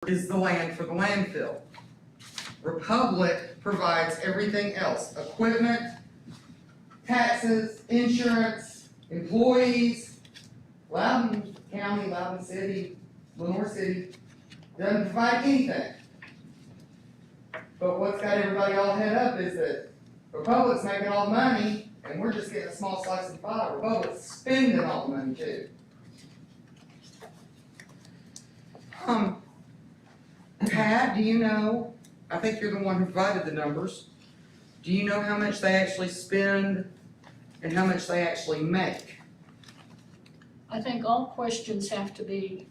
is the land for the landfill. Republic provides everything else, equipment, taxes, insurance, employees. Loudon County, Loudon City, Lenore City doesn't provide anything. But what's got everybody all head up is that Republic's making all the money and we're just getting a small slice of the pie. Republic's spending all the money too. Pat, do you know, I think you're the one who provided the numbers. Do you know how much they actually spend and how much they actually make? I think all questions have to be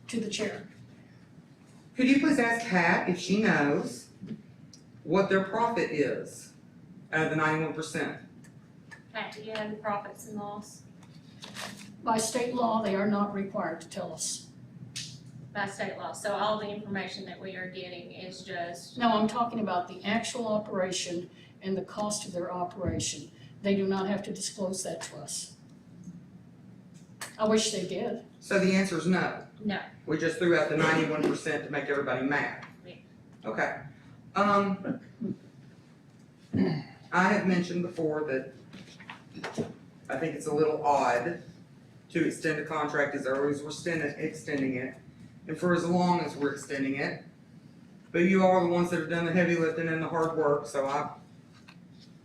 to the chair. Could you please ask Pat if she knows what their profit is out of the 91%? Pat, do you have the profits and loss By state law, they are not required to tell us. by state law? So all the information that we are getting is just, No, I'm talking about the actual operation and the cost of their operation. They do not have to disclose that to us. I wish they did. So the answer is no. no. We just threw out the 91% to make everybody mad. Yeah. Okay. I have mentioned before that I think it's a little odd to extend a contract as early as we're extending it, and for as long as we're extending it. But you are the ones that have done the heavy lifting and the hard work, so I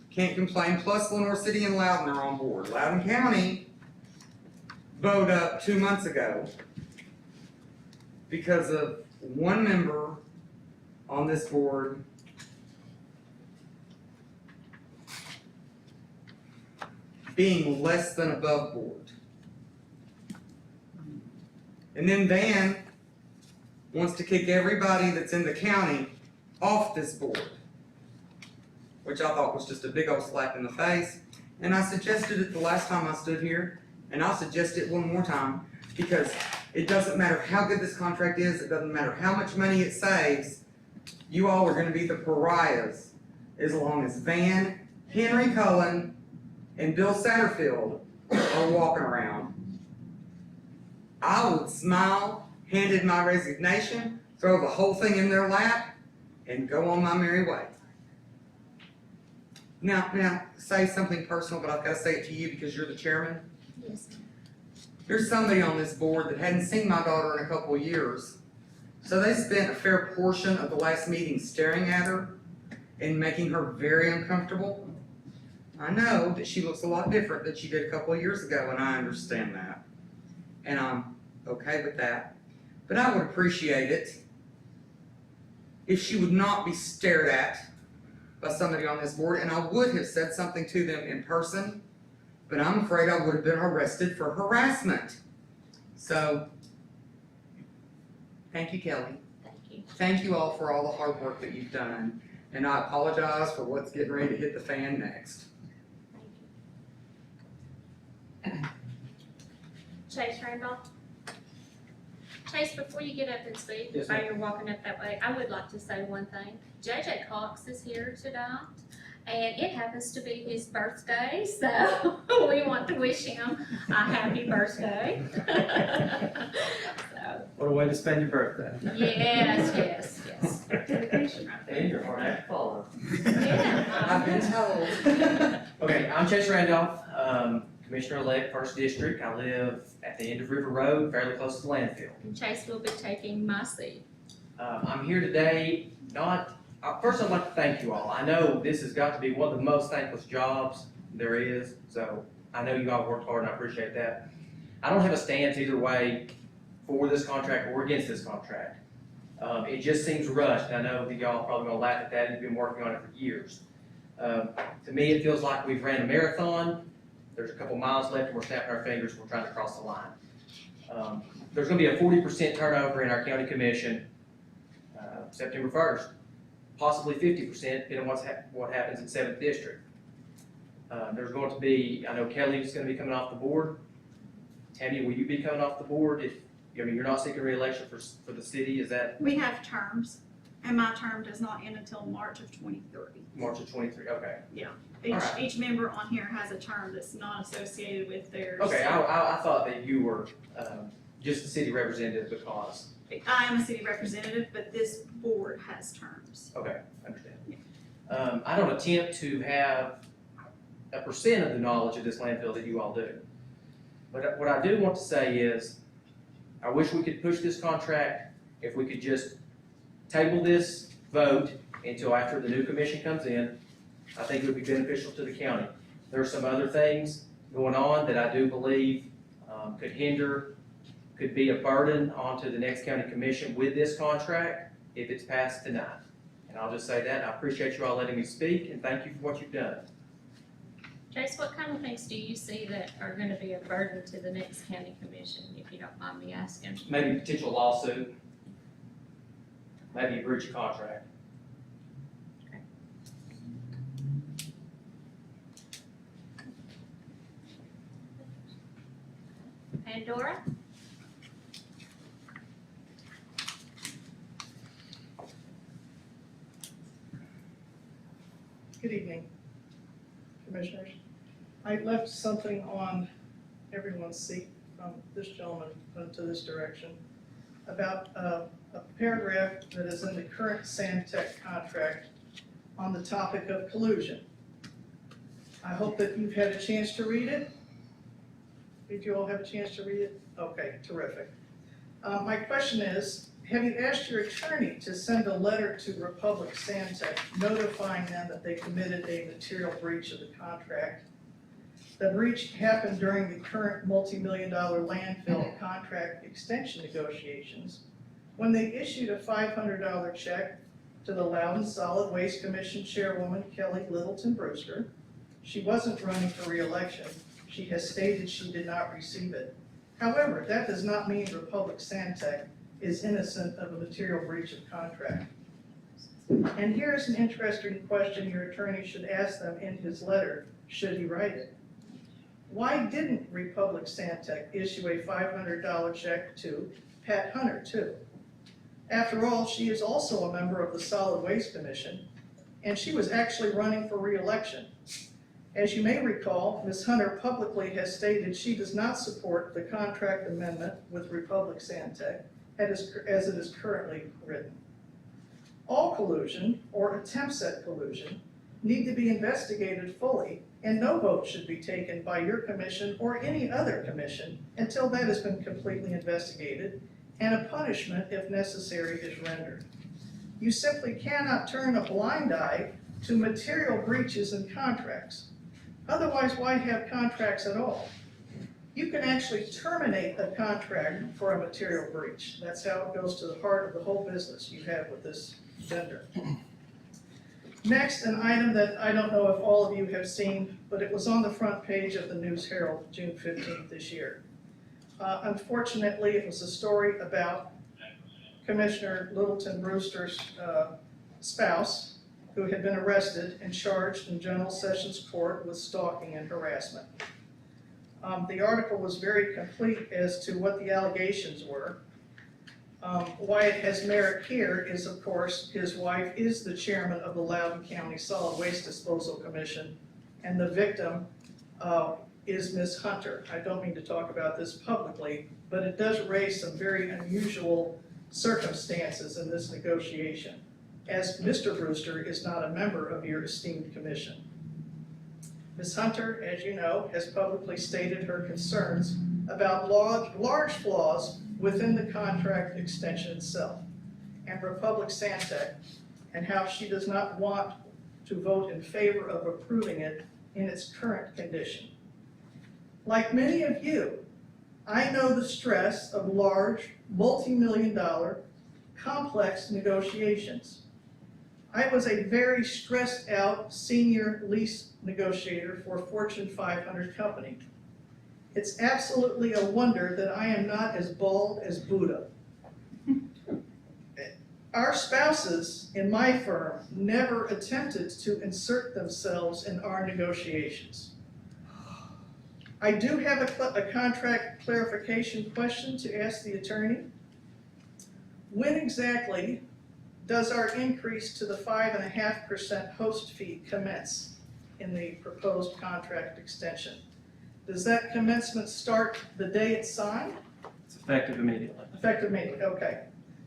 can't complain. Plus, Lenore City and Loudon are on board. Loudon County voted up 2 months ago because of one member on this board being less than above board. And then Van wants to kick everybody that's in the county off this board, which I thought was just a big old slap in the face. And I suggested it the last time I stood here, and I'll suggest it one more time, because it doesn't matter how good this contract is, it doesn't matter how much money it saves, you all are gonna be the pariahs as long as Van, Henry Cullen, and Bill Satterfield are walking around. I would smile, handed my resignation, throw the whole thing in their lap, and go on my merry way. Now, say something personal, but I've got to say it to you because you're the chairman. Yes. There's somebody on this board that hadn't seen my daughter in a couple of years. So they spent a fair portion of the last meeting staring at her and making her very uncomfortable. I know that she looks a lot different than she did a couple of years ago, and I understand that. And I'm okay with that. But I would appreciate it if she would not be stared at by somebody on this board, and I would have said something to them in person, but I'm afraid I would have been arrested for harassment. So, thank you, Kelly. Thank you. Thank you all for all the hard work that you've done, and I apologize for what's getting ready to hit the fan next. Thank you. Chase Randolph? Chase, before you get up and speak, Yes, while ma'am. you're walking up that way, I would like to say one thing. JJ Cox is here tonight, and it happens to be his birthday, so we want to wish him a happy birthday. So, What a way to spend your birthday. yes. Dedication right there. And your hard act to follow. Yeah. I've been told. Okay, I'm Chase Randolph, Commissioner-elect, First District. I live at the end of River Road, fairly close to the landfill. And Chase will be taking my seat. I'm here today, first I'd like to thank you all. I know this has got to be one of the most thankless jobs there is, so I know you all worked hard and I appreciate that. I don't have a stance either way for this contract or against this contract. It just seems rushed. I know that y'all are probably gonna laugh at that, you've been working on it for years. To me, it feels like we've ran a marathon. There's a couple miles left and we're snapping our fingers, we're trying to cross the line. There's gonna be a 40% turnover in our county commission, September 1st. Possibly 50%, depending on what happens in 7th District. There's going to be, I know Kelly's gonna be coming off the board. Tammy, will you be coming off the board if, you're not seeking re-election for the city, is that We have terms, and my term does not end until March of 2030. March of 23? Okay. Each, each member on here has a term that's not associated with theirs. Okay, I thought that you were, just the city representative because I am a city representative, but this board has terms. Okay, understand. I don't attempt to have a percent of the knowledge of this landfill that you all do. But what I do want to say is, I wish we could push this contract, if we could just table this vote until after the new commission comes in. I think it would be beneficial to the county. There are some other things going on that I do believe could be a burden onto the next county commission with this contract if it's passed tonight. And I'll just say that, I appreciate you all letting me speak, and thank you for what you've done. Jace, what kind of things do you see that are gonna be a burden to the next county commission, if you don't mind me asking? Maybe potential lawsuit, maybe a breach of contract. Pandora? Good evening, Commissioners. I left something on everyone's seat from this gentleman to this direction about a paragraph that is in the current Sandtech contract on the topic of collusion. I hope that you've had a chance to read it. Did you all have a chance to read it? Okay, terrific. My question is, have you asked your attorney to send a letter to Republic Sandtech notifying them that they committed a material breach of the contract? The breach happened during the current multi-million-dollar landfill contract extension negotiations when they issued a $500 check to the Loudon Solid Waste Commission Chairwoman Kelly Littleton Brewster. She wasn't running for re-election. She has stated she did not receive it. However, that does not mean Republic Sandtech is innocent of a material breach of contract. And here's an interesting question your attorney should ask them in his letter, should he write it. Why didn't Republic Sandtech issue a $500 check to Pat Hunter too? After all, she is also a member of the Solid Waste Commission, and she was actually running for re-election. As you may recall, Ms. Hunter publicly has stated she does not support the contract amendment with Republic Sandtech as it is currently written. All collusion, or attempts at collusion, need to be investigated fully, and no vote should be taken by your commission or any other commission until that has been completely investigated and a punishment, if necessary, is rendered. You simply cannot turn a blind eye to material breaches in contracts. Otherwise, why have contracts at all? You can actually terminate a contract for a material breach. That's how it goes to the heart of the whole business you have with this vendor. Next, an item that I don't know if all of you have seen, but it was on the front page of the News Herald June 15th this year. Unfortunately, it was a story about Commissioner Littleton Brewster's spouse, who had been arrested and charged in General Sessions Court with stalking and harassment. The article was very complete as to what the allegations were. Why it has merit here is, of course, his wife is the chairman of the Loudon County Solid Waste Disposal Commission, and the victim is Ms. Hunter. I don't mean to talk about this publicly, but it does raise some very unusual circumstances in this negotiation, as Mr. Brewster is not a member of your esteemed commission. Ms. Hunter, as you know, has publicly stated her concerns about large flaws within the contract extension itself and Republic Sandtech, and how she does not want to vote in favor of approving it in its current condition. Like many of you, I know the stress of large, multi-million-dollar, complex negotiations. I was a very stressed out senior lease negotiator for a Fortune 500 company. It's absolutely a wonder that I am not as bald as Buddha. Our spouses in my firm never attempted to insert themselves in our negotiations. I do have a contract clarification question to ask the attorney. When exactly does our increase to the 5.5% host fee commence in the proposed contract extension? Does that commencement start the day it's signed? It's effective immediately. Effective immediately, okay.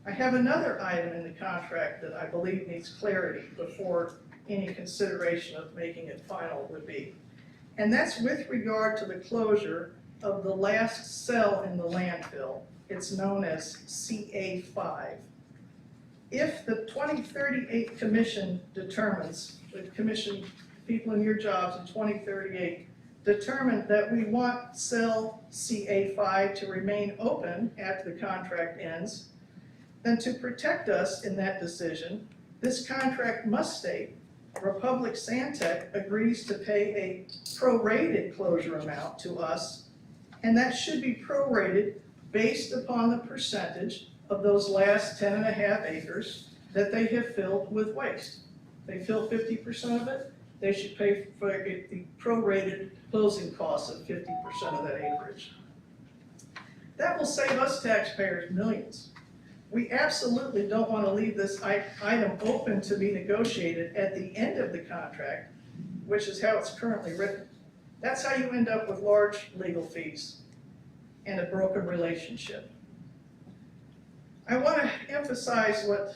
I have another item in the contract that I believe needs clarity before any consideration of making it final would be. And that's with regard to the closure of the last cell in the landfill. It's known as CA5. If the 2038 commission determines, the commission, people in your jobs in 2038, determine that we want cell CA5 to remain open after the contract ends, then to protect us in that decision, this contract must state Republic Santec agrees to pay a prorated closure amount to us, and that should be prorated based upon the percentage of those last 10.5 acres that they have filled with waste. They fill 50% of it, they should pay for the prorated closing costs of 50% of that acreage. That will save us taxpayers millions. We absolutely don't want to leave this item open to be negotiated at the end of the contract, which is how it's currently written. That's how you end up with large legal fees and a broken relationship. I want to emphasize what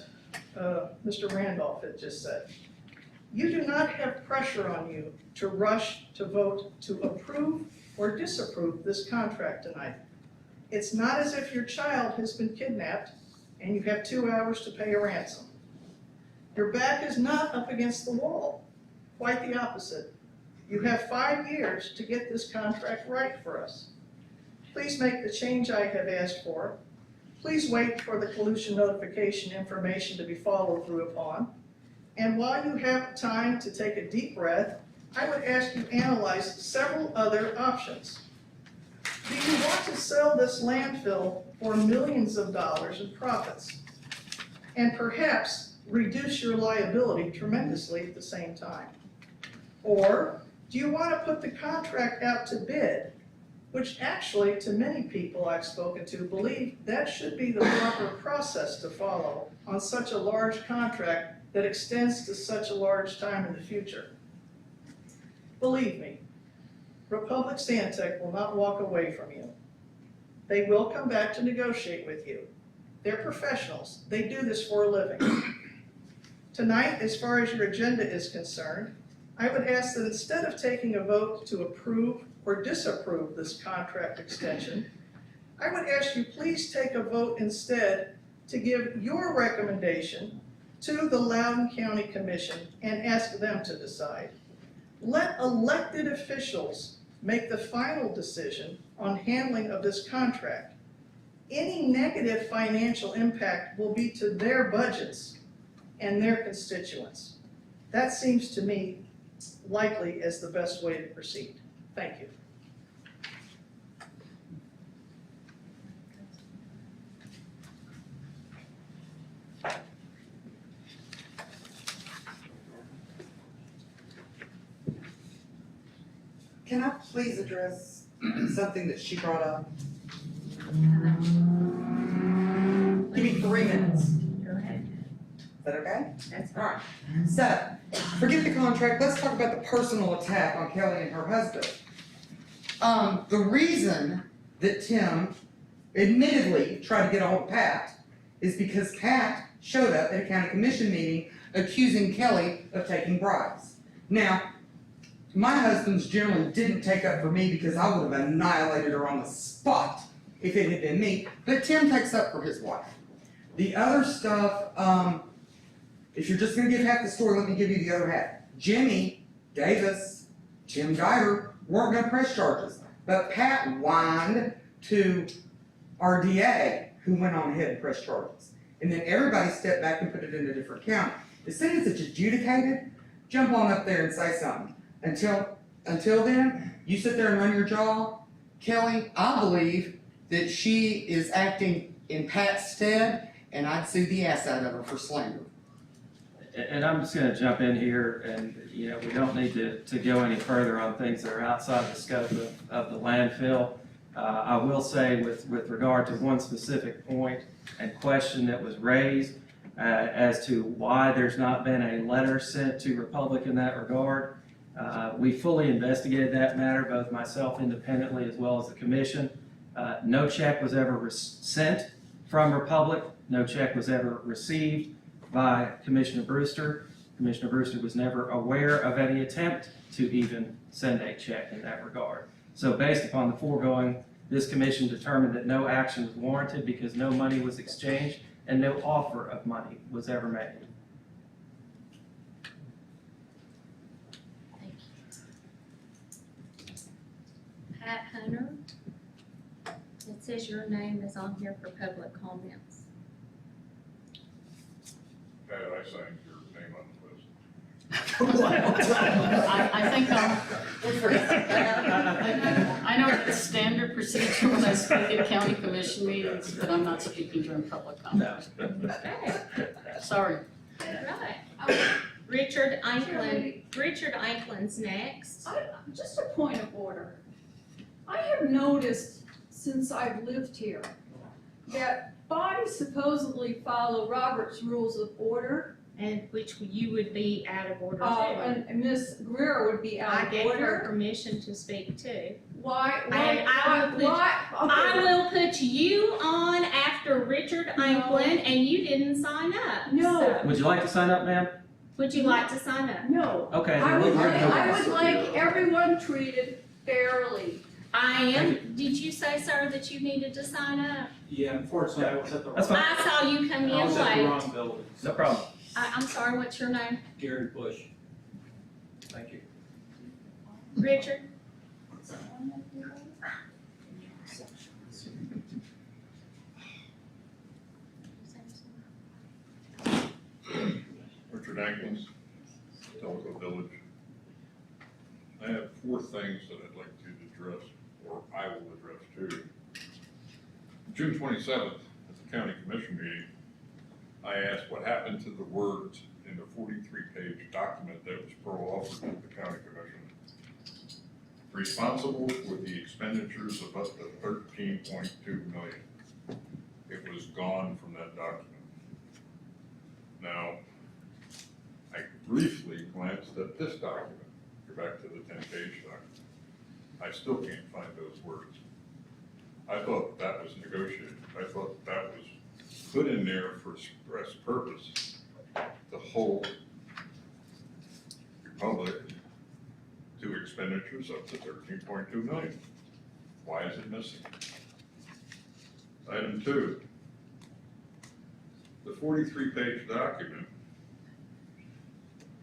Mr. Randolph had just said. You do not have pressure on you to rush to vote to approve or disapprove this contract tonight. It's not as if your child has been kidnapped and you have 2 hours to pay a ransom. Your back is not up against the wall, quite the opposite. You have 5 years to get this contract right for us. Please make the change I have asked for. Please wait for the pollution notification information to be followed through upon. And while you have time to take a deep breath, I would ask you analyze several other options. Do you want to sell this landfill for millions of dollars in profits and perhaps reduce your liability tremendously at the same time? Or do you want to put the contract out to bid, which actually to many people I've spoken to believe that should be the proper process to follow on such a large contract that extends to such a large time in the future? Believe me, Republic Santec will not walk away from you. They will come back to negotiate with you. They're professionals. They do this for a living. Tonight, as far as your agenda is concerned, I would ask that instead of taking a vote to approve or disapprove this contract extension, I would ask you please take a vote instead to give your recommendation to the Loudon County Commission and ask them to decide. Let elected officials make the final decision on handling of this contract. Any negative financial impact will be to their budgets and their constituents. That seems to me likely as the best way to proceed. Thank you. Can I please address something that she brought up? Give me 3 minutes. Go ahead. Is that okay? That's All right. So, forget the contract. Let's talk about the personal attack on Kelly and her husband. The reason that Tim admittedly tried to get a hold of Pat is because Pat showed up at a county commission meeting accusing Kelly of taking bribes. Now, my husband's generally didn't take up for me because I would have annihilated her on the spot if it had been me, but Tim takes up for his wife. The other stuff, if you're just gonna give half the story, let me give you the other half. Jimmy Davis, Jim Geiger weren't gonna press charges, but Pat whined to our DA, who went on ahead and pressed charges. And then everybody stepped back and put it in a different county. As soon as it's adjudicated, jump on up there and say something. Until then, you sit there and run your jaw. Kelly, I believe that she is acting in Pat's stead, and I'd sue the ass out of her for slander. And I'm just gonna jump in here, and, you know, we don't need to go any further on things that are outside the scope of the landfill. I will say with regard to one specific point and question that was raised, as to why there's not been a letter sent to Republic in that regard. We fully investigated that matter, both myself independently as well as the commission. No check was ever sent from Republic. No check was ever received by Commissioner Brewster. Commissioner Brewster was never aware of any attempt to even send a check in that regard. So based upon the foregoing, this commission determined that no action was warranted because no money was exchanged and no offer of money was ever made. Thank you. Pat Hunter, it says your name is on here for public comments. Pat, I signed your name on the list. I think I know it's standard procedure when I speak at county commission meetings, but I'm not speaking during public comment. Okay, Sorry. right. Richard Eichlin's next. Just a point of order. I have noticed since I've lived here that bodies supposedly follow Robert's Rules of Order. And which you would be out of order too. And Ms. Greer would be out I of gave her order. permission to speak too. Why? And I will put you on after Richard Eichland, and you didn't sign up. No. So, Would you like to sign up, ma'am? would you like to sign up? No. Okay. I would we're- like everyone treated fairly. I am. Did you say, sir, that you needed to sign up? Yeah, unfortunately, I was at the That's wrong, fine. I saw you come I was in at the late. wrong building. No problem. I'm sorry, what's your name? Gary Bush. Thank you. Richard? Richard Atkins, Telco Village. I have 4 things that I'd like to address, or I will address too. June 27th, at the county commission meeting, I asked what happened to the words in the 43-page document that was pro-offered to the county commission. Responsible for the expenditures of up to $13.2 million. It was gone from that document. Now, I briefly glanced at this document, go back to the 10-page document. I still can't find those words. I thought that was negotiated. I thought that was put in there for express purpose to hold the public to expenditures up to $13.2 million. Why is it missing? Item 2, the 43-page document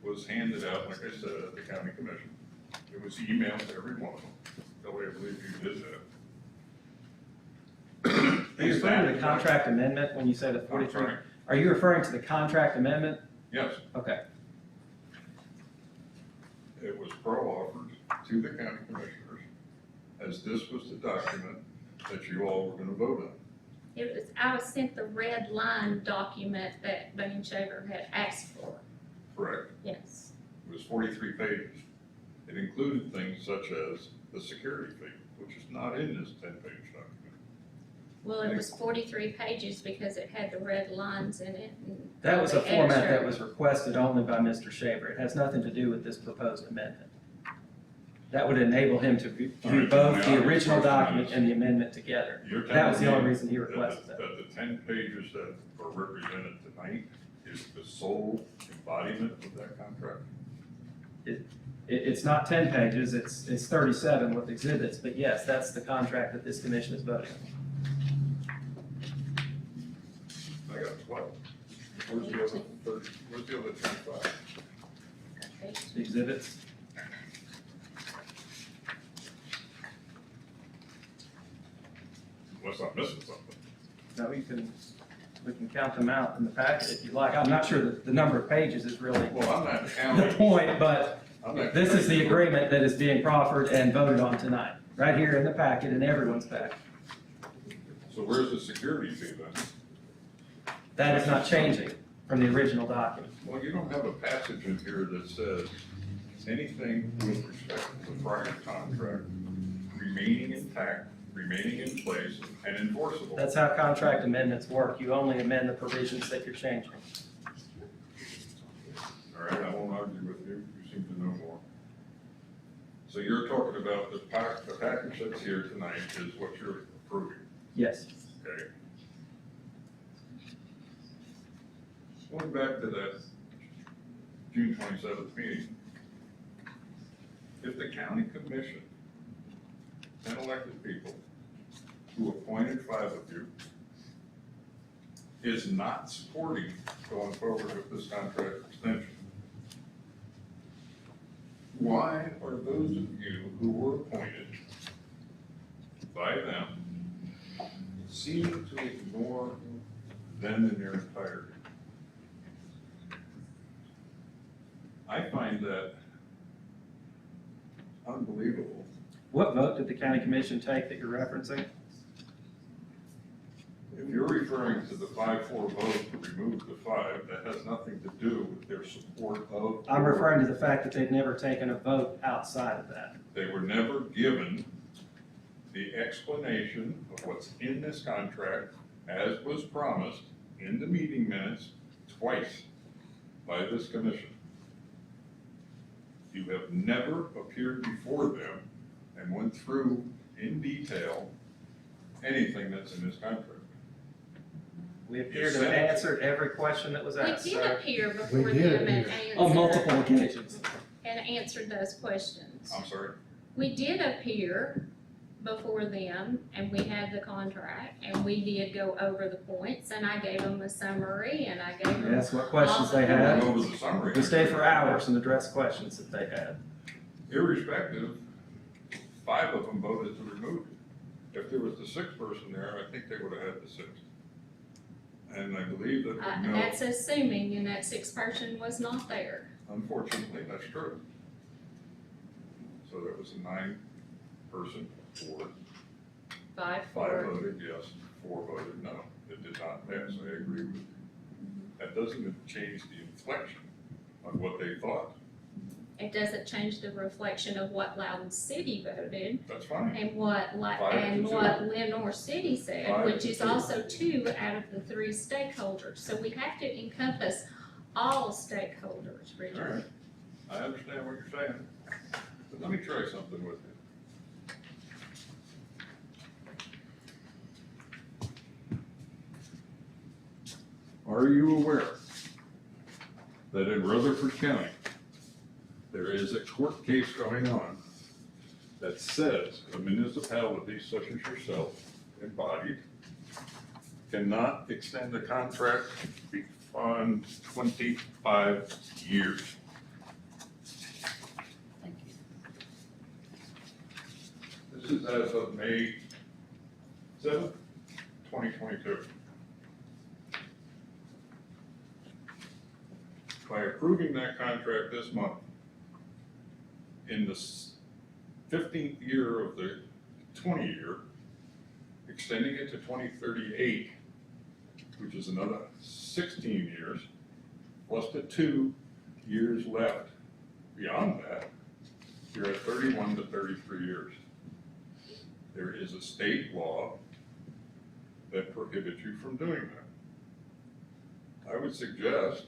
was handed out, like I said, at the county commission. It was emailed to every one of them. Kelly, I believe you did that. Are you referring to the contract amendment when you say the I'm 43? sorry. Are you referring to the contract amendment? Yes, Okay. it was pro-offered to the county commissioners, as this was the document that you all were gonna vote on. I was sent the red line document that Van Shaver had asked for. Correct. Yes. It was 43 pages. It included things such as the security fee, which is not in this 10-page document. Well, it was 43 pages because it had the red lines in it. And That was a all the format extra. that was requested only by Mr. Shaver. It has nothing to do with this proposed amendment. That would enable him to view both the original document and the amendment together. You're That was the telling only me reason he requested that. That the 10 pages that are represented tonight is the sole embodiment of that contract? It's not 10 pages, it's 37 with exhibits, but yes, that's the contract that this commission is voting on. I got 12. Where's the other 30, where's the other 25? The exhibits. Unless I'm missing something. No, we can count them out in the packet if you like. I'm not sure that the number of pages is really Well, I'm not the counting. point, but I'm not this is the counting. agreement that is being proffered and voted on tonight, right here in the packet, in everyone's packet. So where's the security fee then? That is not changing from the original document. Well, you don't have a passage in here that says anything with respect to the prior contract remaining intact, remaining in place, and enforceable. That's how contract amendments work. You only amend the provisions that you're changing. All right, I won't argue with you, you seem to know more. So you're talking about the package that's here tonight is what you're approving, Yes. okay? Going back to that June 27th meeting, if the county commission and elected people who appointed 5 of you is not supporting going forward with this contract extension, why are those of you who were appointed by them seem to ignore them in their entirety? I find that unbelievable. What vote did the county commission take that you're referencing? If you're referring to the 5-4 vote to remove the 5, that has nothing to do with their support of. I'm referring to the fact that they've never taken a vote outside of that. They were never given the explanation of what's in this contract as was promised in the meeting minutes twice by this commission. You have never appeared before them and went through in detail anything that's in this contract. We appear to have answered every question that was asked, We did sir. appear before We did them and On answered, multiple occasions. and answered those questions. I'm sorry? We did appear before them and we had the contract and we did go over the points and I gave them a summary and I gave them. Yes, what questions they I went had. over the summary. We stayed for hours and addressed questions that they had. Irrespective, 5 of them voted to remove it. If there was the 6th person there, I think they would have had the 6th. And I believe that we know, That's assuming and that 6th person was not there. unfortunately, that's true. So there was a 9-person board. 5 5 for, voted yes, 4 voted no. It did not pass, I agree with you. That doesn't change the inflection on what they thought. it doesn't change the reflection of what Loudon City voted That's fine. and what, 5 to 2. Lenore City said, 5 which to is 2. also 2 out of the 3 stakeholders. So we have to encompass all stakeholders, All Richard. right, I understand what you're saying, but let me try something with you. Are you aware that in Rutherford County, there is a court case going on that says a municipality such as yourself, embodied, cannot extend a contract beyond 25 years? Thank you. This is as of May 7th, 2022. By approving that contract this month, in the 15th year of the 20-year, extending it to 2038, which is another 16 years, plus the 2 years left beyond that, you're at 31 to 33 years. There is a state law that prohibits you from doing that. I would suggest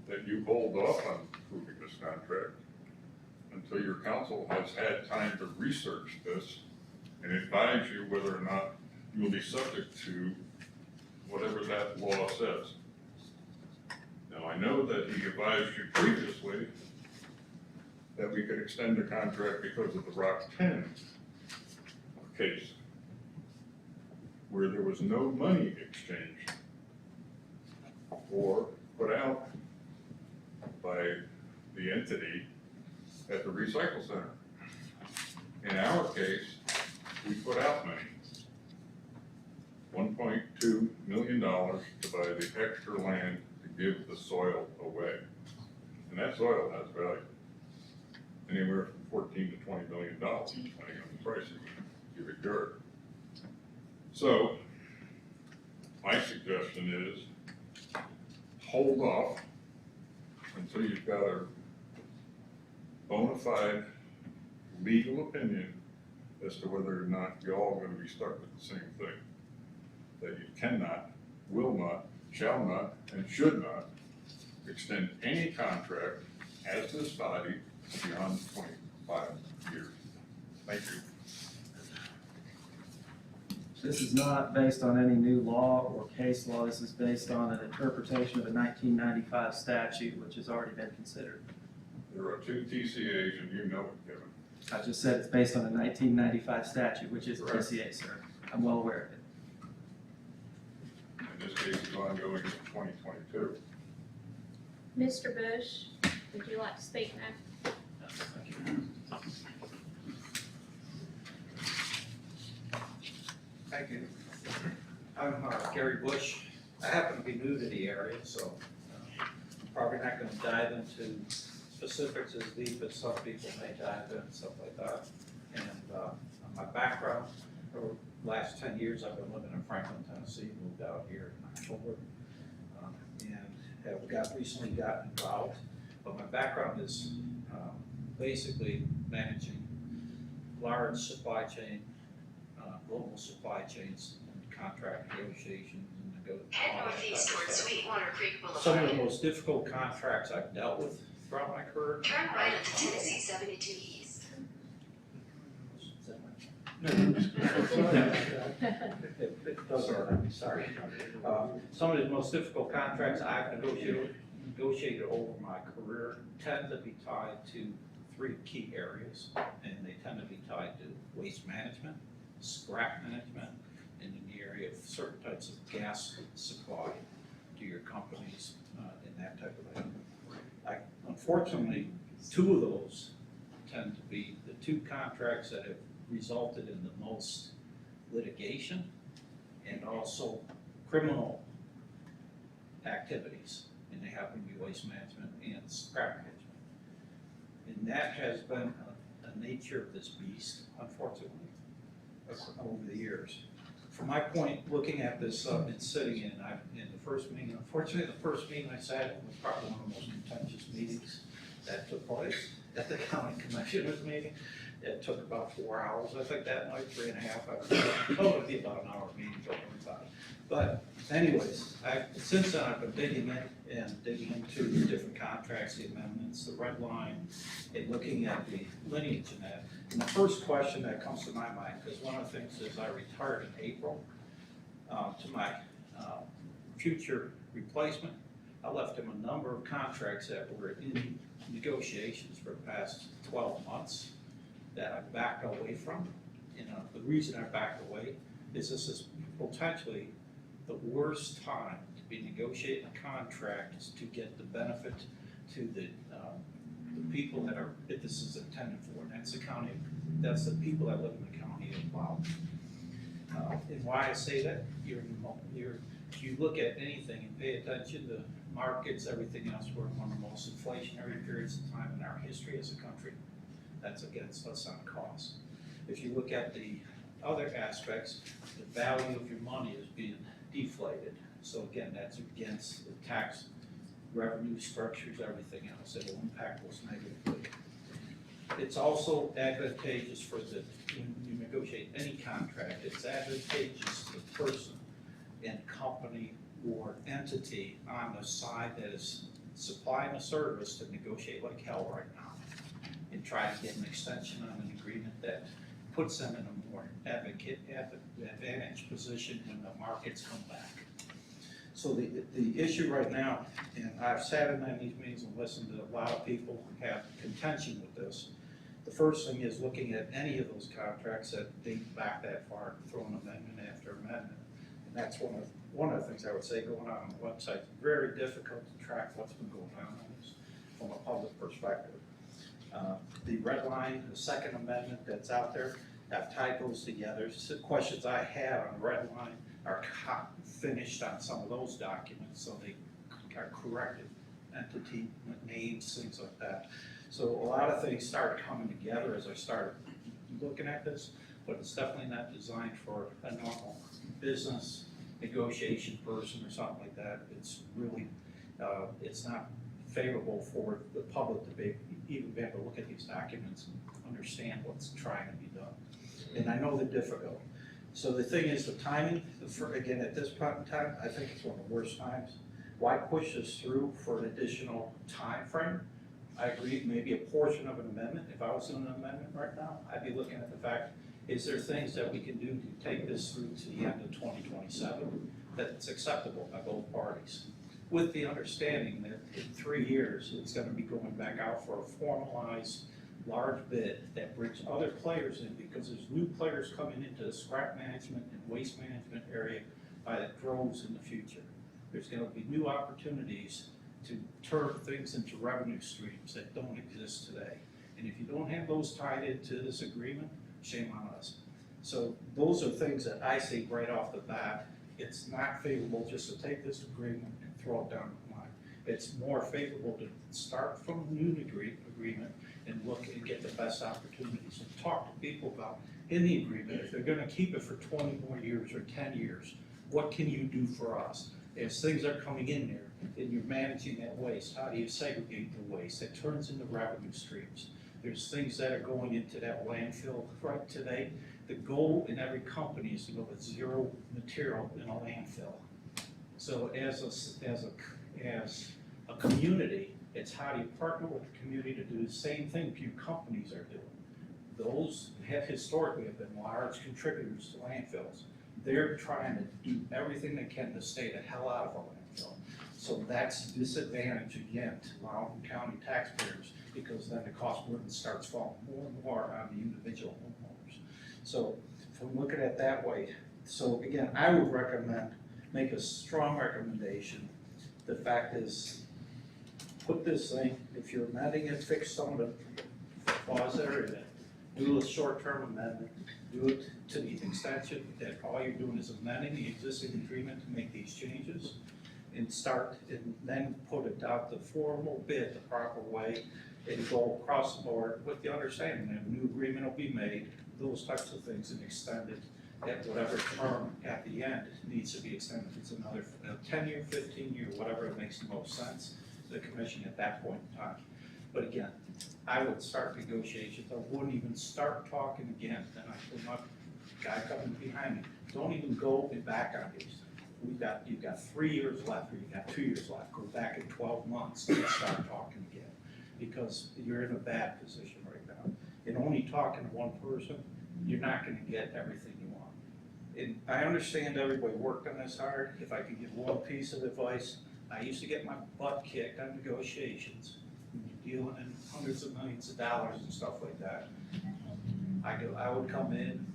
that you hold off on approving this contract until your council has had time to research this and advise you whether or not you will be subject to whatever that law says. Now, I know that he advised you previously that we could extend the contract because of the Rock 10 case, where there was no money exchanged or put out by the entity at the recycle center. In our case, we put out money, $1.2 million to buy the extra land to give the soil away. And that soil has value, anywhere from $14 to $20 million, depending on the price you give it yard. So, my suggestion is hold off until you've got a bona fide legal opinion as to whether or not you're all gonna be stuck with the same thing. That you cannot, will not, shall not, and should not extend any contract as this body beyond 25 years. Thank you. This is not based on any new law or case law. This is based on an interpretation of the 1995 statute, which has already been considered. There are 2 TCAs and you know it, Kevin. I just said it's based on the 1995 statute, which is a Correct. TCA, sir. I'm well aware of it. And this case is ongoing in 2022. Mr. Bush, would you like to speak now? Thank you. I'm Gary Bush. I happen to be new to the area, so probably not gonna dive into specifics as deep as some people may dive in and stuff like that. And my background, over the last 10 years, I've been living in Franklin, Tennessee, moved out here in October. And have recently gotten involved, but my background is basically managing large supply chain, global supply chains and contract negotiations and Head northeast towards Sweetwater Creek Boulevard. Some of the most difficult contracts I've dealt with throughout my career. Turn right onto Tennessee 72 East. It does hurt, I'm sorry. Some of the most difficult contracts I've negotiated over my career tend to be tied to 3 key areas, and they tend to be tied to waste management, scrap management, and in the area of certain types of gas supply to your companies, and that type of thing. Unfortunately, 2 of those tend to be the 2 contracts that have resulted in the most litigation and also criminal activities, and they happen to be waste management and scrap management. And that has been a nature of this beast, unfortunately, over the years. From my point, looking at this and sitting in the first meeting, unfortunately, the first meeting I sat in was probably one of the most contentious meetings that took place at the county commissioners meeting. It took about 4 hours, I think that night, 3.5 hours. So it would be about an hour meeting, don't worry about it. But anyways, since then I've been digging in and digging into the different contracts, the amendments, the red line, and looking at the lineage in that. And the first question that comes to my mind, because one of the things is I retired in April, to my future replacement, I left him a number of contracts that were in negotiations for the past 12 months that I backed away from. The reason I backed away is this is potentially the worst time to be negotiating a contract is to get the benefit to the people that are, that this is intended for, and that's the county, that's the people that live in the county of Loudon. And why I say that, you look at anything and pay attention to markets, everything else, we're in one of the most inflationary periods of time in our history as a country. That's against us on cost. If you look at the other aspects, the value of your money is being deflated. So again, that's against the tax revenue structures, everything else. It will impact us negatively. It's also advantageous for when you negotiate any contract, it's advantageous to the person and company or entity on the side that is supplying a service to negotiate like hell right now and try to get an extension on an agreement that puts them in a more advantage position when the markets come back. So the issue right now, and I've sat in these meetings and listened to a lot of people who have contention with this. The first thing is looking at any of those contracts that date back that far, throwing amendment after amendment. And that's one of the things I would say going on the website. It's very difficult to track what's been going on this from a public perspective. The red line, the second amendment that's out there, I've tied those together. So questions I had on the red line are finished on some of those documents, so they are corrected, entity names, things like that. So a lot of things started coming together as I started looking at this, but it's definitely not designed for a normal business negotiation person or something like that. It's really, it's not favorable for the public to even be able to look at these documents and understand what's trying to be done. And I know they're difficult. So the thing is, the timing, again, at this point in time, I think it's one of the worst times. Why push this through for an additional time frame? I agree, maybe a portion of an amendment. If I was in an amendment right now, I'd be looking at the fact, is there things that we can do to take this through to the end of 2027 that's acceptable by both parties? With the understanding that in 3 years, it's gonna be going back out for a formalized large bid that brings other players in, because there's new players coming into the scrap management and waste management area by the droves in the future. There's gonna be new opportunities to turn things into revenue streams that don't exist today. And if you don't have those tied into this agreement, shame on us. So those are things that I see right off the bat. It's not favorable just to take this agreement and throw it down the line. It's more favorable to start from a new agreement and look and get the best opportunities and talk to people about in the agreement, if they're gonna keep it for 20 more years or 10 years, what can you do for us? As things are coming in there and you're managing that waste, how do you segregate the waste? It turns into revenue streams. There's things that are going into that landfill right today. The goal in every company is to go with zero material in a landfill. So as a community, it's how do you partner with the community to do the same thing few companies are doing. Those have historically have been large contributors to landfills. They're trying to do everything they can to stay the hell out of a landfill. So that's a disadvantage again to Loudon County taxpayers, because then the cost burden starts falling more and more on the individual homeowners. So from looking at it that way, so again, I would recommend, make a strong recommendation. The fact is, put this thing, if you're amending it, fix some of the flaws that are in it. Do a short-term amendment, do it to the extension that all you're doing is amending the existing agreement to make these changes, and start, and then put it out the formal bid the proper way, and go across the board with the understanding that a new agreement will be made, those types of things, and extended at whatever term at the end needs to be extended. It's another 10-year, 15-year, whatever it makes the most sense to the commission at that point in time. But again, I would start negotiations. I wouldn't even start talking again. And I told my guy coming behind me, don't even go back on these. You've got 3 years left, or you've got 2 years left. Go back in 12 months and start talking again, because you're in a bad position right now. And only talking to one person, you're not gonna get everything you want. And I understand everybody worked on this hard. If I could give one piece of advice, I used to get my butt kicked on negotiations. When you're dealing in hundreds of millions of dollars and stuff like that. I would come in,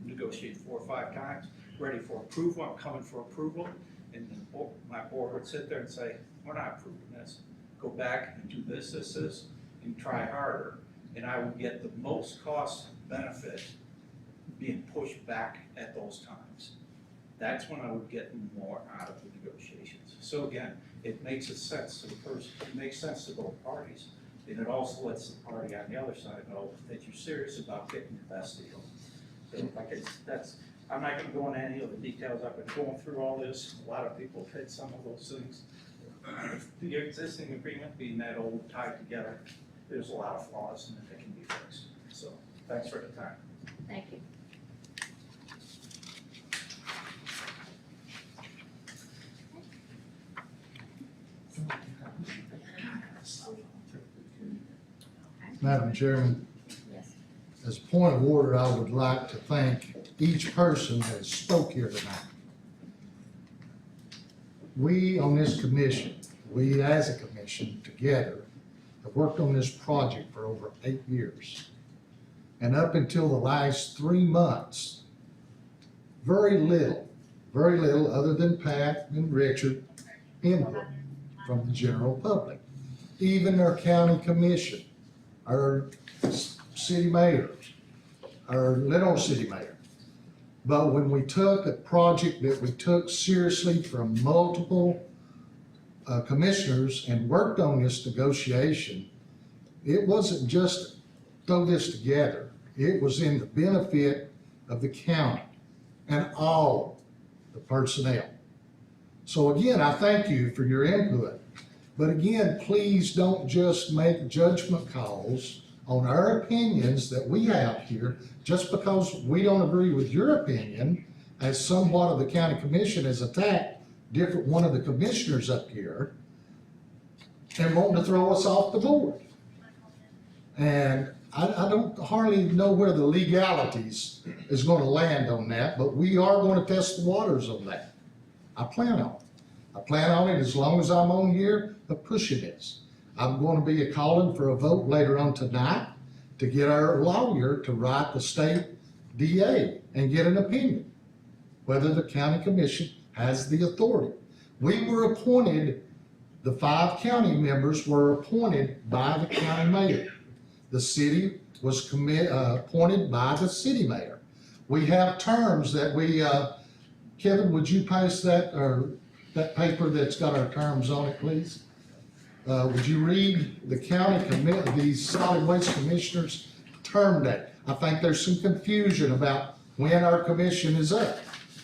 negotiate 4 or 5 times, ready for approval, I'm coming for approval, and then my board would sit there and say, we're not approving this. Go back and do this, and try harder. And I would get the most cost benefit being pushed back at those times. That's when I would get more out of the negotiations. So again, it makes sense to the person, it makes sense to both parties, and it also lets the party on the other side know that you're serious about getting the best deal. So I'm not gonna go into any of the details. I've been going through all this. A lot of people have hit some of those things. The existing agreement being that old, tied together, there's a lot of flaws in it that can be fixed. So thanks for the time. Thank you. Madam Chairman, Yes. as a point of order, I would like to thank each person that spoke here tonight. We on this commission, we as a commission together, have worked on this project for over 8 years. And up until the last 3 months, very little, other than Pat and Richard, input from the general public. Even our county commission, our city mayors, our little city mayor. But when we took a project that we took seriously from multiple commissioners and worked on this negotiation, it wasn't just throw this together. It was in the benefit of the county and all the personnel. So again, I thank you for your input. But again, please don't just make judgment calls on our opinions that we have here just because we don't agree with your opinion, as somewhat of the county commission has attacked one of the commissioners up here and wanting to throw us off the board. And I don't hardly know where the legalities is gonna land on that, but we are gonna test the waters on that. I plan on it. I plan on it as long as I'm on here of pushing this. I'm gonna be calling for a vote later on tonight to get our lawyer to write the state DA and get an opinion, whether the county commission has the authority. We were appointed, the 5 county members were appointed by the county mayor. The city was appointed by the city mayor. We have terms that we, Kevin, would you pass that, or that paper that's got our terms on it, please? Would you read the the solid waste commissioners' term date? I think there's some confusion about when our commission is up,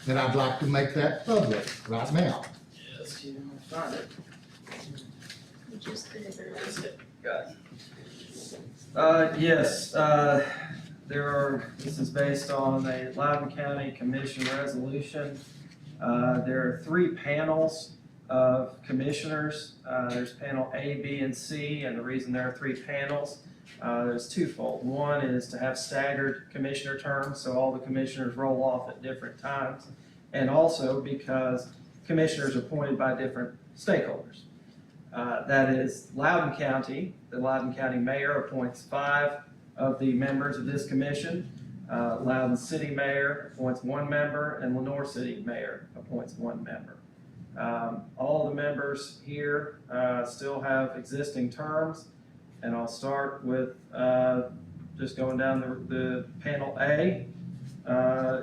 and I'd like to make that public right now. Yes, you will find it. Got it. Yes, this is based on a Loudon County Commission resolution. There are 3 panels of commissioners. There's panel A, B, and C, and the reason there are 3 panels, there's twofold. One is to have staggered commissioner terms, so all the commissioners roll off at different times, and also because commissioners are appointed by different stakeholders. That is Loudon County. The Loudon County mayor appoints 5 of the members of this commission. Loudon City Mayor appoints 1 member, and Lenoir City Mayor appoints 1 member. All the members here still have existing terms, and I'll start with just going down the panel A.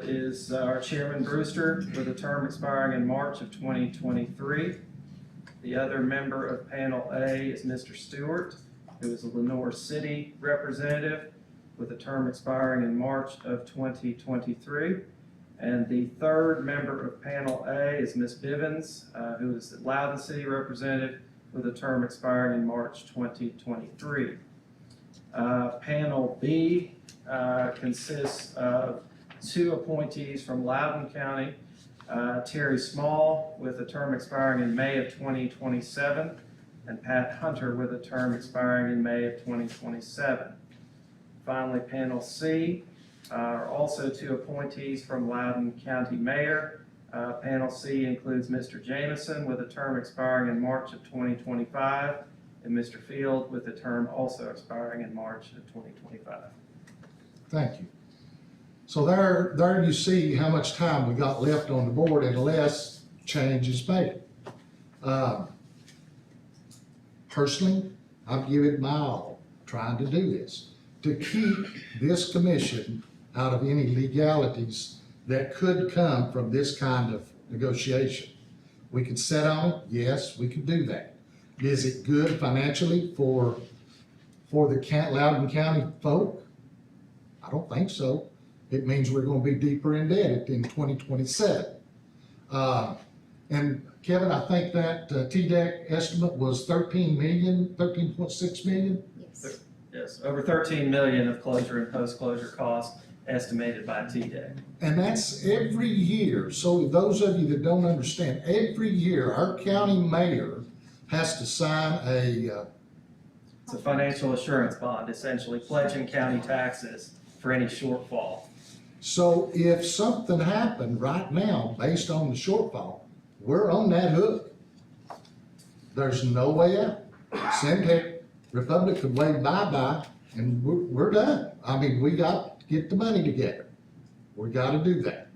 Is our Chairman Brewster with a term expiring in March of 2023. The other member of panel A is Mr. Stewart, who is a Lenoir City representative with a term expiring in March of 2023. And the third member of panel A is Ms. Bivens, who is the Loudon City representative with a term expiring in March 2023. Panel B consists of 2 appointees from Loudon County, Terry Small with a term expiring in May of 2027, and Pat Hunter with a term expiring in May of 2027. Finally, panel C are also 2 appointees from Loudon County Mayor. Panel C includes Mr. Jameson with a term expiring in March of 2025, and Mr. Field with a term also expiring in March of 2025. Thank you. So there you see how much time we got left on the board unless change is made. Personally, I've given it my all trying to do this, to keep this commission out of any legalities that could come from this kind of negotiation. We could set on it, yes, we could do that. Is it good financially for the Loudon County folk? I don't think so. It means we're gonna be deeper in debt in 2027. And Kevin, I think that TDEC estimate was 13.6 million? Yes. Yes, over 13 million of closure and post-closure costs estimated by TDEC. And that's every year. So those of you that don't understand, every year our county mayor has to sign It's a financial assurance bond, essentially pledging county taxes for any shortfall. so if something happened right now based on the shortfall, we're on that hook. There's no way out. Syntec Republic could wave bye-bye and we're done. I mean, we got to get the money together. We got to do that.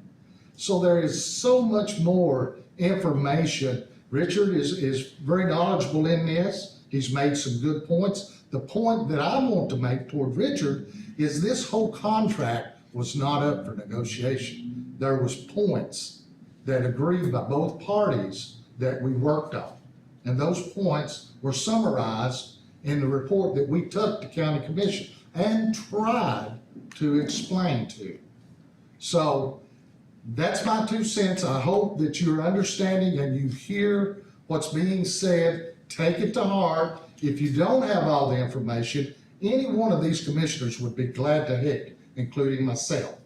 So there is so much more information. Richard is very knowledgeable in this. He's made some good points. The point that I want to make toward Richard is this whole contract was not up for negotiation. There was points that agreed by both parties that we worked on. And those points were summarized in the report that we took to county commission and tried to explain to. So that's my 2 cents. I hope that you're understanding and you hear what's being said. Take it to heart. If you don't have all the information, any one of these commissioners would be glad to help, including myself.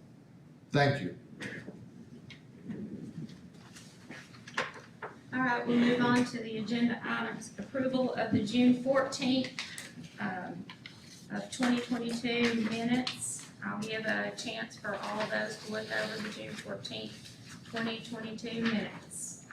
Thank you. All right, we'll move on to the agenda items. Approval of the June 14th of 2022 minutes. I'll give a chance for all those to look over the June 14th, 2022 minutes.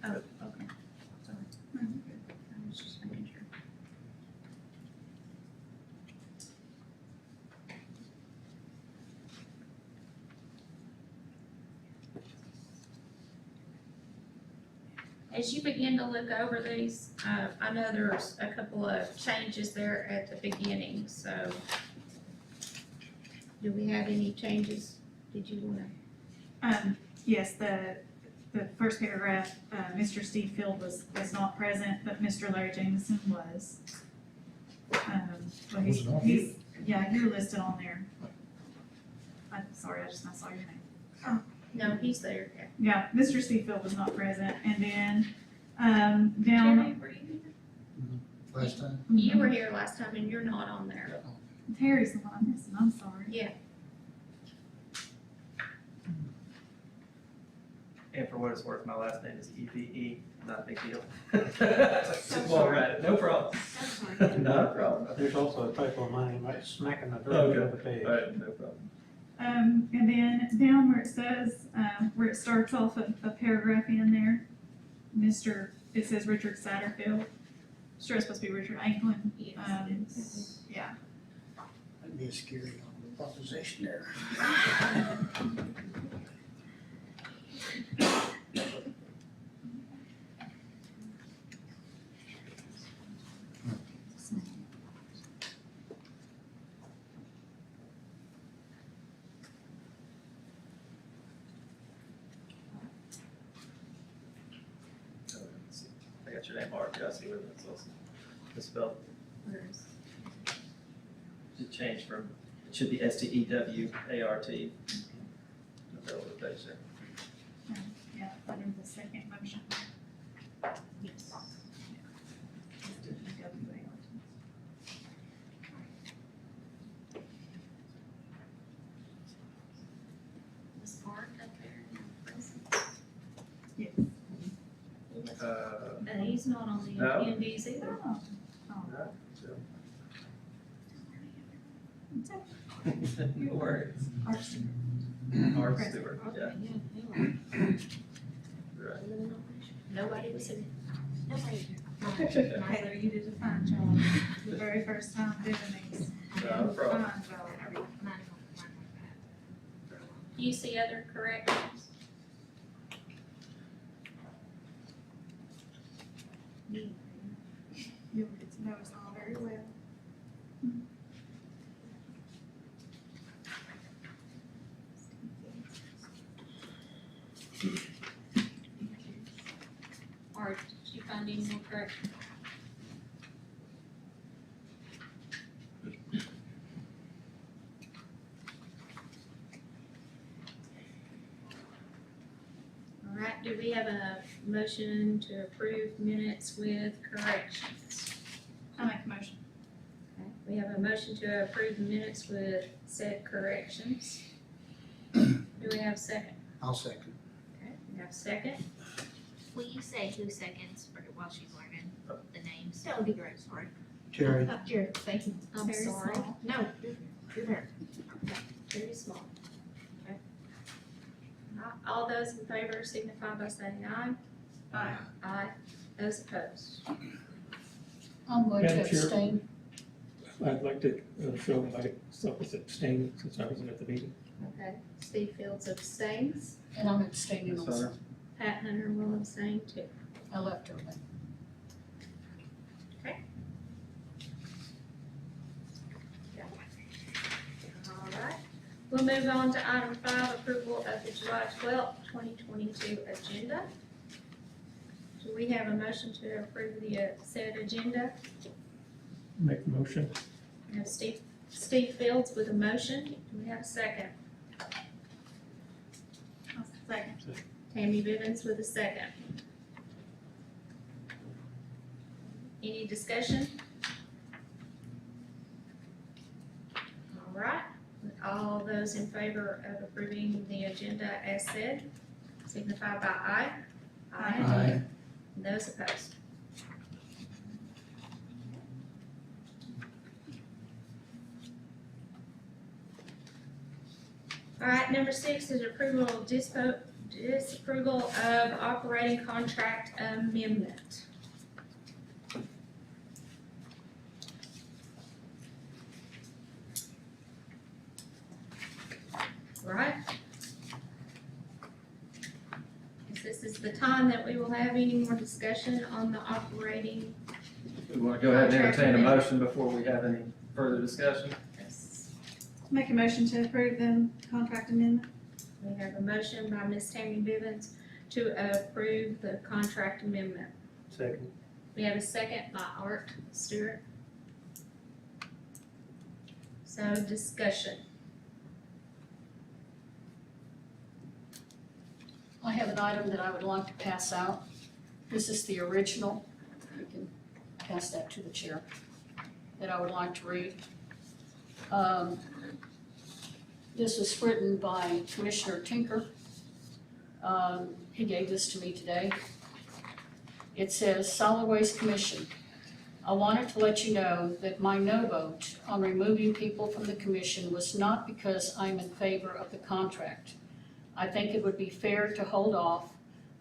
Oh, okay. Sorry. I was just making sure. As you begin to look over these, I know there's a couple of changes there at the beginning, so. Do we have any changes? Did you wanna? Yes, the first paragraph, Mr. Steve Field was not present, but Mr. Larry Jameson was. Well, Was it on he's, yeah, you're listed on there. I'm sorry, I saw your name. No, he's there. Yeah, Mr. Steve Field was not present, and then, down. Terry, were you here? Last time? You were here last time and you're not on there. Terry's the one I'm missing, I'm sorry. Yeah. And for what it's worth, my last name is EVE, not a big deal. Well, right, no problem. Not a problem. There's also a typo of mine, right smack in the dirt Okay. of the page. All right, no problem. And then down where it says, where it starts off a paragraph in there, it says Richard Satterfield. Sure, it's supposed to be Richard Anklin. Yes, Yeah. That'd be a scary proposition there. I got your name marked, I see where that's also misspelled. It changed from, it should be STEWART. Middle of the page there. Yeah, under the second motion. Yes. Was Mark up there in the present? And he's not on the No. attendees either. Oh, No worries. Art Stewart. Art Present. Stewart, yeah. Right. Nobody was in. Heather, you did a fine job. The very first time doing these. No problem. Fine job. Do you see other corrections? You'll get to know us all very well. Or did you find any more corrections? All right, do we have a motion to approve minutes with corrections? I make a motion. Okay, we have a motion to approve the minutes with said corrections. Do we have a second? I'll second. Okay, we have a second. Will you say who seconds for, while she's learning the names? That would be great, sorry. Terry. Jared, thank you. I'm Very sorry. small. No, you're there. Very small. Okay. All those in favor signify by saying aye. Aye. Aye. Those opposed. I'm going to Madam Chair. abstain. I'd like to show myself as abstaining since I wasn't at the meeting. Okay. Steve Fields abstains. And I'm abstaining Yes, also. sir. Pat Hunter will abstain too. I left early. All right. We'll move on to item 5, approval of the July 12th, 2022 agenda. Do we have a motion to approve the said agenda? Make the motion. We have Steve Fields with a motion. Do we have a second? I'll second. Tammy Bivens with a second. Any discussion? All right, all those in favor of approving the agenda as said, signify by aye. Aye. Those opposed? All right, number 6 is disapproval of operating contract amendment. Right? Guess this is the time that we will have any more discussion on the operating. We want to go ahead and entertain a motion before we have any further discussion. Make a motion to approve the contract amendment. We have a motion by Ms. Tammy Bivens to approve the contract amendment. Second. We have a second by Art Stewart. So discussion. I have an item that I would like to pass out. This is the original. You can pass that to the chair. That I would like to read. This was written by Commissioner Tinker. He gave this to me today. It says, Solid Waste Commission, I wanted to let you know that my no vote on removing people from the commission was not because I'm in favor of the contract. I think it would be fair to hold off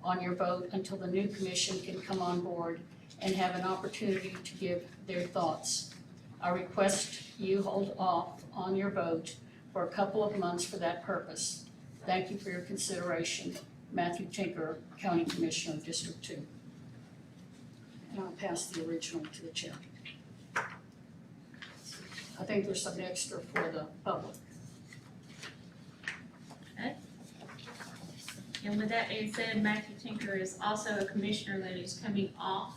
on your vote until the new commission can come on board and have an opportunity to give their thoughts. I request you hold off on your vote for a couple of months for that purpose. Thank you for your consideration. Matthew Tinker, County Commissioner, District 2. And I'll pass the original to the chair. I think there's some extra for the public. And with that being said, Matthew Tinker is also a commissioner that is coming off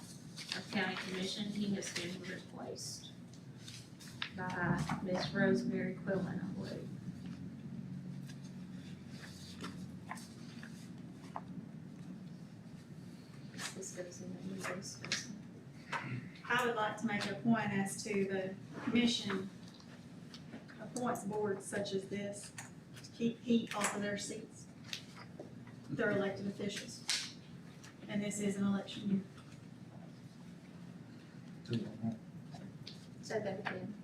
of county commission. He has been replaced by Ms. Rosemary Quillen, I believe. This goes in the new race. I would like to make a point as to the commission appoints boards such as this to keep heat off of their seats. They're elected officials. And this is an election year. Say that again.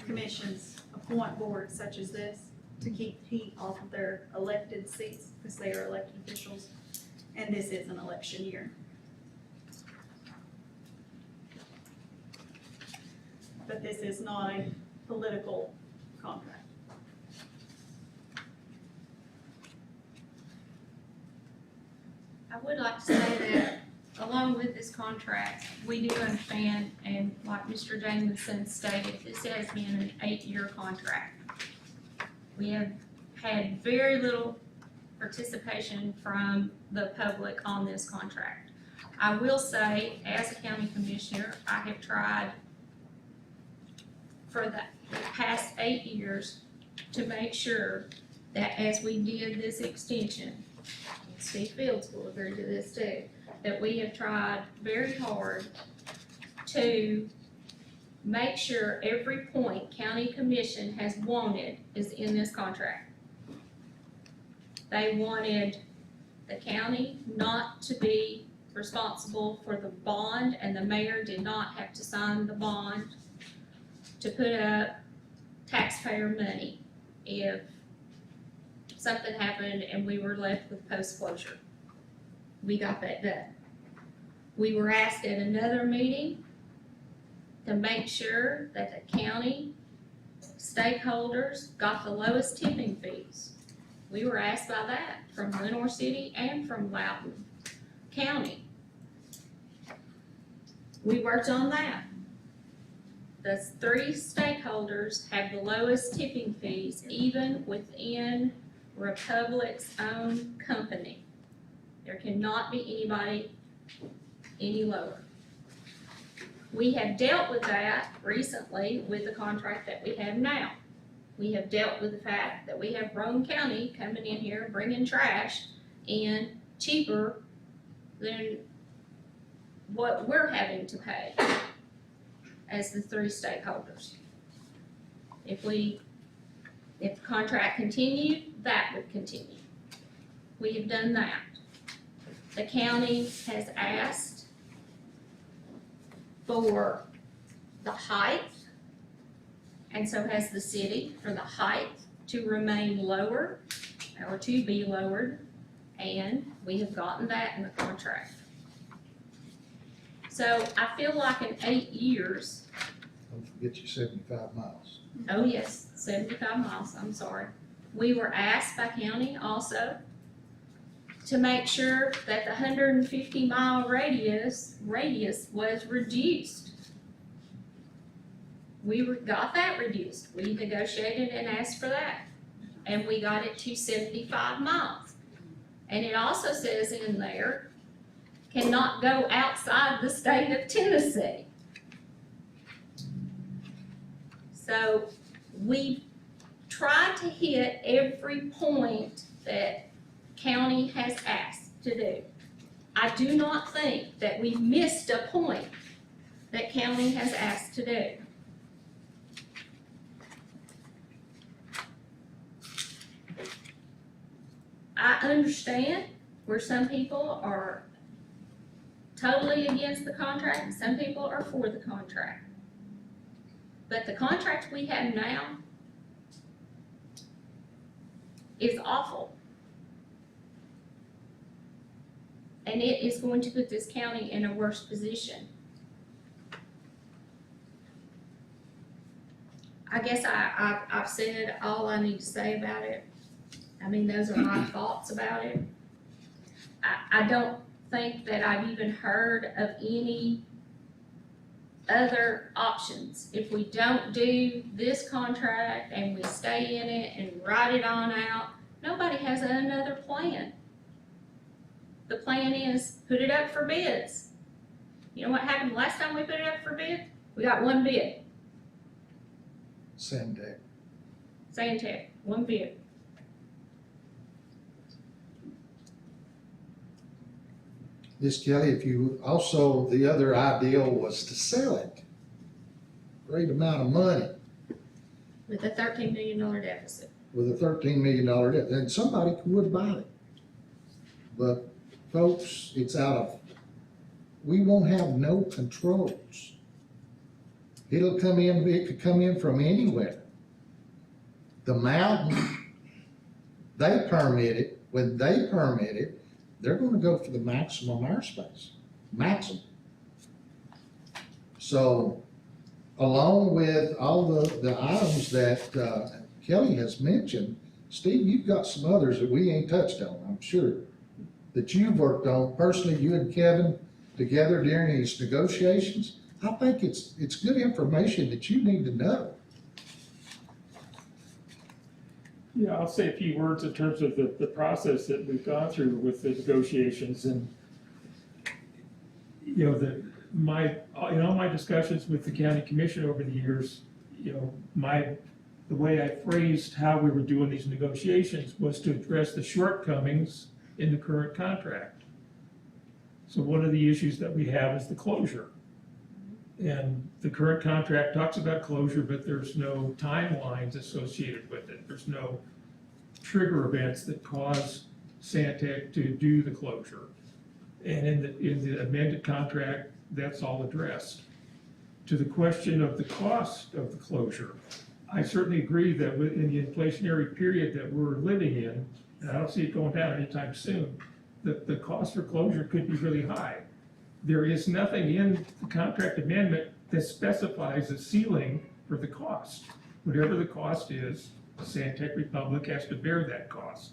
Commissions appoint boards such as this to keep heat off of their elected seats because they are elected officials. And this is an election year. But this is not a political contract. I would like to say that along with this contract, we do understand, and like Mr. Jamison stated, this has been an 8-year contract. We have had very little participation from the public on this contract. I will say, as a county commissioner, I have tried for the past 8 years to make sure that as we did this extension, Steve Fields will agree to this too, that we have tried very hard to make sure every point county commission has wanted is in this contract. They wanted the county not to be responsible for the bond, and the mayor did not have to sign the bond to put up taxpayer money if something happened and we were left with post-closure. We got that done. We were asked at another meeting to make sure that the county stakeholders got the lowest tipping fees. We were asked by that from Lenore City and from Loudon County. We worked on that. The 3 stakeholders have the lowest tipping fees even within Republic's own company. There cannot be anybody any lower. We have dealt with that recently with the contract that we have now. We have dealt with the fact that we have Roane County coming in here and bringing trash in cheaper than what we're having to pay as the three stakeholders. If the contract continued, that would continue. We have done that. The county has asked for the height, and so has the city, for the height to remain lower or to be lowered, and we have gotten that in the contract. So I feel like in 8 years, Don't forget your 75 miles. oh yes, 75 miles, I'm sorry. We were asked by county also to make sure that the 150-mile radius was reduced. Got that reduced. We negotiated and asked for that. And we got it to 75 miles. And it also says in there, cannot go outside the state of Tennessee. So we tried to hit every point that county has asked to do. I do not think that we missed a point that county has asked to do. I understand where some people are totally against the contract and some people are for the contract. But the contract we have now is awful. And it is going to put this county in a worse position. I guess I've said all I need to say about it. I mean, those are my thoughts about it. I don't think that I've even heard of any other options. If we don't do this contract and we stay in it and ride it on out, nobody has another plan. The plan is put it up for bids. You know what happened last time we put it up for bid? We got one bid. Sandtech. Sandtech, one bid. This Kelly, if you, also, the other ideal was to sell it. Great amount of money With a $13 million deficit. with a $13 million debt, and somebody would buy it. But folks, it's out of, we won't have no controls. It could come in from anywhere. The mountain, they permit it, when they permit it, they're gonna go for the maximum airspace, maximum. So, along with all the items that Kelly has mentioned, Steve, you've got some others that we ain't touched on, I'm sure, that you've worked on, personally, you and Kevin together during these negotiations. I think it's good information that you need to know. Yeah, I'll say a few words in terms of the process that we've gone through with the negotiations and, you know, in all my discussions with the county commission over the years, you know, the way I phrased how we were doing these negotiations was to address the shortcomings in the current contract. So one of the issues that we have is the closure. And the current contract talks about closure, but there's no timelines associated with it. There's no trigger events that cause Sandtech to do the closure. And in the amended contract, that's all addressed. To the question of the cost of the closure, I certainly agree that in the inflationary period that we're living in, and I don't see it going down anytime soon, the cost for closure could be really high. There is nothing in the contract amendment that specifies a ceiling for the cost. Whatever the cost is, Sandtech Republic has to bear that cost.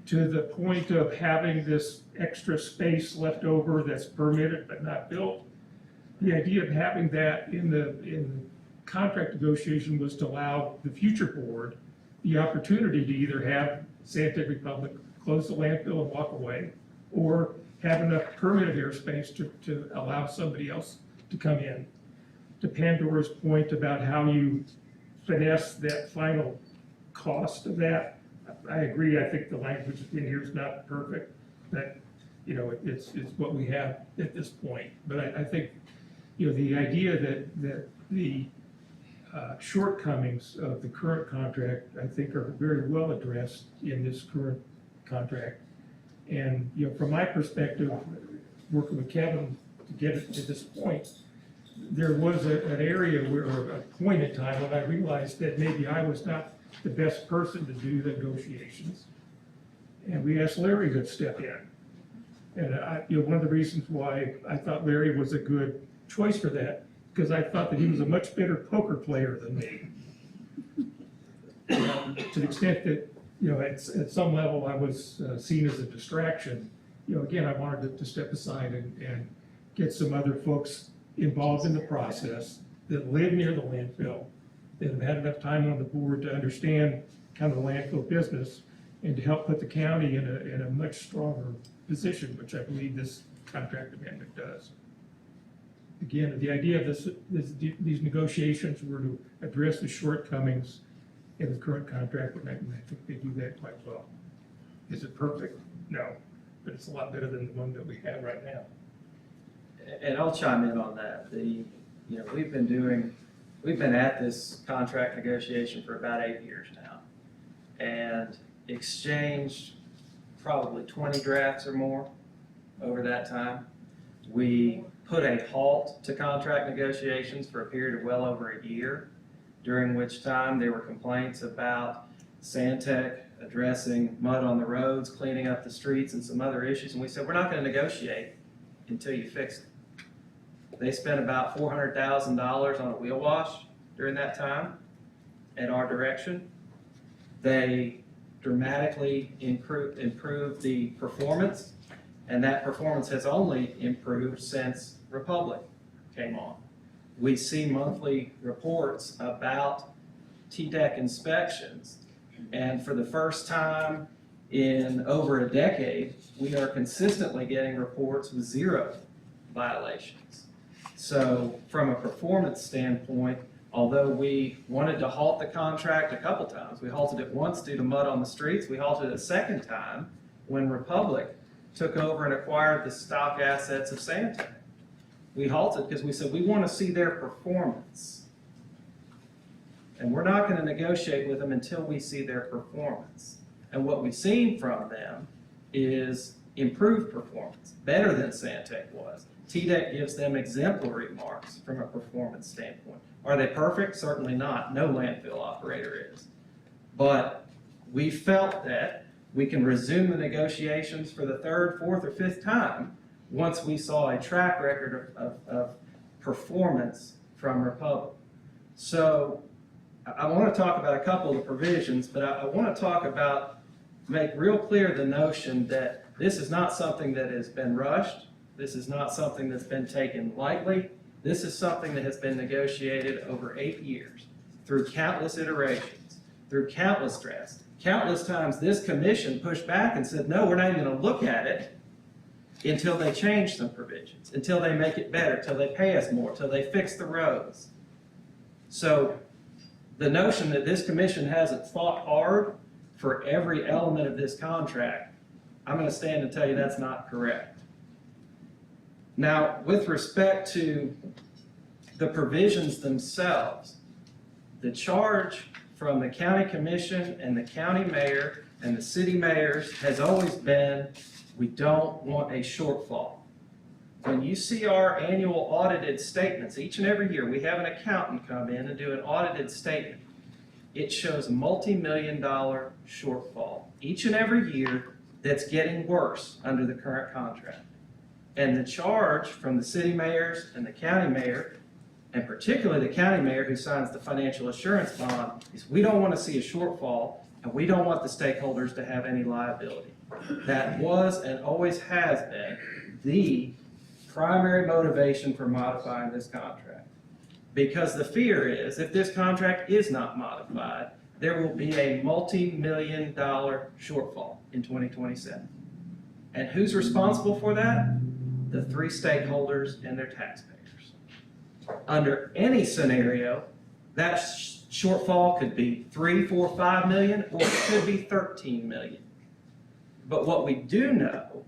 To the point of having this extra space left over that's permitted but not built, the idea of having that in the contract negotiation was to allow the future board the opportunity to either have Sandtech Republic close the landfill and walk away, or have enough permitted airspace to allow somebody else to come in. To Pandora's point about how you finesse that final cost of that, I agree. I think the language in here is not perfect, but it's what we have at this point. But I think, the idea that the shortcomings of the current contract, I think, are very well addressed in this current contract. And, from my perspective, working with Kevin to get it to this point, there was an area or a point in time when I realized that maybe I was not the best person to do the negotiations. And we asked Larry to step in. And one of the reasons why I thought Larry was a good choice for that, because I thought that he was a much better poker player than me. To the extent that, at some level I was seen as a distraction, again, I wanted to step aside and get some other folks involved in the process that live near the landfill, that have had enough time on the board to understand kind of the landfill business, and to help put the county in a much stronger position, which I believe this contract amendment does. Again, the idea of these negotiations were to address the shortcomings in the current contract, and I think they do that quite well. Is it perfect? No, but it's a lot better than the one that we have right now. And I'll chime in on that. We've been at this contract negotiation for about 8 years now, and exchanged probably 20 drafts or more over that time. We put a halt to contract negotiations for a period of well over a year, during which time there were complaints about Santec addressing mud on the roads, cleaning up the streets, and some other issues, and we said, we're not going to negotiate until you fix it. They spent about $400,000 on a wheel wash during that time at our direction. They dramatically improved the performance, and that performance has only improved since Republic came on. We see monthly reports about TDEC inspections, and for the first time in over a decade, we are consistently getting reports with 0 violations. So from a performance standpoint, although we wanted to halt the contract a couple times, we halted it once due to mud on the streets, we halted it a second time when Republic took over and acquired the stock assets of Santec. We halted because we said we want to see their performance. And we're not going to negotiate with them until we see their performance. And what we've seen from them is improved performance, better than Santec was. TDEC gives them exemplary marks from a performance standpoint. Are they perfect? Certainly not. No landfill operator is. But we felt that we can resume the negotiations for the 3rd, 4th, or 5th time once we saw a track record of performance from Republic. So I want to talk about a couple of the provisions, but I want to make real clear the notion that this is not something that has been rushed. This is not something that's been taken lightly. This is something that has been negotiated over 8 years through countless iterations, through countless drafts. Countless times this commission pushed back and said, no, we're not even going to look at it until they change some provisions, until they make it better, until they pay us more, until they fix the roads. So the notion that this commission hasn't fought hard for every element of this contract, I'm going to stand and tell you that's not correct. Now, with respect to the provisions themselves, the charge from the county commission and the county mayor and the city mayors has always been, we don't want a shortfall. When you see our annual audited statements, each and every year, we have an accountant come in and do an audited statement. It shows a multi-million-dollar shortfall each and every year that's getting worse under the current contract. And the charge from the city mayors and the county mayor, and particularly the county mayor who signs the financial assurance bond, is we don't want to see a shortfall, and we don't want the stakeholders to have any liability. That was and always has been the primary motivation for modifying this contract. Because the fear is, if this contract is not modified, there will be a multi-million-dollar shortfall in 2027. And who's responsible for that? The 3 stakeholders and their taxpayers. Under any scenario, that shortfall could be 3, 4, 5 million, or it could be 13 million. But what we do know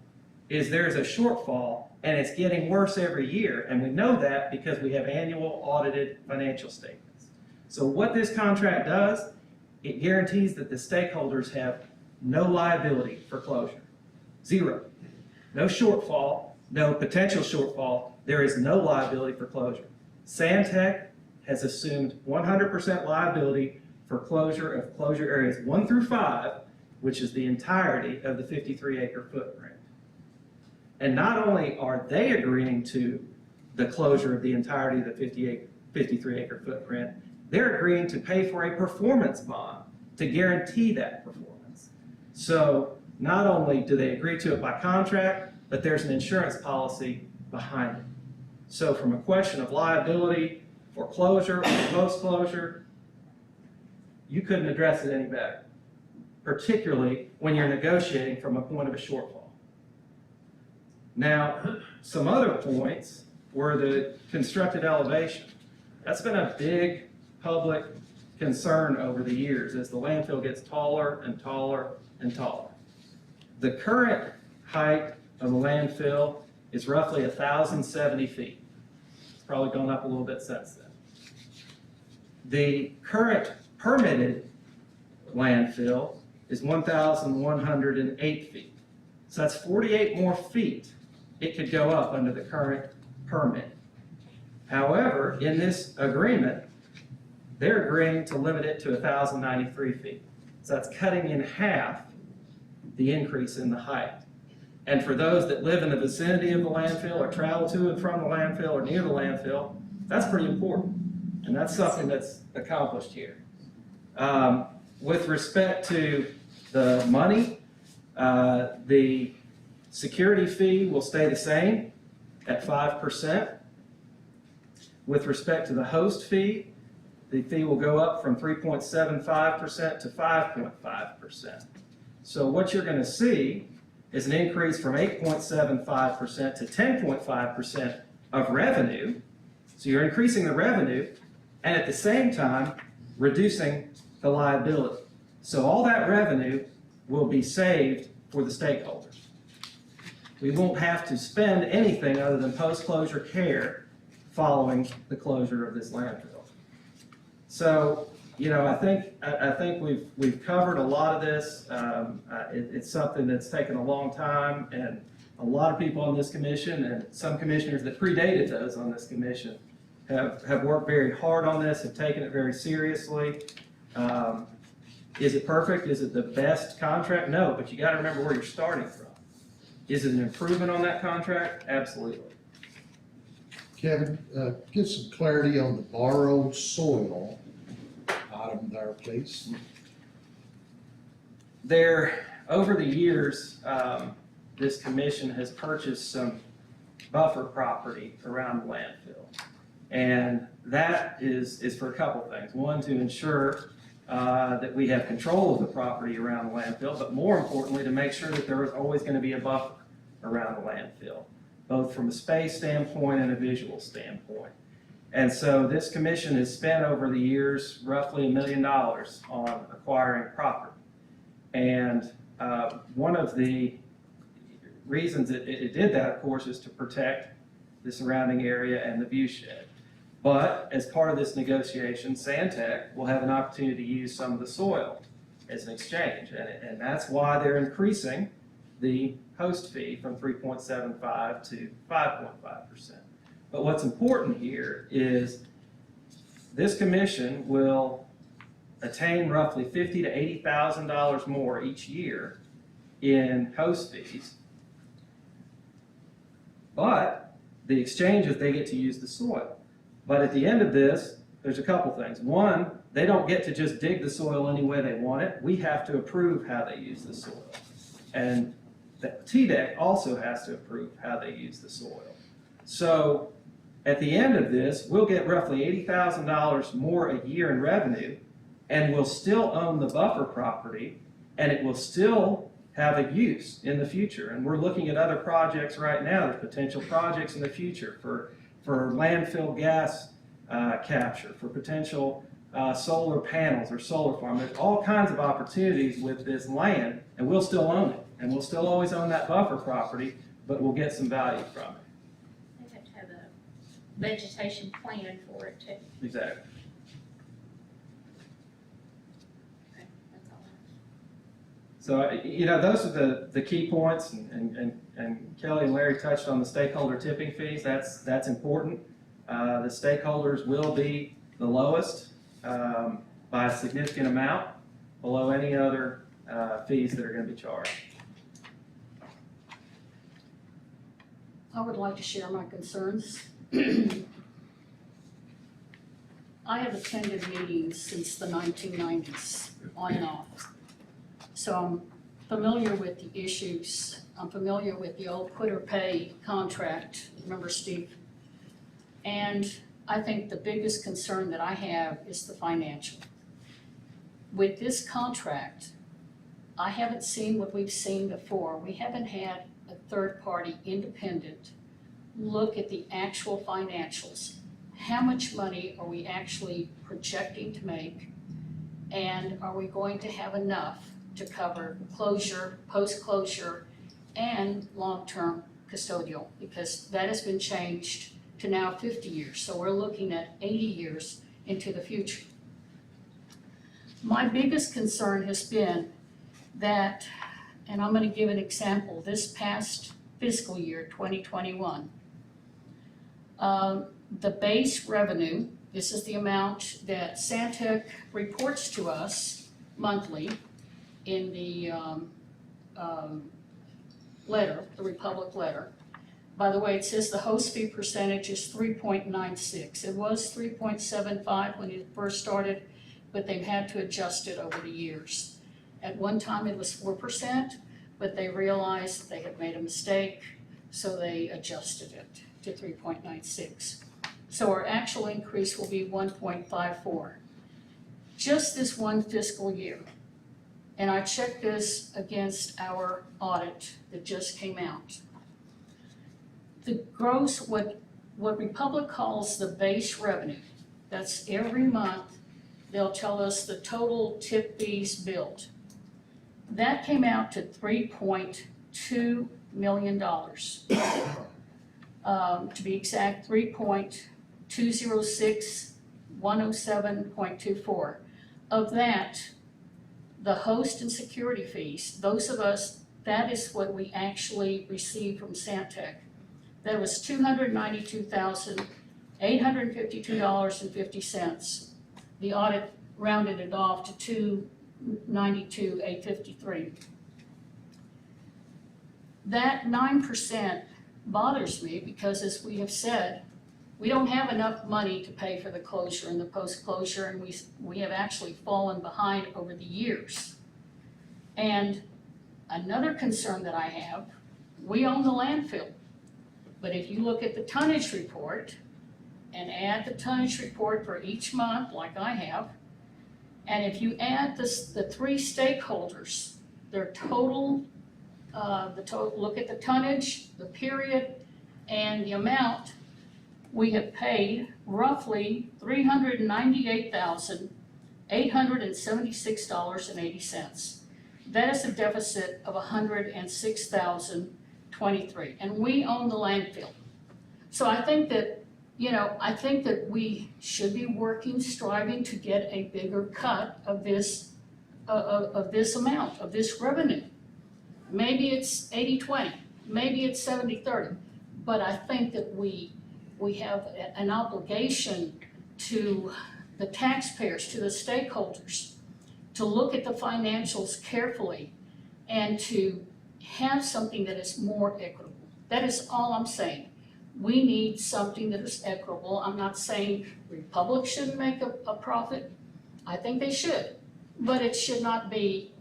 is there's a shortfall and it's getting worse every year. And we know that because we have annual audited financial statements. So what this contract does, it guarantees that the stakeholders have no liability for closure. Zero. No shortfall, no potential shortfall. There is no liability for closure. Sandtech has assumed 100% liability for closure of closure areas 1 through 5, which is the entirety of the 53-acre footprint. And not only are they agreeing to the closure of the entirety of the 53-acre footprint, they're agreeing to pay for a performance bond to guarantee that performance. So not only do they agree to it by contract, but there's an insurance policy behind it. So from a question of liability, foreclosure, or post-closure, you couldn't address it any better, particularly when you're negotiating from a point of a shortfall. Now, some other points were the constructed elevation. That's been a big public concern over the years as the landfill gets taller and taller and taller. The current height of the landfill is roughly 1,070 feet. It's probably gone up a little bit since then. The current permitted landfill is 1,108 feet. So that's 48 more feet it could go up under the current permit. However, in this agreement, they're agreeing to limit it to 1,093 feet. So that's cutting in half the increase in the height. And for those that live in the vicinity of the landfill or travel to and from the landfill or near the landfill, that's pretty important. And that's something that's accomplished here. With respect to the money, the security fee will stay the same at 5%. With respect to the host fee, the fee will go up from 3.75% to 5.5%. So what you're going to see is an increase from 8.75% to 10.5% of revenue. So you're increasing the revenue and at the same time reducing the liability. So all that revenue will be saved for the stakeholders. We won't have to spend anything other than post-closure care following the closure of this landfill. So, you know, I think we've covered a lot of this. It's something that's taken a long time, and a lot of people on this commission and some commissioners that predated those on this commission have worked very hard on this, have taken it very seriously. Is it perfect? Is it the best contract? No, but you got to remember where you're starting from. Is it an improvement on that contract? Absolutely. Kevin, get some clarity on the borrowed soil item there, please. There, over the years, this commission has purchased some buffer property around the landfill. And that is for a couple things. One, to ensure that we have control of the property around the landfill, but more importantly, to make sure that there is always going to be a buffer around the landfill, both from a space standpoint and a visual standpoint. And so this commission has spent over the years roughly $1 million on acquiring property. And one of the reasons it did that, of course, is to protect the surrounding area and the view shed. But as part of this negotiation, Sandtech will have an opportunity to use some of the soil as an exchange. And that's why they're increasing the host fee from 3.75 to 5.5%. But what's important here is this commission will attain roughly $50,000 to $80,000 more each year in host fees. But the exchange is they get to use the soil. But at the end of this, there's a couple things. One, they don't get to just dig the soil any way they want it. We have to approve how they use the soil. And the TDEC also has to approve how they use the soil. So at the end of this, we'll get roughly $80,000 more a year in revenue, and we'll still own the buffer property, and it will still have a use in the future. And we're looking at other projects right now, the potential projects in the future for landfill gas capture, for potential solar panels or solar farm. There's all kinds of opportunities with this land, and we'll still own it. And we'll still always own that buffer property, but we'll get some value from it. They have to have a vegetation plan for it too. Exactly. Okay, that's all. So, those are the key points, and Kelly and Larry touched on the stakeholder tipping fees. That's important. The stakeholders will be the lowest by a significant amount, below any other fees that are going to be charged. I would like to share my concerns. I have attended meetings since the 1990s, on and off. So I'm familiar with the issues. I'm familiar with the old quitter pay contract, remember Steve? And I think the biggest concern that I have is the financial. With this contract, I haven't seen what we've seen before. We haven't had a third-party independent look at the actual financials. How much money are we actually projecting to make? And are we going to have enough to cover closure, post-closure, and long-term custodial? Because that has been changed to now 50 years. So we're looking at 80 years into the future. My biggest concern has been that, and I'm going to give an example, this past fiscal year, 2021, the base revenue, this is the amount that Santec reports to us monthly in the letter, the Republic letter. By the way, it says the host fee percentage is 3.96. It was 3.75 when it first started, but they've had to adjust it over the years. At one time it was 4%, but they realized they had made a mistake, so they adjusted it to 3.96. So our actual increase will be 1.54. Just this one fiscal year. And I checked this against our audit that just came out. The gross, what Republic calls the base revenue, that's every month, they'll tell us the total tip fees billed. That came out to $3.2 million. To be exact, 3.206107.24. Of that, the host and security fees, those of us, that is what we actually received from Santec. That was $292,852.50. The audit rounded it off to $292,853. That 9% bothers me because, as we have said, we don't have enough money to pay for the closure and the post-closure, and we have actually fallen behind over the years. And another concern that I have, we own the landfill. But if you look at the tonnage report and add the tonnage report for each month, like I have, and if you add the three stakeholders, their total, look at the tonnage, the period, and the amount, we have paid roughly $398,876.80. That is a deficit of $106,023, and we own the landfill. So I think that, we should be working, striving to get a bigger cut of this amount, of this revenue. Maybe it's 80-20, maybe it's 70-30, but I think that we have an obligation to the taxpayers, to the stakeholders, to look at the financials carefully and to have something that is more equitable. That is all I'm saying. We need something that is equitable. I'm not saying Republic shouldn't make a profit. I think they should, but it should not be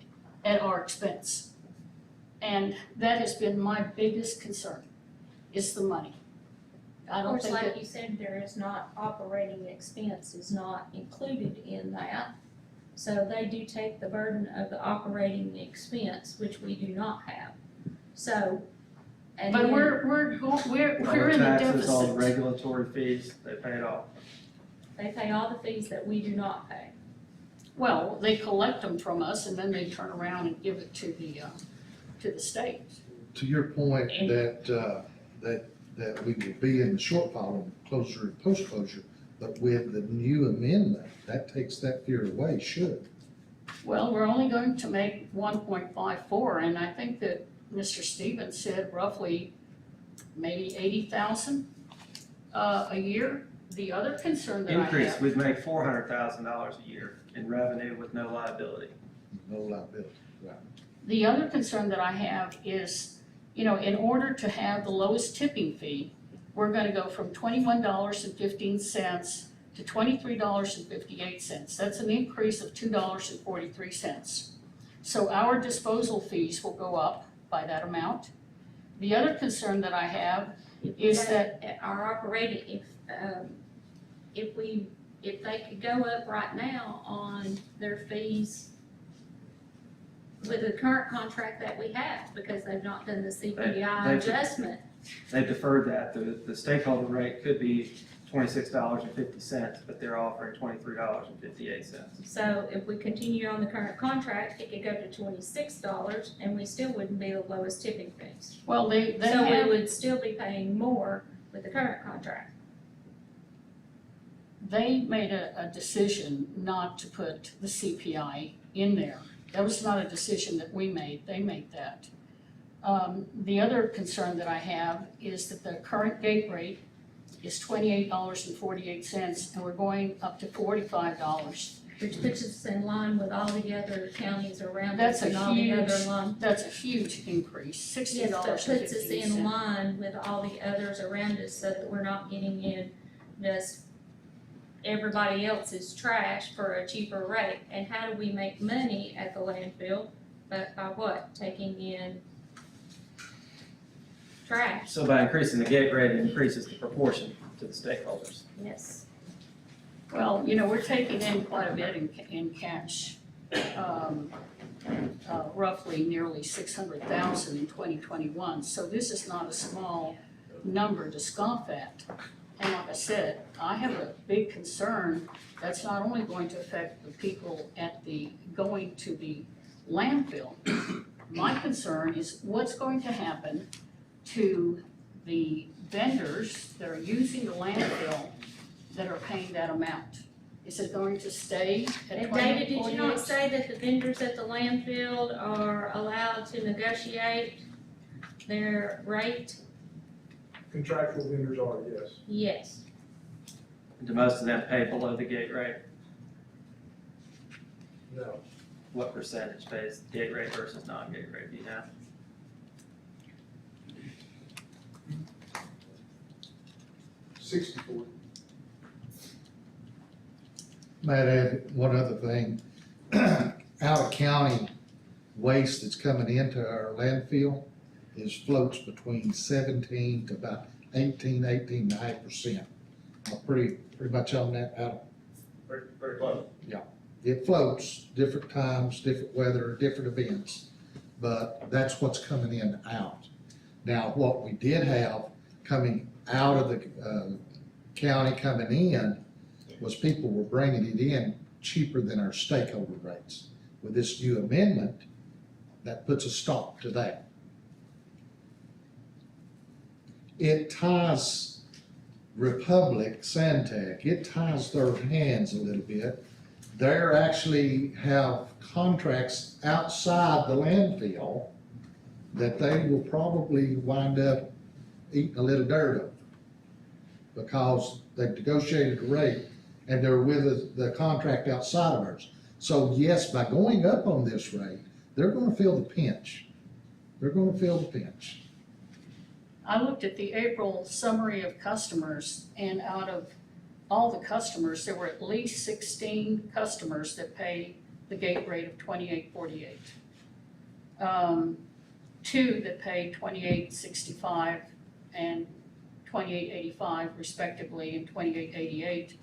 at our expense. And that has been my biggest concern, is the money. I Of don't course, think like that, you said, there is not, operating expense is not included in that. So they do take the burden of the operating expense, which we do not have. So, and but then, we're All in the the taxes, all the deficit. regulatory fees, they pay it all. they pay all the fees that we do not pay. Well, they collect them from us and then they turn around and give it to the state. to your point that we will be in the shortfall of closure and post-closure, but with the new amendment, that takes that fear away, should. Well, we're only going to make 1.54, and I think that Mr. Stevens said roughly maybe 80,000 a year. The other concern that I Increase, have, we'd make $400,000 a year in revenue with no liability. No liability, right. the other concern that I have is, you know, in order to have the lowest tipping fee, we're gonna go from $21.15 to $23.58. That's an increase of $2.43. So our disposal fees will go up by that amount. The other concern that I have is that Our operating, if they could go up right now on their fees with the current contract that we have, because they've not done the CPI They- adjustment. They deferred that. The stakeholder rate could be $26.50, but they're offering $23.58. So if we continue on the current contract, it could go to $26 and we still wouldn't be the lowest tipping fees. well, they So we have, would still be paying more with the current contract. they made a decision not to put the CPI in there. That was not a decision that we made, they made that. The other concern that I have is that the current gate rate is $28.48, and we're going up to $45. Which puts us in line with all the other counties around That's us and a all the huge, other line. that's a huge increase, Yes, but puts us in $60.15. line with all the others around us so that we're not getting in just everybody else's trash for a cheaper rate. And how do we make money at the landfill? But by what? Taking in trash. So by increasing the gate rate, it increases the proportion to the stakeholders. Yes. Well, you know, we're taking in quite a bit in cash. Roughly nearly 600,000 in 2021, so this is not a small number to scoff at. And like I said, I have a big concern that's not only going to affect the people going to the landfill. My concern is what's going to happen to the vendors that are using the landfill that are paying that amount. Is it going to stay at And David, did you not $28.48? say that the vendors at the landfill are allowed to negotiate their rate? Contractual vendors are, yes. Yes. Do most of them pay below the gate rate? No. What percentage pays gate rate versus non-gate rate, do you know? $64. Might add one other thing. Out of county waste that's coming into our landfill is floats between 17 to about 18.5%. Pretty much on that out. Very close. It floats, different times, different weather, different events, but that's what's coming in out. Now, what we did have coming out of the county coming in was people were bringing it in cheaper than our stakeholder rates. With this new amendment, that puts a stop to that. It ties Republic, Santec, it ties their hands a little bit. They actually have contracts outside the landfill that they will probably wind up eating a little dirt of, because they've negotiated a rate and they're with the contract outside of ours. So yes, by going up on this rate, they're gonna feel the pinch. They're gonna feel the pinch. I looked at the April summary of customers, and out of all the customers, there were at least 16 customers that pay the gate rate of $28.48. 2 that pay $28.65 and $28.85 respectively, and $28.88.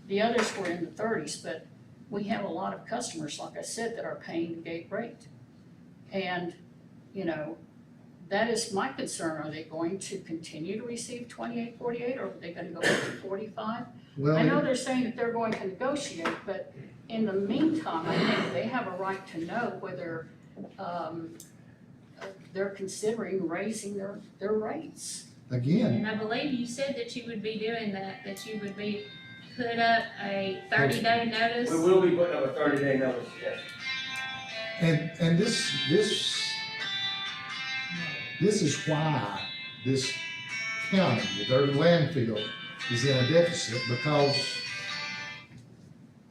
The others were in the 30s, but we have a lot of customers, like I said, that are paying the gate rate. And, you know, that is my concern. Are they going to continue to receive $28.48, or are they gonna go up to $45? I know they're saying that they're going to negotiate, but in the meantime, I think they have a right to know whether they're considering raising their rates. Again, And I believe you said that you would be doing that you would be, put up a 30-day notice. We will be putting up a 30-day notice, yes. and this is why this county, their landfill, is in a deficit,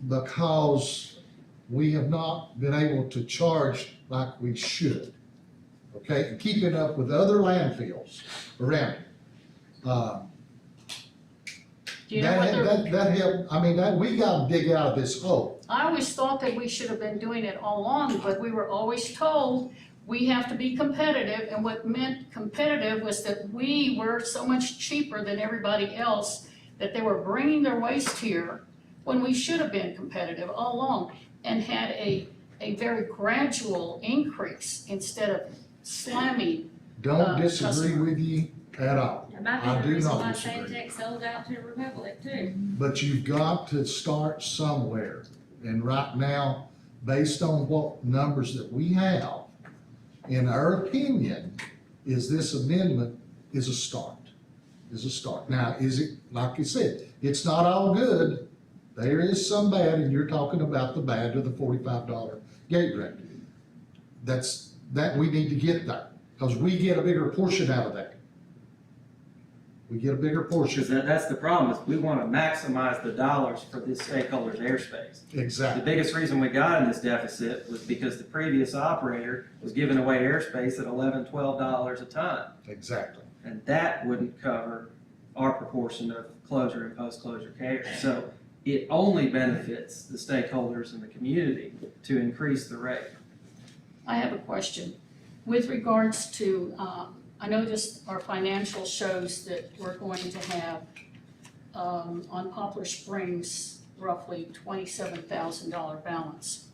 because we have not been able to charge like we should. Okay, and keeping up with other landfills around it. Do you know what they're? That helped, I mean, we gotta dig out of this hole. I always thought that we should have been doing it all along, but we were always told we have to be competitive, and what meant competitive was that we were so much cheaper than everybody else, that they were bringing their waste here when we should have been competitive all along and had a very gradual increase instead of slamming. Don't disagree customer. with you at all. That might I be the do reason not why disagree. Sandtech sold out to Republic too. But you've got to start somewhere. And right now, based on what numbers that we have, in our opinion, is this amendment is a start. Now, is it, like you said, it's not all good. There is some bad, and you're talking about the bad to the $45 gate rate. That we need to get there, because we get a bigger portion out of that. We get a bigger portion. Because that's the problem, is we want to maximize the dollars for this stakeholder's airspace. The Exactly. biggest reason we got in this deficit was because the previous operator was giving away airspace at $11, $12 a ton. Exactly. And that wouldn't cover our proportion of closure and post-closure care. So it only benefits the stakeholders in the community to increase the rate. I have a question. With regards to, I noticed our financial shows that we're going to have, on Poplar Springs, roughly $27,000 balance.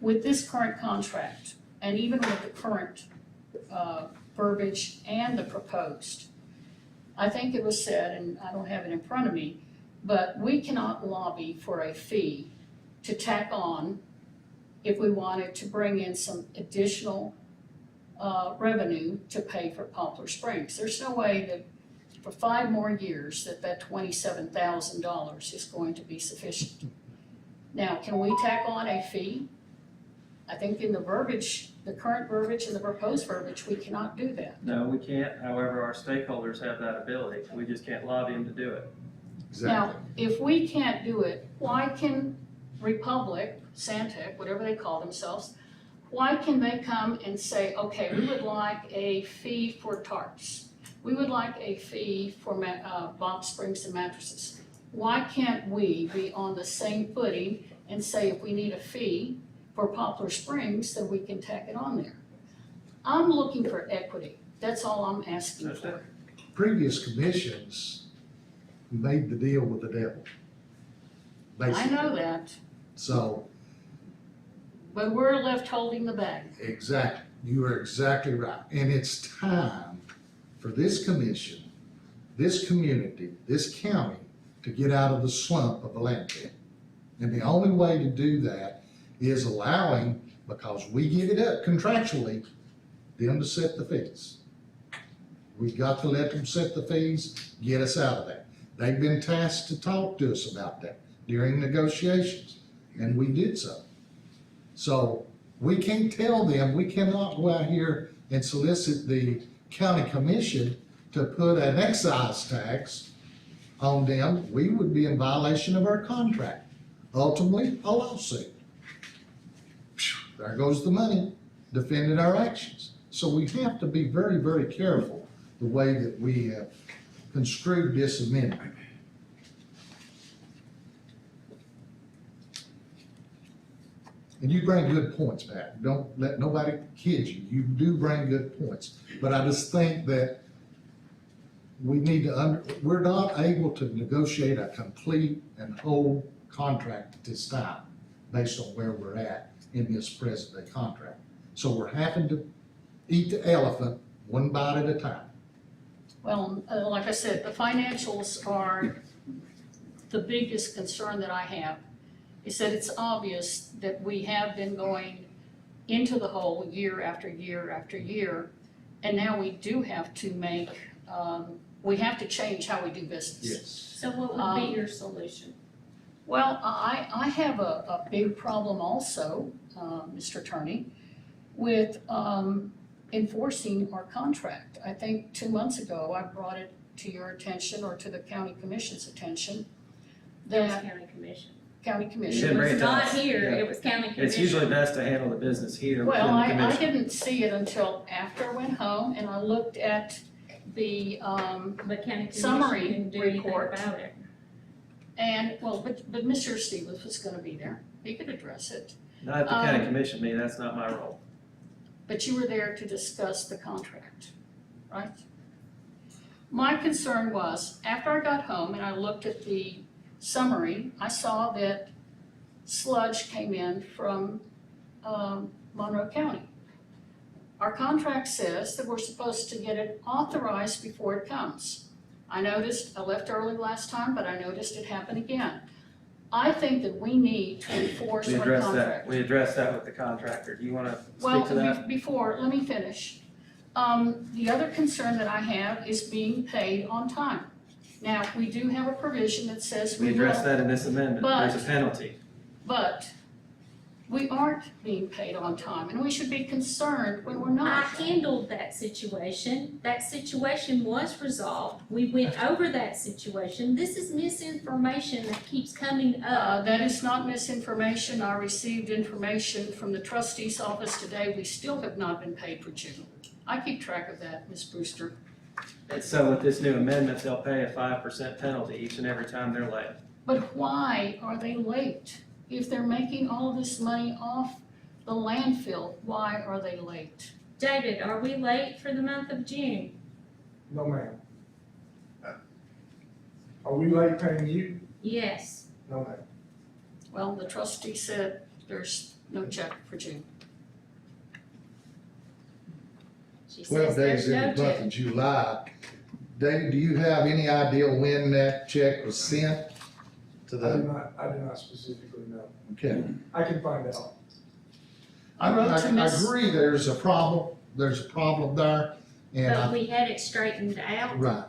With this current contract, and even with the current, verbiage and the proposed, I think it was said, and I don't have it in front of me, but we cannot lobby for a fee to tack on if we wanted to bring in some additional revenue to pay for Poplar Springs. There's no way that for 5 more years that $27,000 is going to be sufficient. Now, can we tack on a fee? I think in the verbiage, the current verbiage and the proposed verbiage, we cannot do that. No, we can't. However, our stakeholders have that ability. We just can't lobby them to do it. Exactly. Now, if we can't do it, why can Republic, Sandtech, whatever they call themselves, why can they come and say, okay, we would like a fee for tarps. We would like a fee for box springs and mattresses. Why can't we be on the same footing and say if we need a fee for Poplar Springs, then we can tack it on there? I'm looking for equity. That's all I'm asking for. Previous commissions made the deal with the devil. I Basically. know that, So, but we're left holding the bag. exactly, you are exactly right. And it's time for this commission, this community, this county to get out of the slump of the landfill. And the only way to do that is allowing, because we give it up contractually, them to set the fees. We've got to let them set the fees, get us out of that. They've been tasked to talk to us about that during negotiations, and we did so. So we can't tell them, we cannot go out here and solicit the county commission to put an excise tax on them. We would be in violation of our contract. Ultimately, a lawsuit. There goes the money defending our actions. So we have to be very, very careful the way that we have construed this amendment. And you bring good points, Pat. Don't let nobody kid you. You do bring good points. But I just think that we need to we're not able to negotiate a complete and whole contract at this time based on where we're at in this present day contract. So we're having to eat the elephant one bite at a time. Well, like I said, the financials are the biggest concern that I have. Is that it's obvious that we have been going into the hole year after year after year. And now we do have to make, we have to change how we do business. Yes. So what would be your solution? Well, I have a big problem also, Mr. Attorney, with enforcing our contract. I think 2 months ago, I brought it to your attention or to the county commission's attention. It was That county commission. county You commission. didn't It bring was it to not us. here, Yeah. it was county commission. It's usually best to handle the business here within Well, the I commission. didn't see it until after I went home and I looked at the, The county summary commission didn't do anything report. about it. and, well, but Mr. Stevens was gonna be there. He could address it. Not at the county commission meeting, that's not my role. But you were there to discuss the contract, right? My concern was, after I got home and I looked at the summary, I saw that sludge came in from Monroe County. Our contract says that we're supposed to get it authorized before it comes. I left early last time, but I noticed it happened again. I think that we need to enforce We our addressed contract. that, we addressed that with the contractor. Do you wanna Well, speak to that? before, let me finish. The other concern that I have is being paid on time. Now, we do have a provision that says We we addressed will, that in this amendment. But- There's a penalty. but we aren't being paid on time, and we should be concerned when we're I not. handled that situation. That situation was resolved. We went over that situation. This is misinformation that keeps coming up. That is not misinformation. I received information from the trustee's office today. We still have not been paid for June. I keep track of that, Ms. Brewster. And so with this new amendment, they'll pay a 5% penalty each and every time they're late. But why are they late? If they're making all this money off the landfill, why are they late? David, are we late for the month of June? No, ma'am. Are we late paying you? Yes. No, ma'am. Well, the trustee said there's no check for June. She 12 says days there's in no the month check. of July. David, do you have any idea when that check was sent to I do the, not specifically know. okay. I can find out. I wrote to Miss, agree there's a problem there, and But we had it straightened out. right.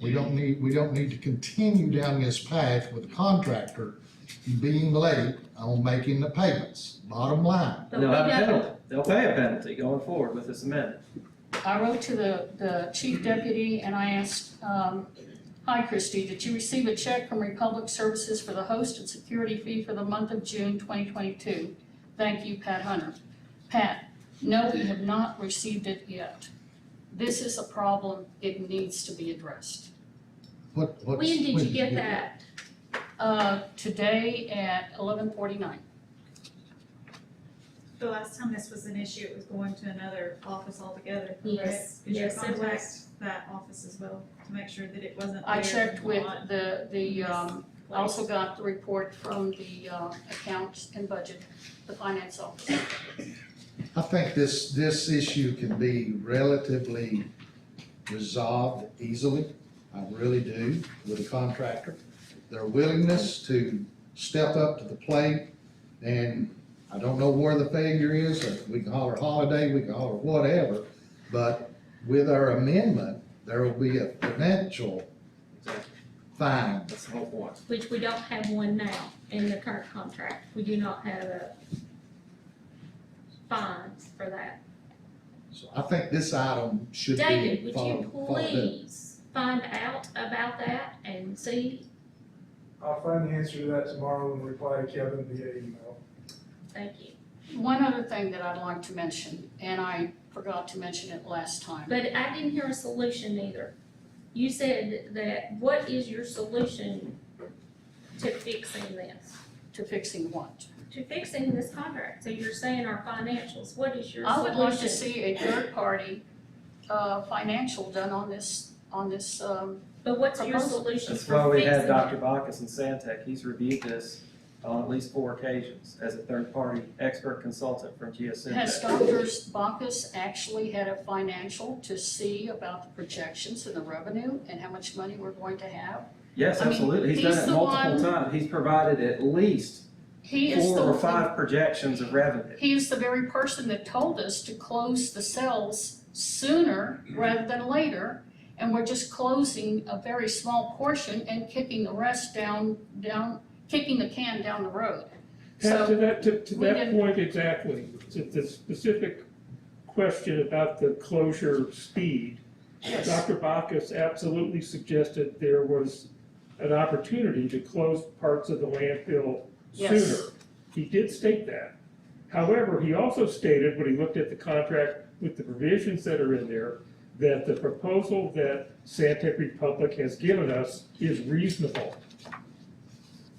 We don't need to continue down this path with the contractor being late on making the payments, bottom line. But They'll we have a got- penalty. They'll pay a penalty going forward with this amendment. I wrote to the chief deputy and I asked, hi Christie, did you receive a check from Republic Services for the host and security fee for the month of June 2022? Thank you, Pat Hunter. Pat, no, we have not received it yet. This is a problem, it needs to be addressed. When When did you get that? Today at 11:49. The last time this was an issue, it was going to another office altogether, correct? Yes, Did you yes, it contact was. that office as well to make sure that it wasn't I there checked and with not I also got the report from the accounts and budget, the finance office. I think this issue can be relatively resolved easily. I really do, with the contractor. Their willingness to step up to the plate, and I don't know where the failure is, or we can holler holiday, we can holler whatever, but with our amendment, there will be a financial fine. That's the whole point. Which we don't have one now in the current contract. We do not have a fines for that. So I think this item should be David, would followed you up. please find out about that and see? I'll find the answer to that tomorrow and reply to Kevin via email. Thank you. One other thing that I'd like to mention, and I forgot to mention it last time. But I didn't hear a solution either. You said that, what is your solution to fixing this? To fixing what? To fixing this contract? So you're saying our financials, what is your I solution? would like to see a third-party, financial done on this, But what's your proposal. solution That's for why we fixing had it? Dr. Bacchus and Santec. He's reviewed this on at least 4 occasions as a third-party expert consultant from has GeoSyntec. Dr. Bacchus actually had a financial to see about the projections and the revenue and how much money we're going to have? Yes, I mean, absolutely. He's he's done it the multiple one- times. He's provided at least He is 4 or the, 5 projections of revenue. he is the very person that told us to close the cells sooner rather than later. And we're just closing a very small portion and kicking the rest down, kicking the can down the road. Pat, So, to that we didn't- point exactly, to the specific question about the closure speed, yes, Dr. Bacchus absolutely suggested there was an opportunity to close parts of the landfill Yes. sooner. He did state that. However, he also stated, when he looked at the contract with the provisions that are in there, that the proposal that Santec Republic has given us is reasonable.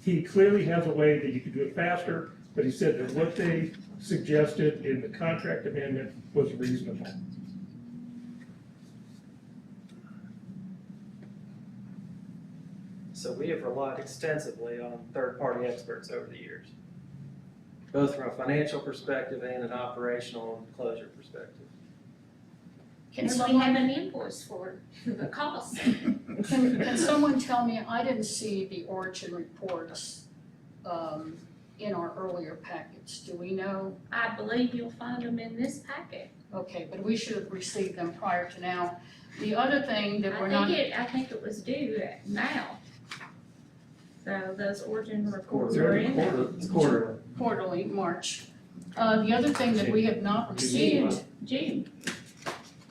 He clearly has a way that you could do it faster, but he said that what they suggested in the contract amendment was reasonable. So we have relied extensively on third-party experts over the years, both from a financial perspective and an operational and closure perspective. can And we someone, have an invoice for the cost. can someone tell me, I didn't see the origin reports, in our earlier packets, do we know? I believe you'll find them in this packet. Okay, but we should have received them prior to now. The other thing that we're not, I think it was due now. So those origin reports are in there. It's quarterly. quarterly, March. The other thing that we have not received, June.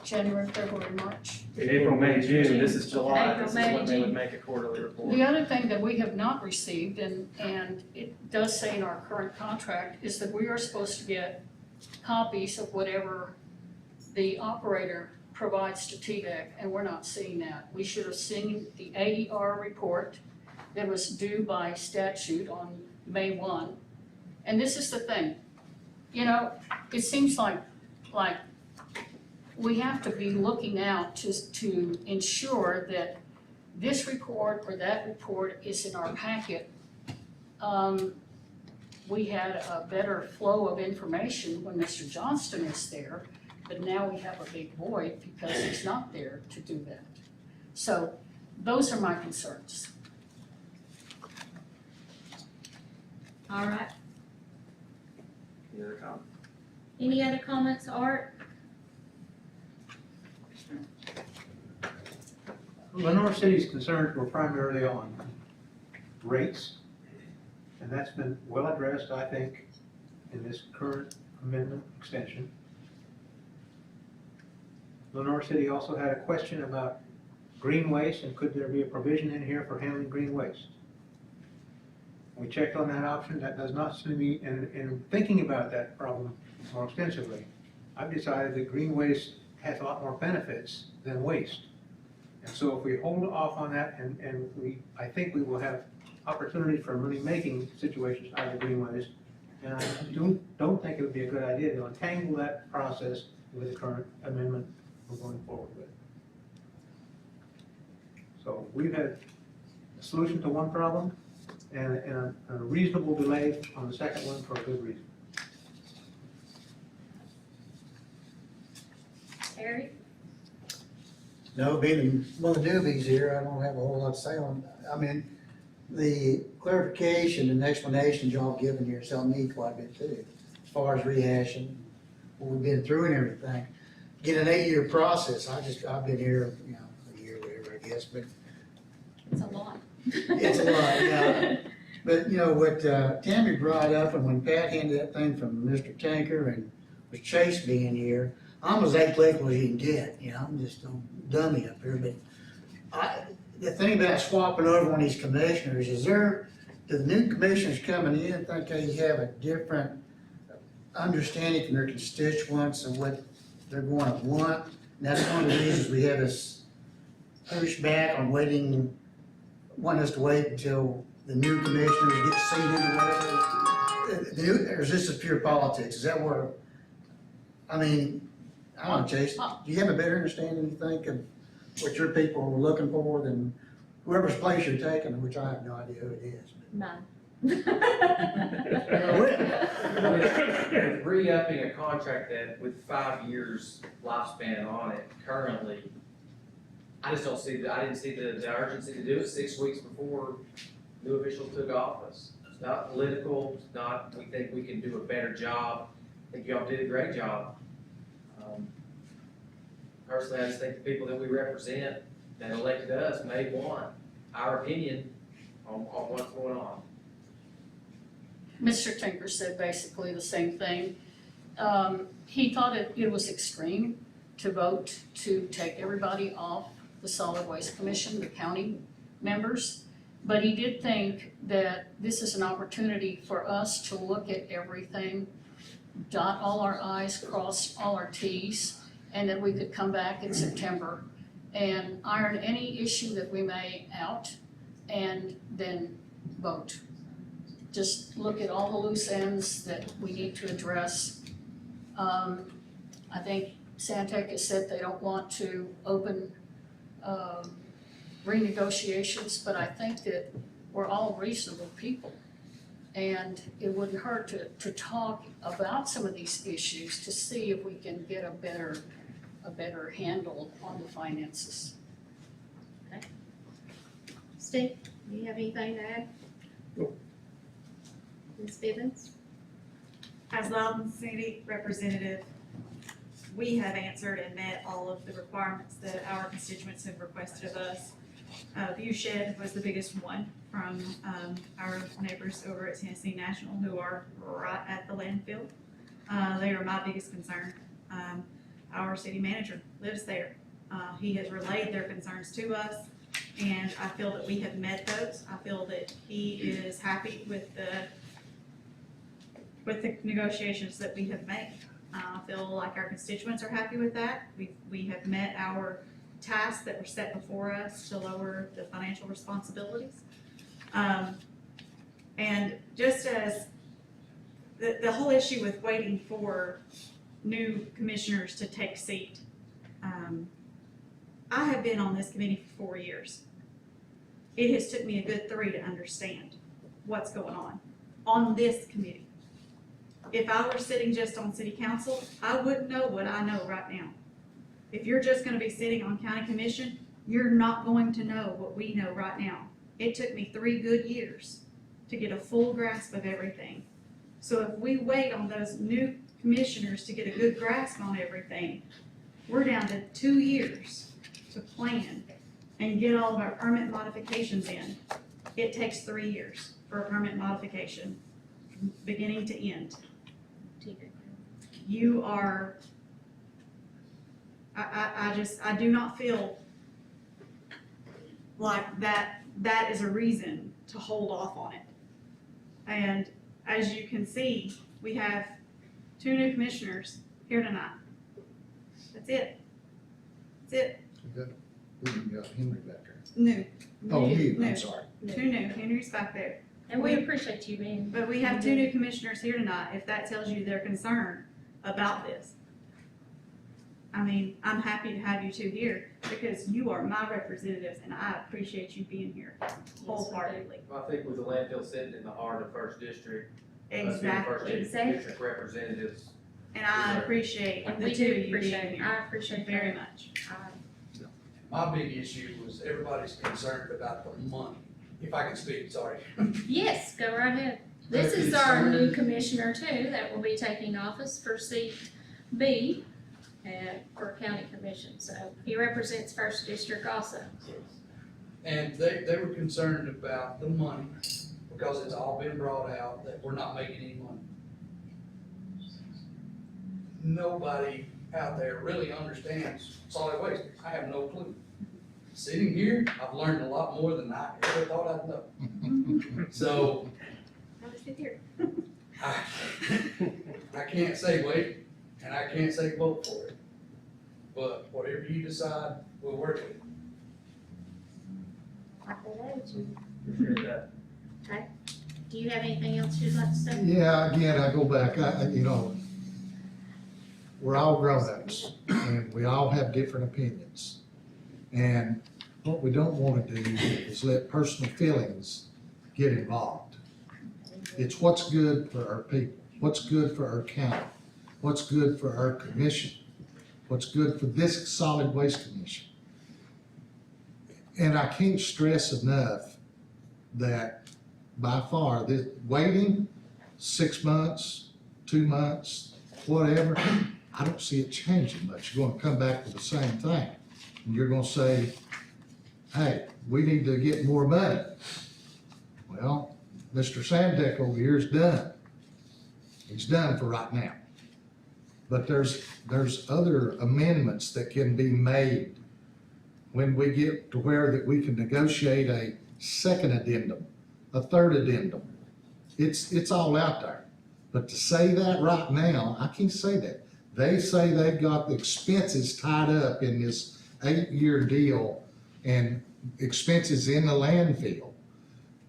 January, February, March. April, May, June, this is July, April, this is May, when they would June. make a quarterly report. The other thing that we have not received, and it does say in our current contract, is that we are supposed to get copies of whatever the operator provides to TDEC, and we're not seeing that. We should have seen the AER report that was due by statute on May 1. And this is the thing, you know, it seems like we have to be looking out to ensure that this report or that report is in our packet. We had a better flow of information when Mr. Johnston is there, but now we have a big void because he's not there to do that. So those are my concerns. All right. Any other comments? Any other comments, Art? Lenore City's concerns were primarily on rates, and that's been well addressed, I think, in this current amendment extension. Lenore City also had a question about green waste, and could there be a provision in here for handling green waste? We checked on that option. That does not seem to be, in thinking about that problem more extensively, I've decided that green waste has a lot more benefits than waste. And so if we hold off on that, I think we will have opportunity for really making situations out of green waste. And I don't think it would be a good idea to untangle that process with the current amendment we're going forward with. So we've had a solution to one problem and a reasonable delay on the second one for a good reason. Terry? No, being one of the newbies here, I don't have a whole lot to say on, I mean, the clarification and explanations y'all given here has helped me quite a bit too, as far as rehashing what we've been through and everything. Get an 8-year process, I've been here, you know, a year, whatever, I guess, but It's a lot. it's a lot, yeah. But, you know, what Tammy brought up, and when Pat handed that thing from Mr. Tinker and with Chase being here, I'm as apolitical as you can get, you know, I'm just a dummy up here, but the thing about swapping over on these commissioners, do the new commissioners coming in think they have a different understanding from their constituents of what they're going to want? And that's one of the reasons we have this pushback on wanting us to wait until the new commissioners get seated or whatever. Or is this just pure politics? Is that where, I mean, I don't know, Chase, do you have a better understanding, you think, of what your people are looking for than whoever's place you're taking, which I have no idea who it is? None. With re-upping a contract that with 5 years lifespan on it currently, I just don't see I didn't see the urgency to do it 6 weeks before new officials took office. It's not political, it's not, we think we can do a better job. I think y'all did a great job. Personally, I just think the people that we represent, that elected us, may want our opinion on what's going on. Mr. Tinker said basically the same thing. He thought it was extreme to vote to take everybody off the Solid Waste Commission, the county members. But he did think that this is an opportunity for us to look at everything, dot all our i's, cross all our t's, and that we could come back in September and iron any issue that we may out and then vote. Just look at all the loose ends that we need to address. I think Santec has said they don't want to open renegotiations, but I think that we're all reasonable people. And it wouldn't hurt to talk about some of these issues to see if we can get a better handle on the finances. Steve, do you have anything to add? Nope. Ms. Bivens? As Loudon City representative, we have answered and met all of the requirements that our constituents have requested of us. View Shed was the biggest one from our neighbors over at Tennessee National, who are right at the landfill. They are my biggest concern. Our city manager lives there. He has relayed their concerns to us, and I feel that we have met those. I feel that he is happy with the negotiations that we have made. I feel like our constituents are happy with that. We have met our tasks that were set before us to lower the financial responsibilities. And just as the whole issue with waiting for new commissioners to take seat, I have been on this committee for 4 years. It has took me a good 3 to understand what's going on this committee. If I were sitting just on city council, I wouldn't know what I know right now. If you're just gonna be sitting on county commission, you're not going to know what we know right now. It took me 3 good years to get a full grasp of everything. So if we wait on those new commissioners to get a good grasp on everything, we're down to 2 years to plan and get all of our permit modifications in. It takes 3 years for a permit modification, beginning to end. You are, I do not feel like that is a reason to hold off on it. And as you can see, we have 2 new commissioners here tonight. That's it. That's it. We got Henry back there. New. Oh, you, New. I'm sorry. 2 new. Henry's back there. And we appreciate you being. But we have 2 new commissioners here tonight, if that tells you their concern about this. I mean, I'm happy to have you 2 here because you are my representatives and I appreciate you being here wholeheartedly. I think with the landfill sitting in the heart of First District, us being First Exactly. District representatives. And I appreciate And the we 2 of do you being appreciate, here I appreciate very very much. My big issue was everybody's concerned about the money. If I can speak, sorry. Yes, go right ahead. This They're is our new concerned- commissioner too, that will be taking office for seat B for county commission, so he represents First District also. And they were concerned about the money, because it's all been brought out that we're not making any money. Nobody out there really understands solid waste. I have no clue. Sitting here, I've learned a lot more than I ever thought I'd know. So, How was it here? I can't say wait, and I can't say vote for it. But whatever you decide, we'll work with it. Okay, do you have anything else you'd like to say? Yeah, again, I go back, we're all grown-ups, and we all have different opinions. And what we don't wanna do is let personal feelings get involved. It's what's good for our people, what's good for our county, what's good for our commission, what's good for this solid waste commission. And I can't stress enough that by far, this, waiting 6 months, 2 months, whatever, I don't see it changing much. You're gonna come back with the same thing. And you're gonna say, hey, we need to get more money. Well, Mr. Samtech over here is done. He's done for right now. But there's other amendments that can be made when we get to where that we can negotiate a second addendum, a third addendum. It's all out there. But to say that right now, I can't say that. They say they've got the expenses tied up in this 8-year deal and expenses in the landfill.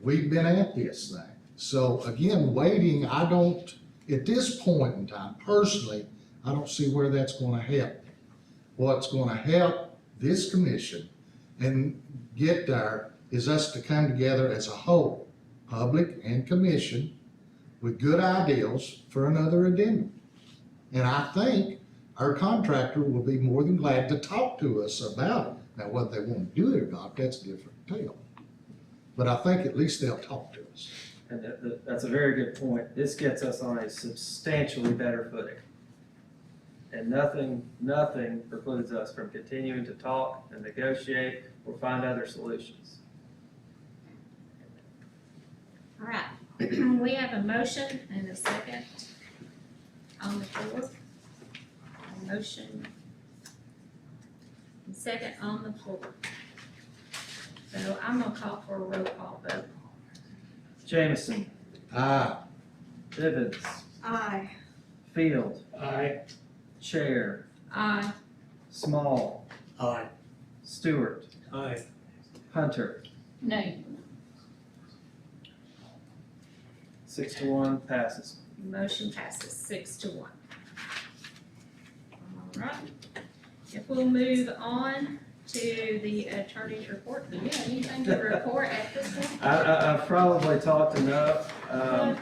We've been at this thing. So again, waiting, I don't, at this point in time, personally, I don't see where that's gonna help. What's gonna help this commission and get there is us to come together as a whole, public and commission, with good ideals for another addendum. And I think our contractor will be more than glad to talk to us about it. Now, whether they want to do it or not, that's a different tale. But I think at least they'll talk to us. And that's a very good point. This gets us on a substantially better footing. And nothing precludes us from continuing to talk and negotiate or find other solutions. All right, we have a motion and a second on the floor. A motion and second on the floor. So I'm gonna call for a roll call vote. Jameson. Aye. Bivens. Aye. Field. Aye. Chair. Aye. Small. Aye. Stewart. Aye. Hunter. Nay. 6-1 passes. Motion passes 6-1. All right, if we'll move on to the attorney's report, do you have anything to report at this point? I've probably talked enough. I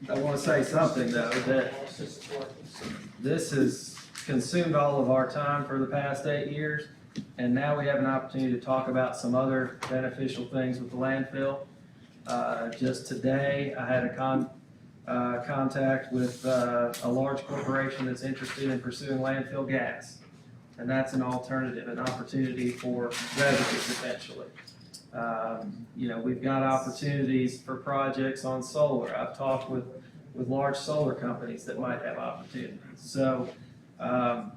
want to say something though, that this has consumed all of our time for the past 8 years. And now we have an opportunity to talk about some other beneficial things with the landfill. Just today, I had a contact with a large corporation that's interested in pursuing landfill gas. And that's an alternative, an opportunity for revenue potentially. We've got opportunities for projects on solar. I've talked with large solar companies that might have opportunities. So now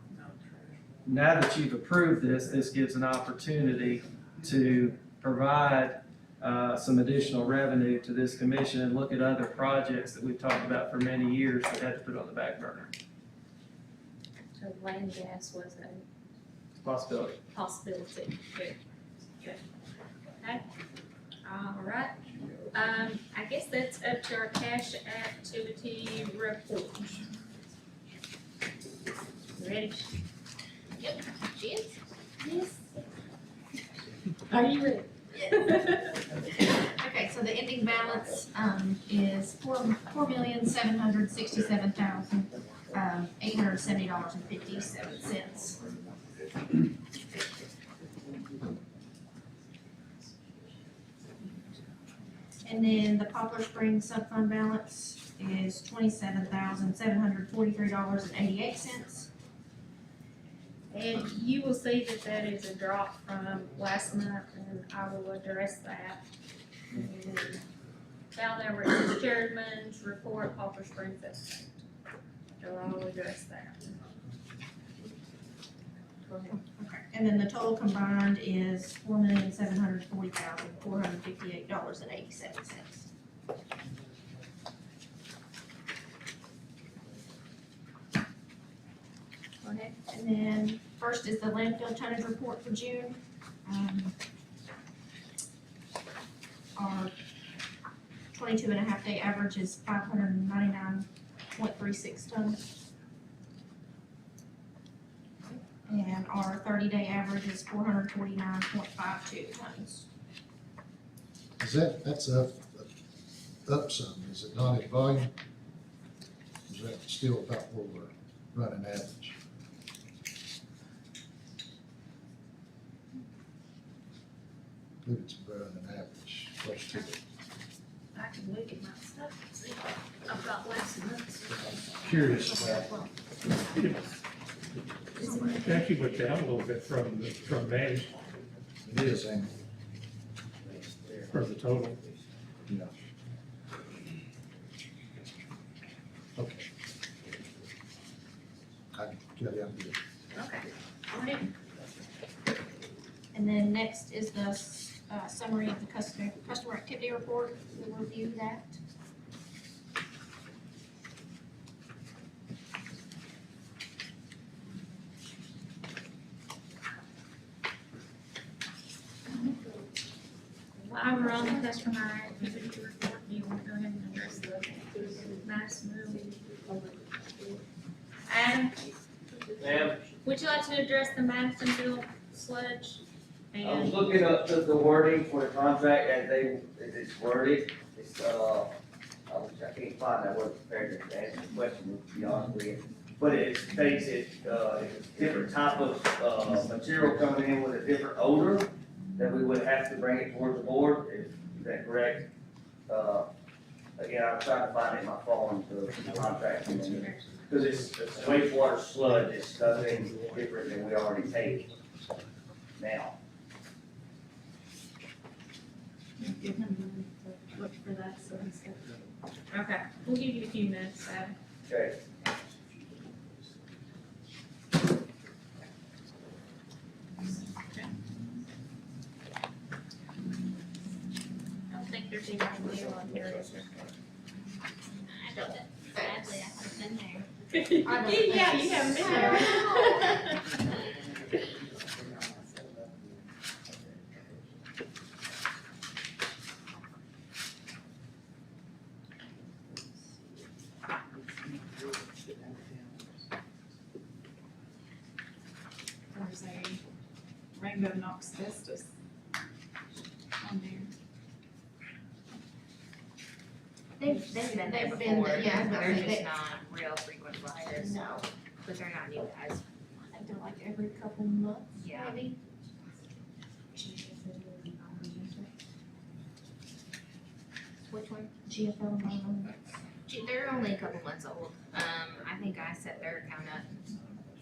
that you've approved this gives an opportunity to provide some additional revenue to this commission and look at other projects that we've talked about for many years that had to put on the back burner. So land gas was a Possibility. possibility. Good. Good. Okay. All right. I guess that's up to our cash activity report. Ready? Yep, she is. Yes. Are you ready? Okay, so the ending balance, is $4,767,870.57. And then the Poplar Springs sub-fund balance is $27,743.88. And you will see that is a drop from last month, and I will address that. And down there where it says Chairman's report, Poplar Springs, that's, so I will address that. Go ahead. Okay, and then the total combined is $4,740,458.87. Go ahead. And then first is the landfill tonnage report for June. Our 22.5 day average is 599.36 tons. And our 30-day average is 449.52 tons. That's up some, is it not in volume? Is that still about where we're running average? I believe it's better than average, close to it. I can look at my stuff and see. I've got last month's. Curious about It actually went down a little bit from May it is, and, for the total. yeah. Okay. Yeah, I'm good. Okay. Alright. And then next is the summary of the customer activity report. We'll review that. While we're on the customer activity report, do you want to go ahead and address the mass move? Adam, Ma'am, would you like to address the Madisonville sludge? I was And looking up the wording for the contract as it's worded, I can't find that word prepared to answer the question, to be honest with you. But it states it's a different type of, material coming in with a different odor, that we would have to bring it towards the board, is that correct? Again, I'm trying to find it in my phone, the contract, because it's wastewater sludge, it's nothing different than we already take now. Give him to look for that, so he's got. okay, we'll give you a few minutes, Adam. Okay. I don't think there's anything new on here, is there? I don't, sadly, I haven't been there. Yeah, you haven't been there. There's a rainbow Knox asbestos on there. They've been there before, yeah, They're they- just not real frequent flyers. No. But they're not new guys. I think they're like every couple months, Yeah. maybe. Which one? GFL. They're only a couple months old. I think I set their account up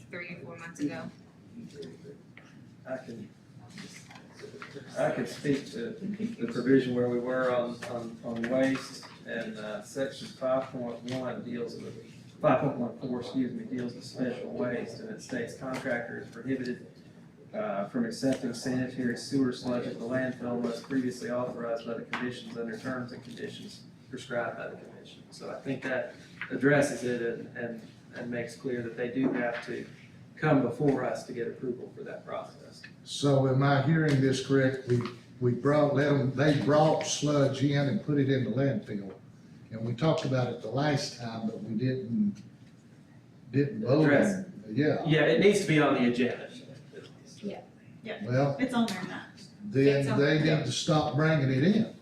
3 or 4 months ago. I can speak to the provision where we were on waste, and section 5.1 deals with, 5.14, excuse me, deals with special waste, and it states contractor is prohibited from accepting sanitary sewer sludge at the landfill unless previously authorized by the commissions under terms and conditions prescribed by the commission. So I think that addresses it and makes clear that they do have to come before us to get approval for that process. So am I hearing this correct? We brought, they brought sludge in and put it in the landfill. And we talked about it the last time, but we didn't vote Address on it. Yeah, Yeah, it needs to be on the agenda. well, It's on there now. then they need to stop bringing it in.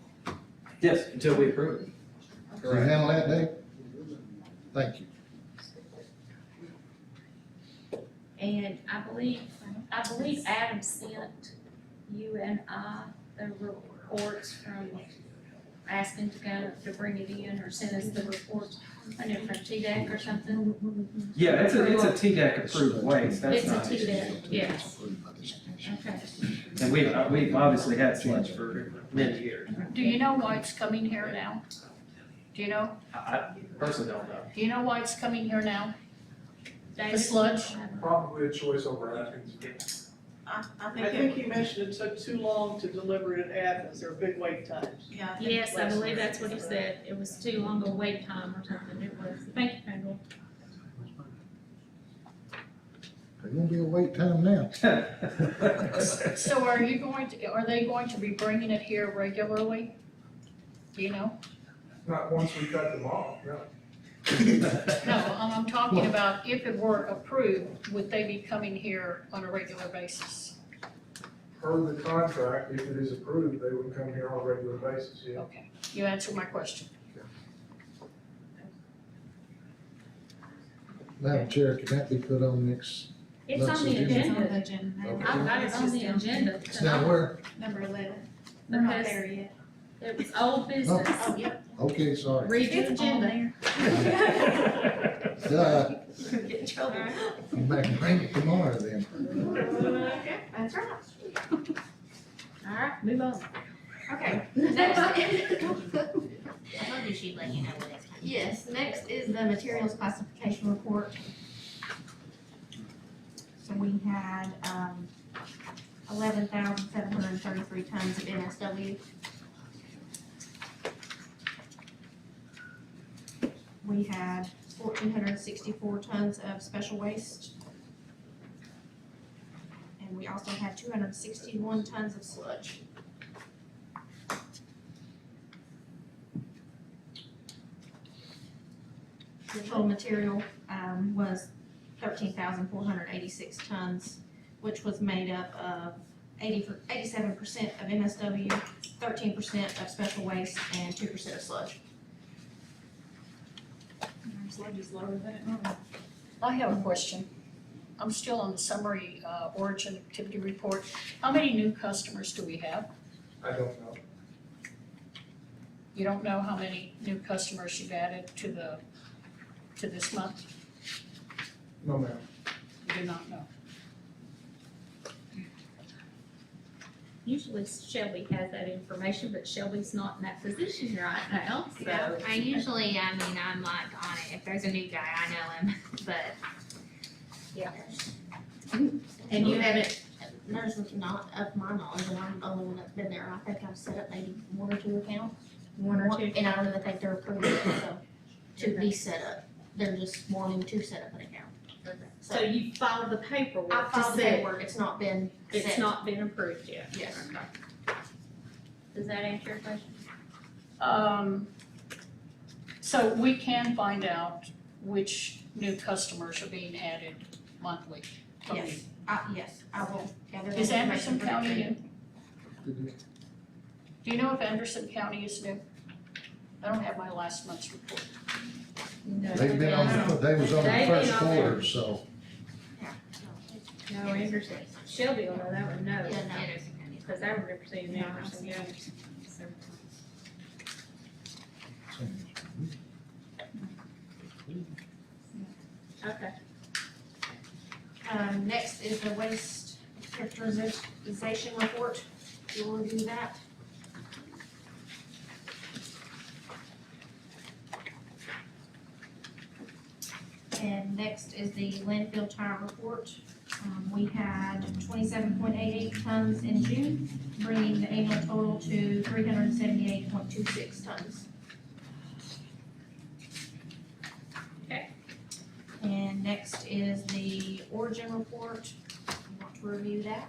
Yes, until we approve it. Can you handle that, Dave? Thank you. And I believe Adam sent you and I the reports from asking to bring it in, or send us the reports, I know from TDEC or something. Yeah, it's a TDEC approved waste, that's It's a not an issue. TDEC, yes. Okay. And we've obviously had sludge for many years. Do you know why it's coming here now? Do you know? I personally don't know. Do you know why it's coming here now? The David? sludge? Probably a choice over Athens. I think he mentioned it took too long to deliver it in Athens, there were big wait times. Yeah. I think Yes, I last believe year. that's what he said, it was too long a wait time or something, it was. Thank you, Kendall. There's gonna be a wait time now. So are they going to be bringing it here regularly? Do you know? Not once we cut them off, no. No, I'm talking about if it were approved, would they be coming here on a regular basis? Per the contract, if it is approved, they would come here on a regular basis, yeah. Okay, you answered my question. Madam Chair, can that be put on next? It's on the It's on It's on agenda. the agenda. Okay. I've got it on the agenda. It's down where? Number 11. We're not Because there yet. It was old business. Oh, yep. Okay, sorry. Read your It's on agenda. Duh, You're gonna get in trouble. you better bring it tomorrow then. Okay, that's right. Alright, move on. Okay, next. I told you she'd let you know when it's time. Yes, next is the materials classification report. So we had, 11,733 tons of MSW. We had 1,464 tons of special waste. And we also had 261 tons of sludge. The total material, was 13,486 tons, which was made up of 87% of MSW, 13% of special waste, and 2% of sludge. Sludge is lower than it normally. I have a question. I'm still on the summary, origin activity report. How many new customers do we have? I don't know. You don't know how many new customers you've added to this month? No, ma'am. You do not know. Usually Shelby has that information, but Shelby's not in that position right now, so. I'm like on it. If there's a new guy, I know him, but. Yeah. And you haven't, There's not, of my knowledge, and I'm the only one that's been there. I think I've set up maybe 1 or 2 accounts. one or two. And I don't even think they're approved, so, to be set up. They're just wanting to set up an account. So you filed the paperwork I to filed the set, paperwork, it's not been set. it's not been approved yet. Yes. Okay. Does that answer your question? So we can find out which new customers are being added monthly. Yes, yes, I will gather that Is information Anderson for County next new? meeting. Do you know if Anderson County is new? I don't have my last month's report. They've been on they was on the They've first been on there. quarter, so. No, Anderson, Shelby will know that one, no. Yeah, no. Because I represent Anderson County. Okay. Next is the waste characterization report. You'll review that. And next is the landfill tire report. We had 27.88 tons in June, bringing the annual total to 378.26 tons. Okay. And next is the origin report. I want to review that.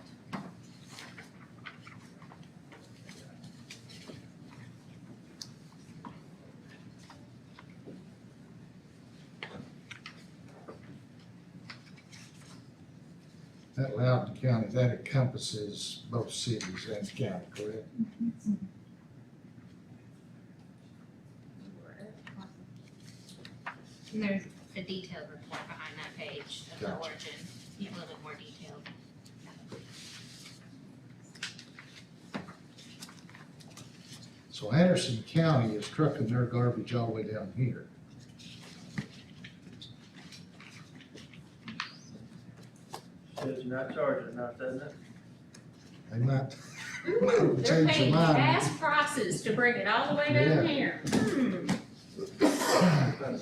That Loudon County, that encompasses both cities and the county, correct? And there's a detailed report behind that page of the Gotcha. origin, a little bit more detailed. So Anderson County is trucking their garbage all the way down here. Says you're not charging enough, doesn't it? They might They're change their paying mind. gas prices to bring it all the way down here. Depends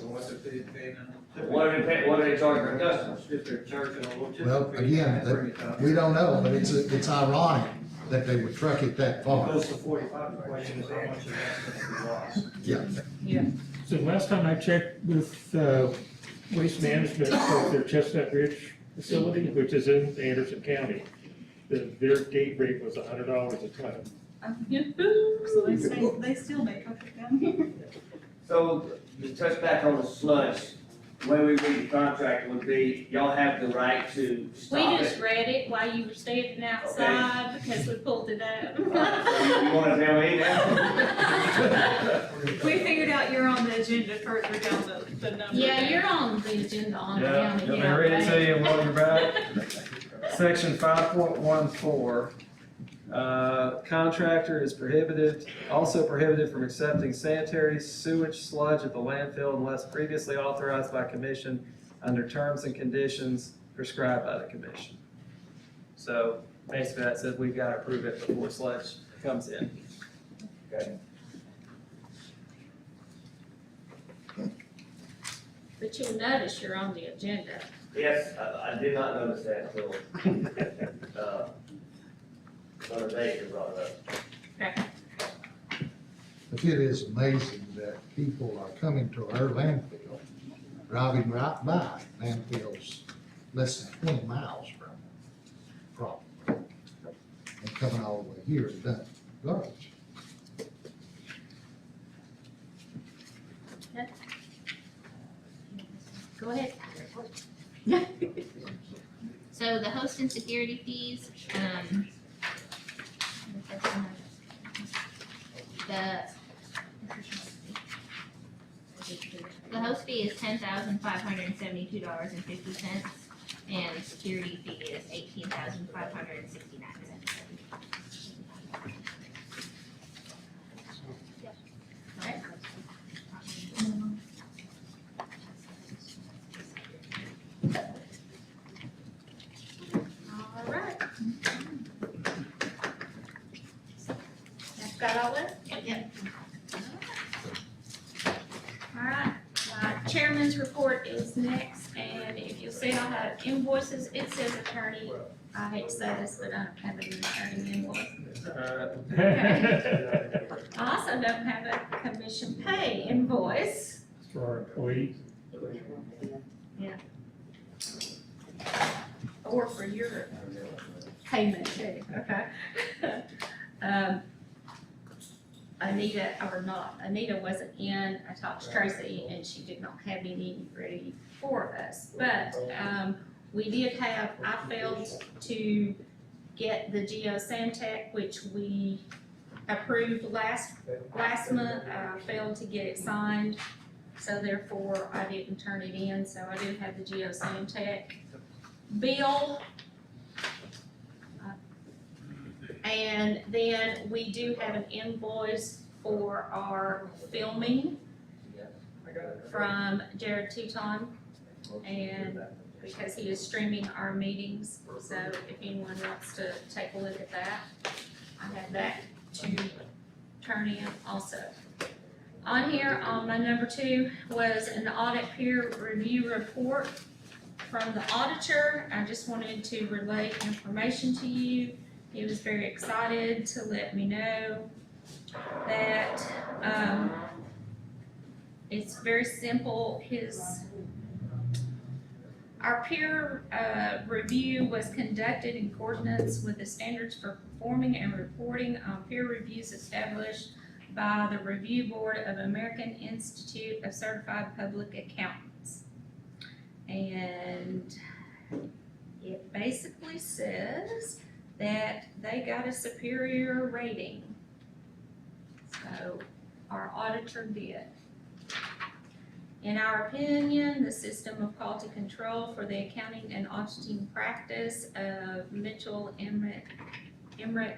on what they're paying. What are they charging their customers? If they're charging a little. Well, again, we don't know, but it's ironic that they would truck it that far. Goes to 45, the question is how much of that's gonna be lost. Yeah. So last time I checked with Waste Management at their Chestnut Ridge facility, which is in Anderson County, their gate rate was $100 a ton. So they still make up it down here. So, to touch back on the sludge, the way we read the contract would be, y'all have the right to We stop just it. read it while you were standing outside because we pulled it up. You wanna tell me now? We figured out you're on the agenda further down the number. Yeah, you're on the agenda on the Yeah, county. let me read it to you while you're back. Section 5.14, contractor is also prohibited from accepting sanitary sewage sludge at the landfill unless previously authorized by commission under terms and conditions prescribed by the commission. So basically that says we've got to approve it before sludge comes in. Okay. But you'll notice you're on the agenda. Yes, I did not notice that until, Brother Baker brought it up. But it is amazing that people are coming to our landfill, driving right by landfills less than 20 miles from property. And coming all the way here to dump garbage. Go ahead. So the host and security fees, the host fee is $10,572.50, and the security fee is $18,569. Alright. That's got all that? Yep. Alright, chairman's report is next, and if you'll see, I have invoices, it says attorney, I hate to say this, but I don't have an attorney invoice. I also don't have a commission pay invoice. For our employees. Or for your payment too, okay? Anita wasn't in, I talked to Tracy and she did not have any ready for us. But, we did have, I failed to get the Geosantec, which we approved last month. I failed to get it signed, so therefore I didn't turn it in, so I do have the Geosantec bill. And then we do have an invoice for our filming from Jared Teuton, and because he is streaming our meetings, so if anyone wants to take a look at that, I have that to turn in also. On here, on my number 2 was an audit peer review report from the auditor. I just wanted to relay information to you. He was very excited to let me know that it's very simple. Our peer review was conducted in accordance with the standards for performing and reporting on peer reviews established by the Review Board of American Institute of Certified Public Accountants. And it basically says that they got a superior rating. So our auditor did. In our opinion, the system of quality control for the accounting and auditing practice of Mitchell, Emmerich,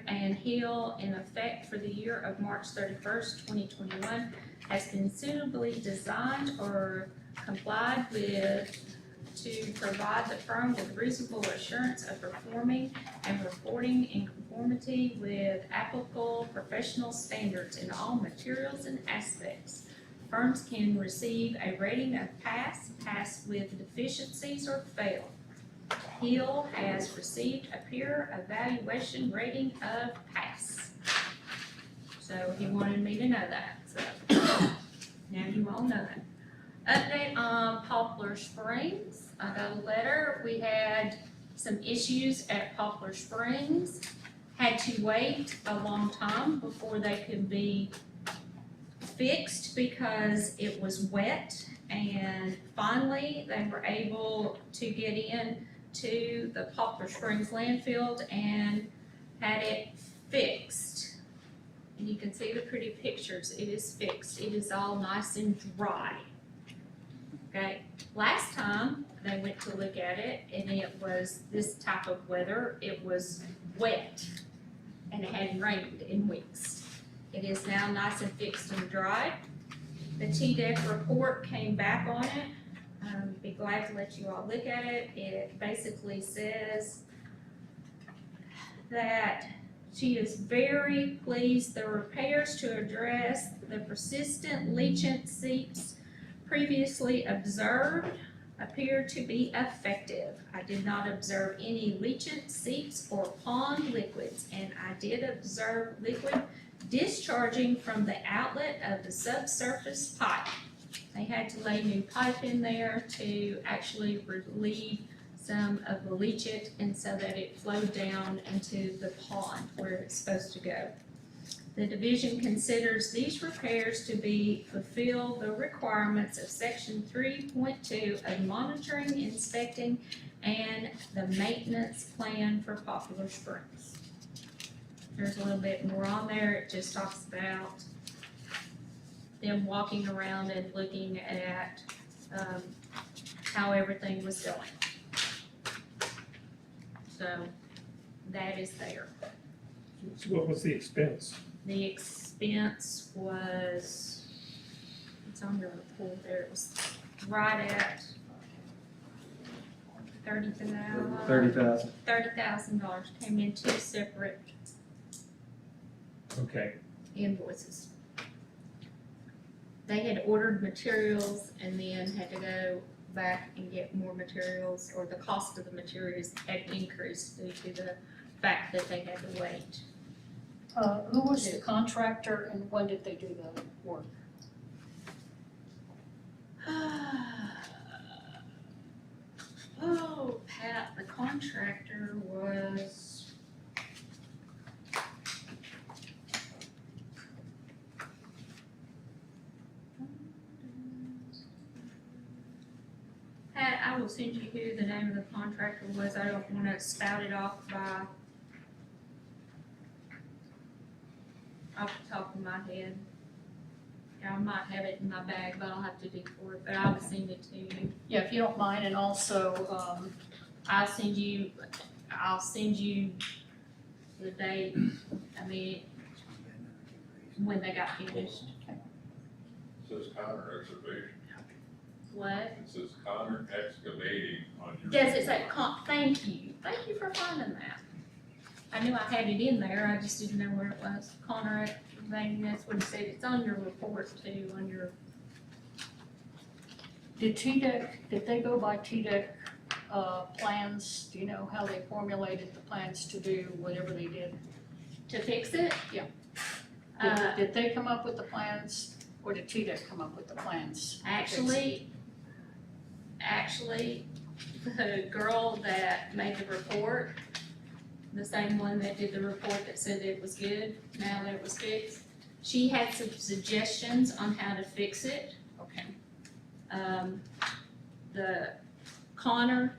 and Hill in effect for the year of March 31st, 2021 has been suitably designed or complied with to provide the firm with reasonable assurance of performing and reporting in conformity with applicable professional standards in all materials and aspects. Firms can receive a rating of pass, pass with deficiencies, or fail. Hill has received a peer evaluation rating of pass. So he wanted me to know that, so now you all know that. Update on Poplar Springs. I got a letter. We had some issues at Poplar Springs. Had to wait a long time before they could be fixed because it was wet, and finally they were able to get in to the Poplar Springs landfill and had it fixed. And you can see the pretty pictures. It is fixed. It is all nice and dry. Okay, last time they went to look at it and it was this type of weather. It was wet. and it hadn't rained in weeks. It is now nice and fixed and dry. The TDEC report came back on it. Be glad to let you all look at it. It basically says that she is very pleased the repairs to address the persistent leachant seeps previously observed appear to be effective. I did not observe any leachant seeps or pond liquids, and I did observe liquid discharging from the outlet of the subsurface pipe. They had to lay new pipe in there to actually relieve some of the leachate and so that it flowed down into the pond where it's supposed to go. The division considers these repairs to fulfill the requirements of section 3.2 of monitoring, inspecting, and the maintenance plan for Poplar Springs. There's a little bit more on there. It just talks about them walking around and looking at how everything was going. So that is there. So what was the expense? The expense was, it's on your report there, it was right at $30,000. $30,000, came in two separate Okay. invoices. They had ordered materials and then had to go back and get more materials, or the cost of the materials had increased due to the fact that they had to wait. Who was the contractor and when did they do the work? Oh, Pat, the contractor was. Pat, I will send you who the name of the contractor was. I don't wanna spout it off off the top of my head. Yeah, I might have it in my bag, but I'll have to dig for it, but I will send it to you. Yeah, if you don't mind, and also, I'll send you the date, I mean, when they got finished. It says Connor Excavation. What? It says Connor Excavating on your. Does it say thank you for finding that. I knew I had it in there, I just didn't know where it was. Connor Excavating, that's what it said, it's on your report too, on your. did they go by TDEC, plans? Do you know how they formulated the plans to do whatever they did? To fix it? Yeah. Did they come up with the plans, or did TDEC come up with the plans? Actually, the girl that made the report, the same one that did the report that said it was good, now that it was fixed, she had some suggestions on how to fix it. Okay. The Connor,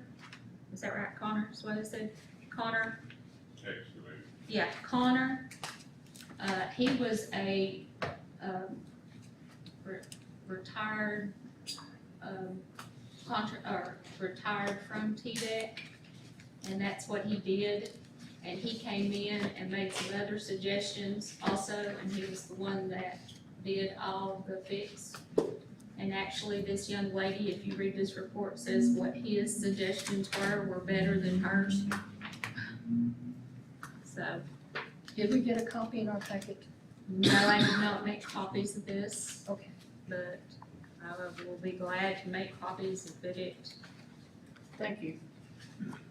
is that right, Connor, is what it said? Connor? Excavating. Yeah, Connor, he was a, retired, retired from TDEC, and that's what he did. And he came in and made some other suggestions also, and he was the one that did all the fix. And actually, this young lady, if you read this report, says what his suggestions were better than hers. So, Did we get a copy in our packet? no, I did not make copies of this. Okay. But I will be glad to make copies and put it, Thank you.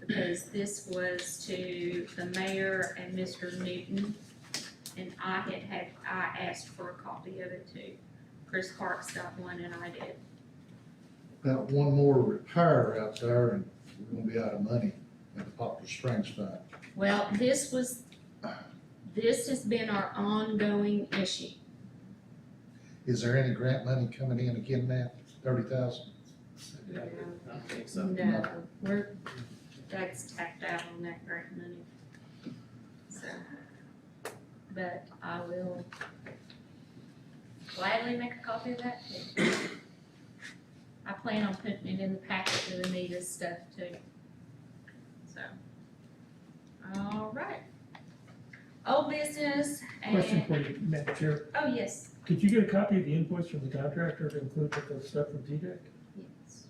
because this was to the mayor and Mr. Newton. And I asked for a copy of it too. Chris Parks got one and I did. About one more repair out there and we're gonna be out of money at the Poplar Springs Fund. Well, this has been our ongoing issue. Is there any grant money coming in again now, 30,000? I don't think so. No, that's tapped out on that grant money. So, but I will gladly make a copy of that too. I plan on putting it in the packet of Anita's stuff too. So, all right. Old business Question and, for you, Madam Chair. oh, yes, Could you get a copy of the invoice from the contractor to include with the stuff from TDEC? yes.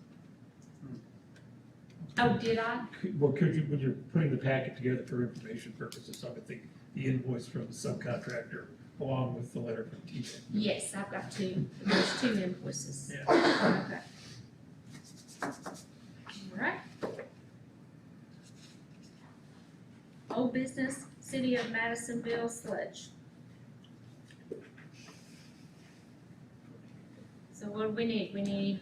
Oh, did I? Well, could you, when you're putting the packet together for information purposes, I would think the invoice from the subcontractor along with the letter from TDEC. Yes, I've got there's two invoices. Yeah. Okay. All right. Old business, City of Madisonville sludge. So what do we need? We need,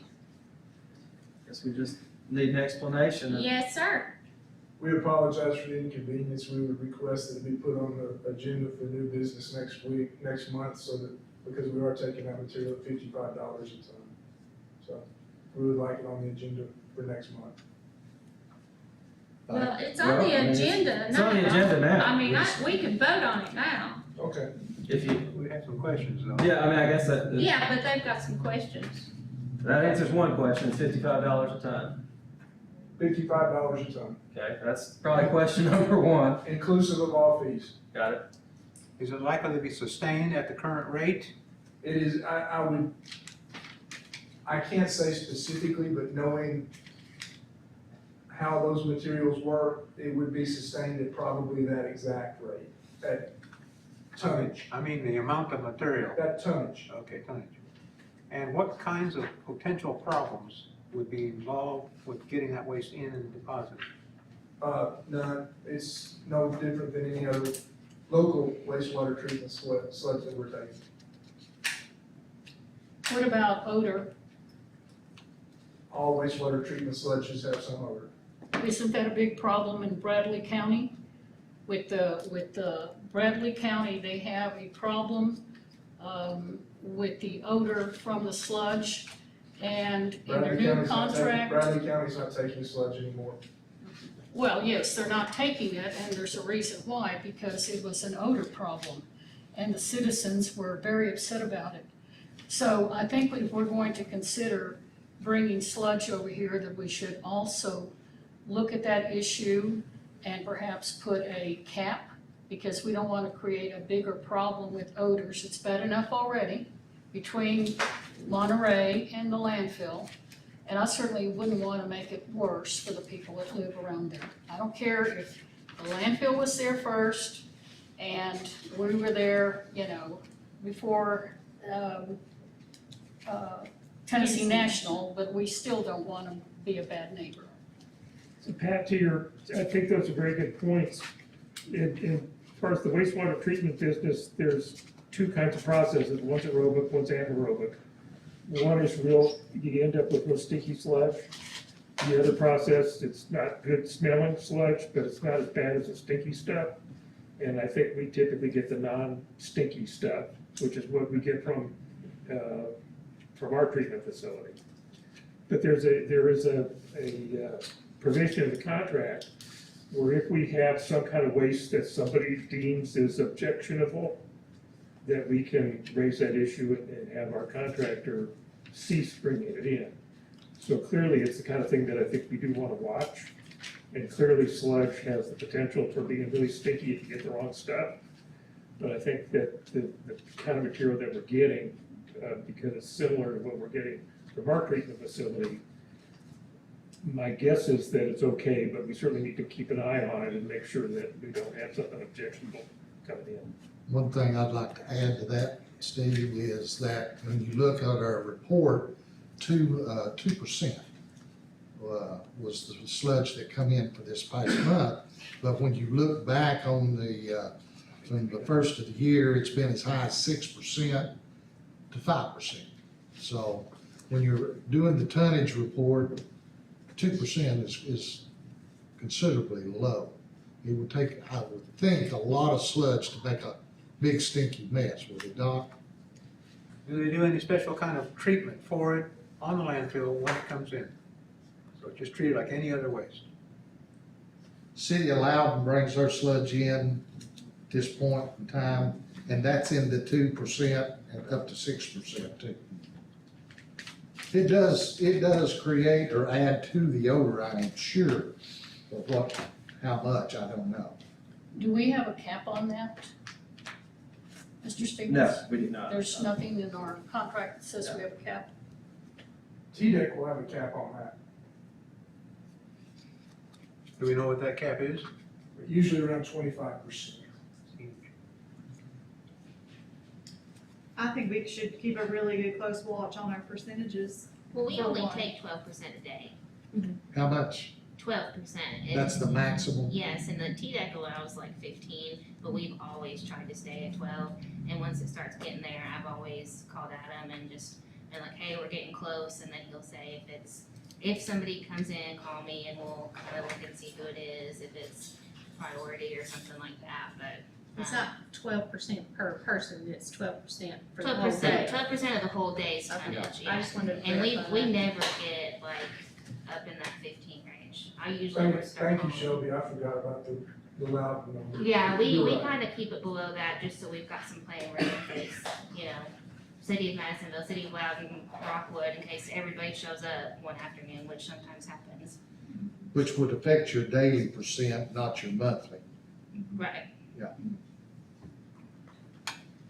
Guess we just need an explanation. of- yes, sir. We apologize for the inconvenience. We would request that it be put on the agenda for new business next month, so that, because we are taking that material at $55 a ton. So we would like it on the agenda for next month. Well, it's on Well, I the mean, agenda it's on the now. agenda now. I mean, we can vote on it now. Okay. If you, We have some questions though. yeah, I mean, I guess that, Yeah, but they've got some questions. that answers one question, $55 a ton. $55 a ton, Okay, that's probably question number one. inclusive of all fees. Got it? Is it likely to be sustained at the current rate? It is, I can't say specifically, but knowing how those materials work, it would be sustained at probably that exact rate, that tonnage, I mean, the amount of material. that tonnage. Okay, tonnage. And what kinds of potential problems would be involved with getting that waste in and deposited? None, it's no different than any other local wastewater treatment sludge that we're taking. What about odor? All wastewater treatment sludges have some odor. Isn't that a big problem in Bradley County? With the Bradley County, they have a problem, with the odor from the sludge. And in their new contract. Bradley County's not taking sludge anymore. Well, yes, they're not taking it, and there's a reason why, because it was an odor problem, and the citizens were very upset about it. So I think if we're going to consider bringing sludge over here, that we should also look at that issue and perhaps put a cap, because we don't want to create a bigger problem with odors. It's bad enough already between Monterey and the landfill. And I certainly wouldn't want to make it worse for the people that live around there. I don't care if the landfill was there first and we were there, before Tennessee National, but we still don't want to be a bad neighbor. So Pat, I think those are very good points. As far as the wastewater treatment business, there's two kinds of processes. One's aerobic, one's anaerobic. One is you end up with real sticky sludge. The other process, it's not good smelling sludge, but it's not as bad as the stinky stuff. And I think we typically get the non-stinky stuff, which is what we get from our treatment facility. But there is a provision in the contract where if we have some kind of waste that somebody deems is objectionable, that we can raise that issue and have our contractor cease bringing it in. So clearly, it's the kind of thing that I think we do want to watch. And clearly, sludge has the potential for being really sticky if you get the wrong stuff. But I think that the kind of material that we're getting, because it's similar to what we're getting from our treatment facility, my guess is that it's okay, but we certainly need to keep an eye on it and make sure that we don't have something objectionable coming in. One thing I'd like to add to that, Steve, is that when you look at our report, 2% was the sludge that come in for this past month. But when you look back on from the first of the year, it's been as high as 6% to 5%. So when you're doing the tonnage report, 2% is considerably low. It would take, I would think, a lot of sludge to make a big stinky mess, would it not? Do they do any special kind of treatment for it on the landfill when it comes in? So just treat it like any other waste? City of Loudon brings their sludge in at this point in time, and that's in the 2% and up to 6% too. It does create or add to the odor, I am sure, but how much, I don't know. Do we have a cap on that? Mr. Stevens? No, we do not. There's nothing in our contract that says we have a cap. TDEC will have a cap on that, Do we know what that cap is? usually around 25%. I think we should keep a really good close watch on our percentages. Well, we For only one. take 12% a day, How much? 12%. That's the maximum? Yes, and the TDEC allows like 15, but we've always tried to stay at 12. And once it starts getting there, I've always called Adam and just been like, hey, we're getting close. And then he'll say if somebody comes in, call me and we'll kind of look and see who it is, if it's priority or something like that. But It's not 12% per person, it's 12% for the whole 12%, day. 12% of the whole day's Okay, tonnage, I just wanted to And verify we that. never get like up in that 15 range. I usually would start Thank you, on- Shelby, I forgot about the Loudon number. Yeah, we You're right. kind of keep it below that just so we've got some playing room in case, you know, City of Madisonville, City of Loudon, Rockwood, in case everybody shows up one afternoon, which sometimes happens. Which would affect your daily percent, not your monthly. Right. Yeah.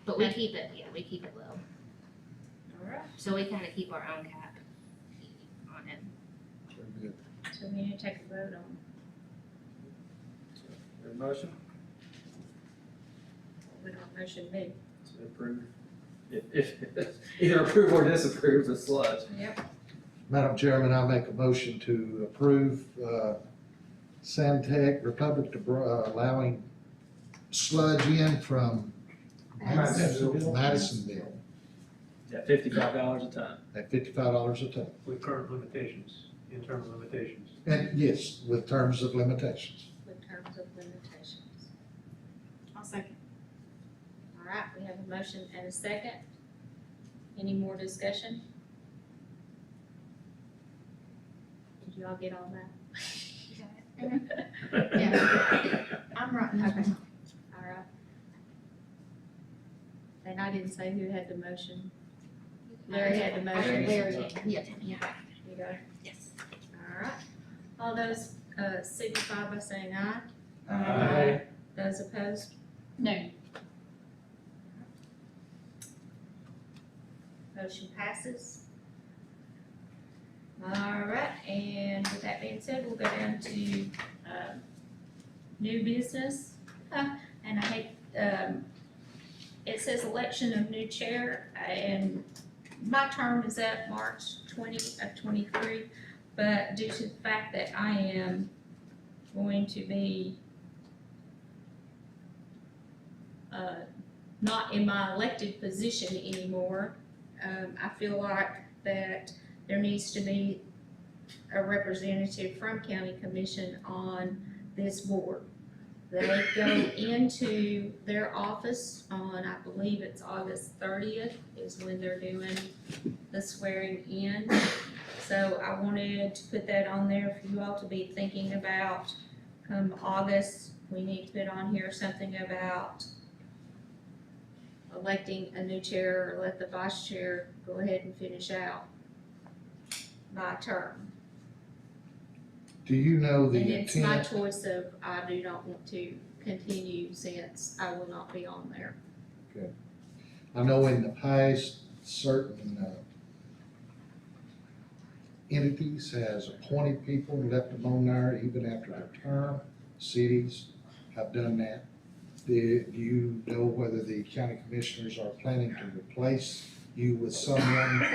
But we keep it low. Alright, So we kind of keep our own cap on it. Very good. so we need to take a vote on. Your motion We don't motion me. to approve. If either approve or disapprove the sludge. Yep. Madam Chairman, I make a motion to approve, Samtec Republic to, allowing sludge in from Madisonville Yeah, $55 a ton. at $55 a ton. With current limitations, internal limitations. And yes, with terms of limitations. With terms of limitations. I'll second. Alright, we have a motion and a second. Any more discussion? Did you all get all that? I'm writing Okay. Alright. And I didn't say who had the motion. Larry had the motion. Larry did. Yeah. You got it? Yes. Alright. All those, signify by saying aye. Aye. Those opposed? No. Motion passes. Alright, and with that being said, we'll go down to, new business. And I hate, it says election of new chair, and my term is up March 2023, but due to the fact that I am going to be not in my elected position anymore, I feel like that there needs to be a representative from county commission on this board. They go into their office on, I believe it's August 30th is when they're doing the swearing in. So I wanted to put that on there for you all to be thinking about. Come August, we need to put on here something about electing a new chair, or let the vice chair go ahead and finish out my term. Do you know the And it's my intent? choice of, I do not want to continue since I will not be on there. I know in the past, certain, entities has appointed people, left them on there even after their term. Cities have done that. Do you know whether the county commissioners are planning to replace you with someone?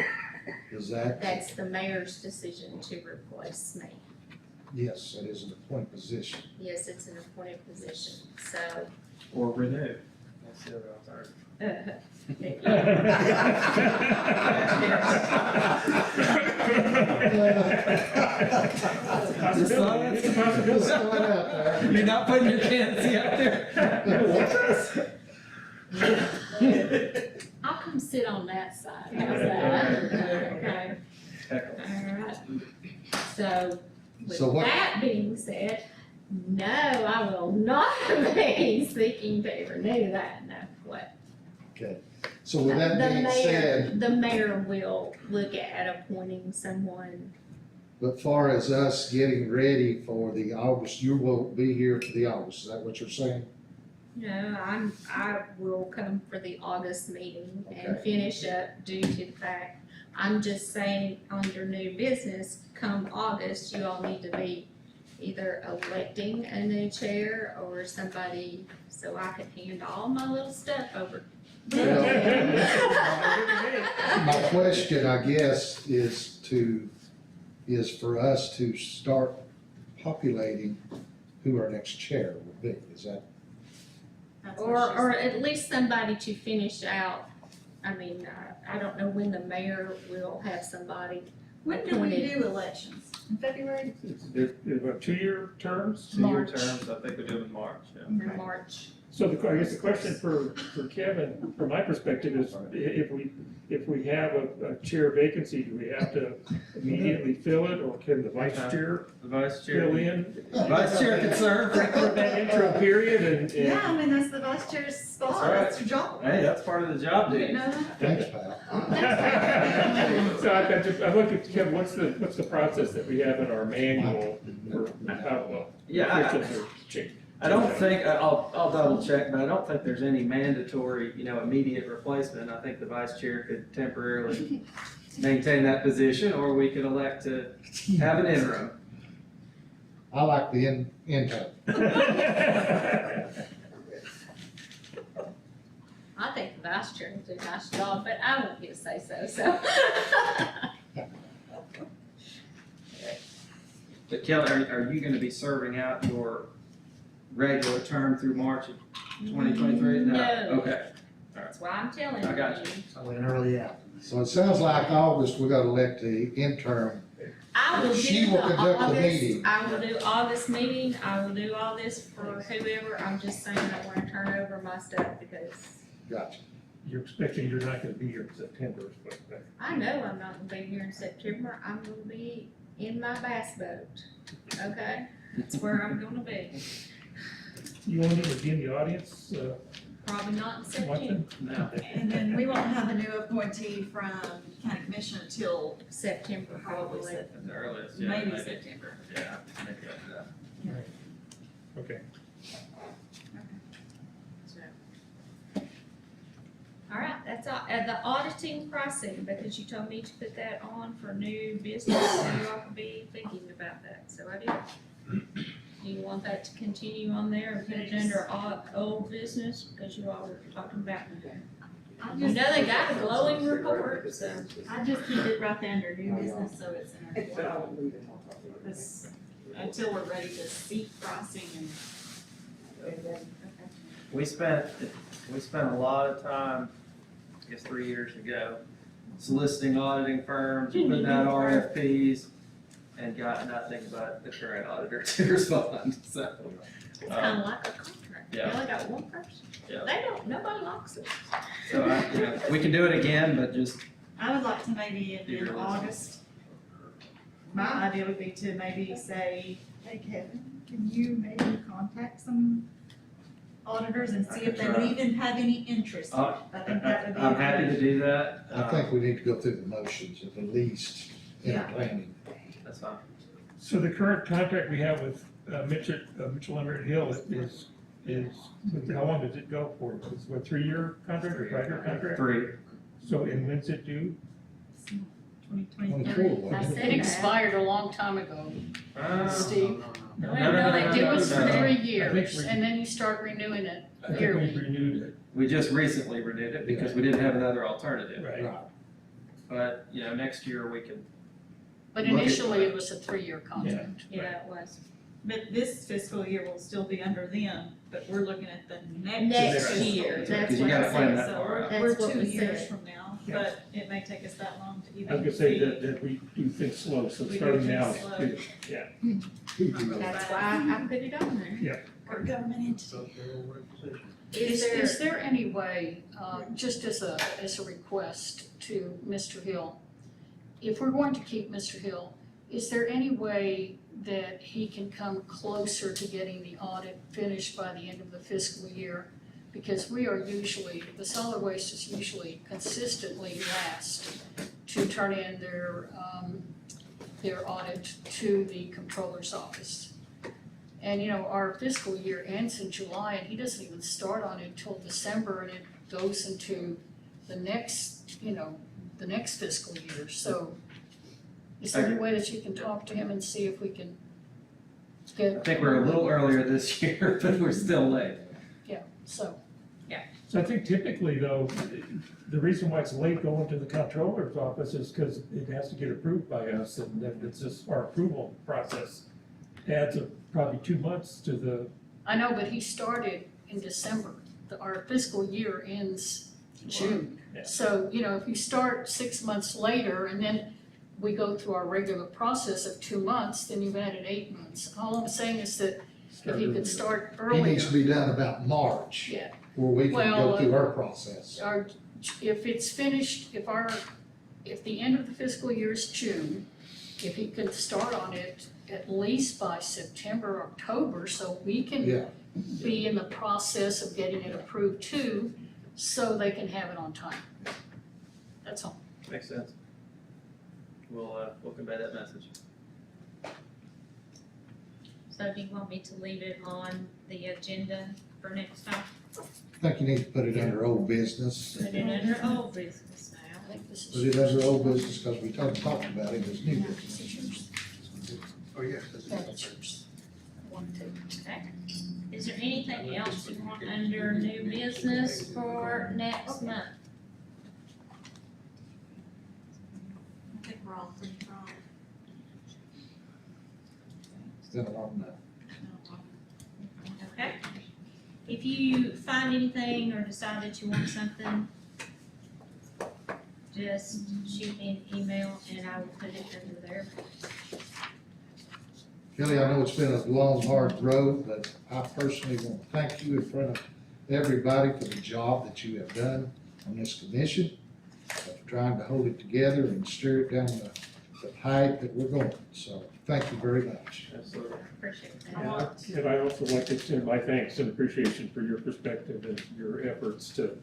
Is that? That's the mayor's decision to replace me. Yes, it is an appointed position. Yes, it's an appointed position, so. Or renew. That's the other alternative. It's a possibility. You're not putting your candidacy out there. I'll come sit on that side, how's that? Okay. Alright, so, with So what- that being said, no, I will not be seeking to renew that, no, what? Okay, so with that being said, The mayor will look at appointing someone. but far as us getting ready for the August, you will be here for the August, is that what you're saying? No, I will come for the August meeting and finish up due to the fact, I'm just saying, under new business, come August, you all need to be either electing a new chair or somebody, so I can hand all my little stuff over. My question, I guess, is for us to start populating who our next chair will be, is that? That's what she Or said. at least somebody to finish out, I mean, I don't know when the mayor will have somebody When do we appointed. do elections? In February? It's about 2-year terms? 2-year March. terms, I think we do in March, yeah. In March. So I guess the question for Kevin, from my perspective, is if we have a chair vacancy, do we have to immediately fill it, or can the vice chair The vice chair. fill in? Vice chair can serve. For that interim period and. Yeah, I mean, that's the vice chair's spot, That's right. that's your job. Hey, that's part of the job, You dude. didn't know that? Thanks, Pat. So I look at, Kevin, what's the process that we have in our manual for how Yeah, officials are changed? I don't think, I'll double check, but I don't think there's any mandatory, immediate replacement. I think the vice chair could temporarily maintain that position, or we could elect to have an interim. I like the intern. I think the vice chair will do a nice job, but I won't get to say so. But Kelly, are you gonna be serving out your regular term through March of 2023? No. Okay, That's why I'm telling you. I got you. So an early out. So it sounds like August, we gotta elect the interim. I will She do will the conduct the August, meeting. I will do August meeting, I will do all this for whoever, I'm just saying I wanna turn over my stuff because Gotcha. You're expecting you're not gonna be here in September, but I know I'm not gonna be here in September, I'm gonna be in my bass boat, okay? That's where I'm gonna be, you want me to be in the audience, probably not in September. watching? No. And then we won't have a new appointee from county commission until September probably probably. At the earliest, yeah. maybe September. Yeah, maybe that's that. Okay. All right, that's all, the auditing pricing, because you told me to put that on for new business, so you all can be thinking about that, so I did. Do you want that to continue on there and put it under old business, because you all were talking about, you know, they got a glowing report, so. I just keep it right there under new business, so it's in our this, until we're ready to seek pricing and. We spent a lot of time, I guess 3 years ago, soliciting auditing firms, putting out RFPs, and got nothing but the current auditor to respond, so. It's kinda like a contract, you Yeah. only got one person, Yeah. they don't, nobody likes it. So, we can do it again, but just, I would like to maybe in August, my idea would be to maybe say, hey Kevin, can you maybe contact some auditors and see if they would even have any interest? I think that would be. I'm happy to do that. I think we need to go through the motions at least in Yeah. planning. That's fine. So the current contract we have with Mitchell Emerald Hill is, how long does it go for? It's what, 3-year contract or 5-year contract? 3. So, and when's it due? 24, wasn't I it? said It expired a long time ago, Steve. No, It was for 3 I think years, we- and then you start renewing it I think yearly. we renewed it. We just recently renewed it because we didn't have another alternative. Right. Right. But, next year we can, But Look at- initially, it was a 3-year contract. Yeah, it was. But this fiscal year will still be under them, but we're looking at the next. Next fiscal year, year. that's Because you what gotta I plan said, that So far out. we're That's what 2 we years said. from now, Yeah. but it may take us that long to I even. was gonna say see. that we do things slow, so We do starting things now, slow. good. Yeah. That's why I put it on there. Our government entity. Is there any way, just as a request to Mr. Hill, if we're going to keep Mr. Hill, is there any way that he can come closer to getting the audit finished by the end of the fiscal year? Because we are usually, the solid waste is usually consistently last to turn in their audit to the comptroller's office. And, you know, our fiscal year ends in July, and he doesn't even start on it until December, and it goes into the next, you know, the next fiscal year, so is there any way that you can talk to him and see if we can get? I think we're a little earlier this year, but we're still late. Yeah, so, So I think typically though, the reason why it's late going to the comptroller's office is because it has to get approved by us, and then it's just our approval process adds probably 2 months to the, I know, but he started in December, our fiscal year ends June. Yeah. So, you know, if you start 6 months later and then we go through our regular process of 2 months, then you've added 8 months. All I'm saying is that if he could start He earlier. needs to be done about March, Yeah, where we can Well, go through our process. if it's finished, if the end of the fiscal year is June, if he could start on it at least by September, October, so we can Yeah, be in the process of getting it approved too, so they can have it on time. That's all. Makes sense. We'll convey that message. So do you want me to leave it on the agenda for next time? I think you need to put it under old business. Put it under old business now. I think this is. Put it under old business, because we talked about it as new business. This is yours. Oh, yes. That's yours. 1, 2. Okay. Is there anything else you want under new business for next month? I think we're all pretty wrong. Still on that. Okay. If you find anything or decide that you want something, just shoot me an email and I will put it under there. Kelly, I know it's been a long, hard road, but I personally want to thank you in front of everybody for the job that you have done on this commission, of trying to hold it together and steer it down the pipe that we're going. So, thank you very much. Absolutely. Appreciate that. and I also like to extend my thanks and appreciation for your perspective and your efforts to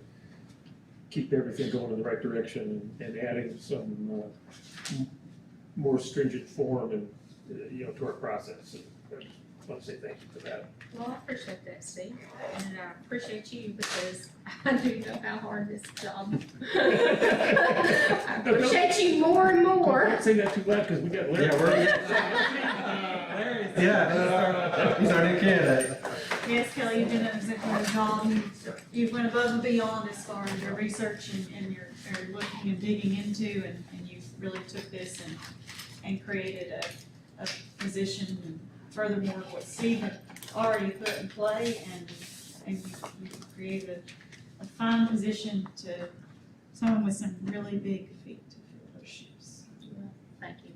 keep everything going in the right direction and adding some more stringent form and, you know, to our process. And I want to say thank you for that. Well, I appreciate that, Steve, and I appreciate you because I do know how hard this job. I appreciate you more and more. Don't say that too loud, because we got Larry. He's our new candidate. Yes, Kelly, you've done an exemplary job. You went above and beyond as far as your research and your looking and digging into, and you really took this and created a position, and furthermore, what Steve had already put in play, and you created a fine position to someone with some really big feet to fill those shoes. Thank you,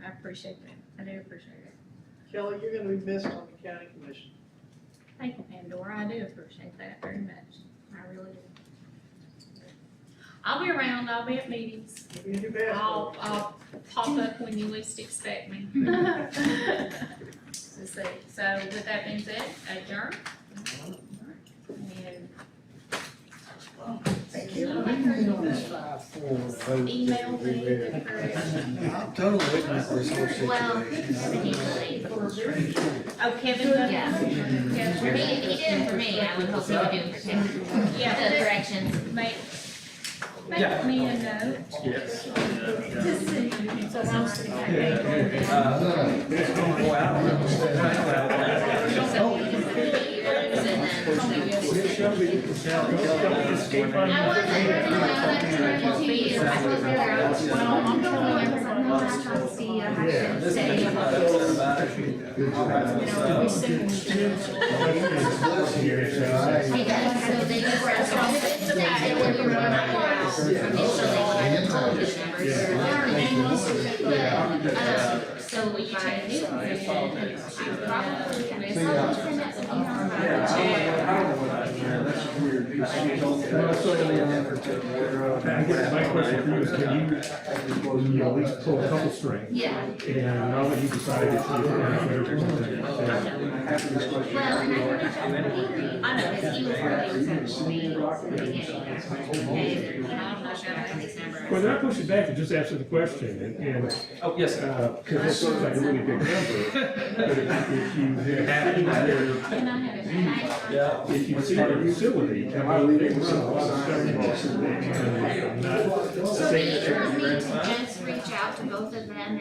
I appreciate that, I do appreciate it. Kelly, you're gonna be missed on the county commission. Thank you, Pandora, I do appreciate that very much, I really do. I'll be around, I'll be at meetings, You do best. I'll pop up when you least expect me. So with that being said, adjourn. And Thank you. email me the correction. I'm totally with this whole situation. Oh, Kevin done? Yeah. Kevin. He did it for me, I would hope he would do it for him. Yeah. The corrections. Make Yeah. me a note. Yes. To see. So how's the It's going to go I wasn't running around, I was running to you. I was there. Well, I'm trying to see, I have to say. Hey guys, so they were that when we were on our house, initially, so if I knew I probably send that to My question for you is, can you at least pull a couple strings? Yeah. And now that you decided if you're going to something, Well, and I can reach out to Avery, because he was really receptive to me in the beginning. And I'm not sure if I can Well, they're not pushing back, they're just answering the question, and, Oh, yes, sir. cause it seems like a really big number, but if you have Can I have it? if you see the facility, I mean, they run a lot of stuff, and I'm not So do saying you want me that. to just reach out to both of them and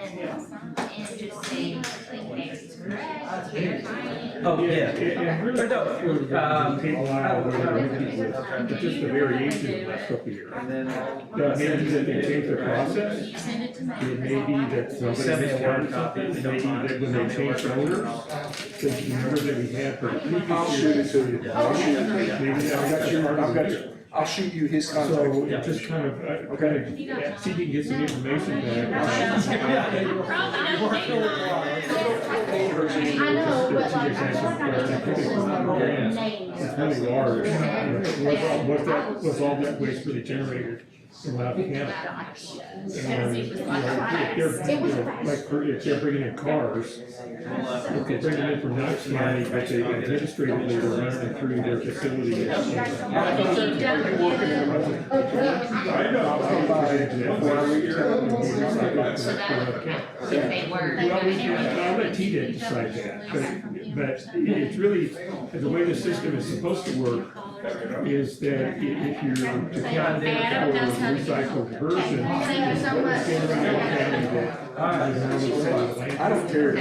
just say, like, Mary's correct, verifying? Oh, yeah. And really, people out there, it's just a variation of the last couple of years. Maybe that they changed their process, Send it to me. it may be that somebody miscounted something, it may be that when they changed owners, the number that we had for the previous year. Maybe I've got you. I'll shoot you his contact. So it just kind of, see if you can get some information back. I know, but like, I feel like I need to put some names. It's really large. What's all that waste really generated in Loudon County? And, if they're bringing in cars, if they bring them in from Knox County, but they administratively they're running through their facility. I know. If they were. Well, I'll let TDEC decide that, but it's really, the way the system is supposed to work is that if you're to count for recycled version. Thank you so much. I don't care.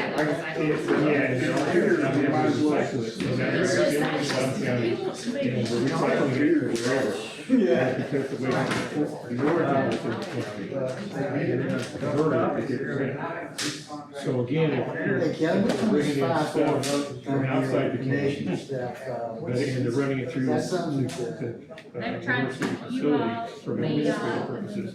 Yeah. Because the way so again, if you're bringing in stuff from outside the county, and they're running it through the university facility for administrative purposes,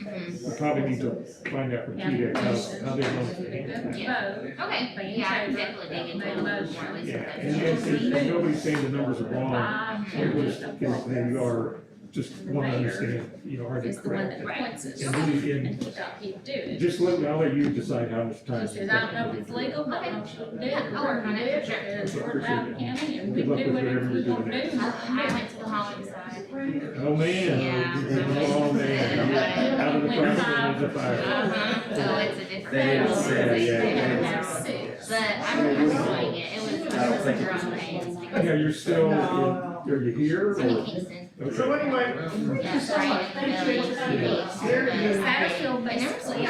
we probably need to find out from TDEC how they want to handle that. Yeah, okay, yeah, I can definitely dig into it a little more with Yeah, and nobody's saying the numbers are wrong, they are, just want to understand, are they It's the one correct? that points us. And really, And he'll do it. just I'll let you decide how much time. He says, I don't know if it's legal, but I don't know if it is. I'll work on it for sure. Because we're Loudon County and we Good luck do with whatever whatever we you're want to doing do. I went to the Holland side. Oh, man. Yeah. Oh, man. Out of the front, into the fire. So it's a different. They didn't say, yeah. But I'm enjoying it, it was, rough hands. Yeah, you're still, are you here? I'm in or- Kingston. Okay. So anyway, thank you so much. Thank you. Satterfield, basically.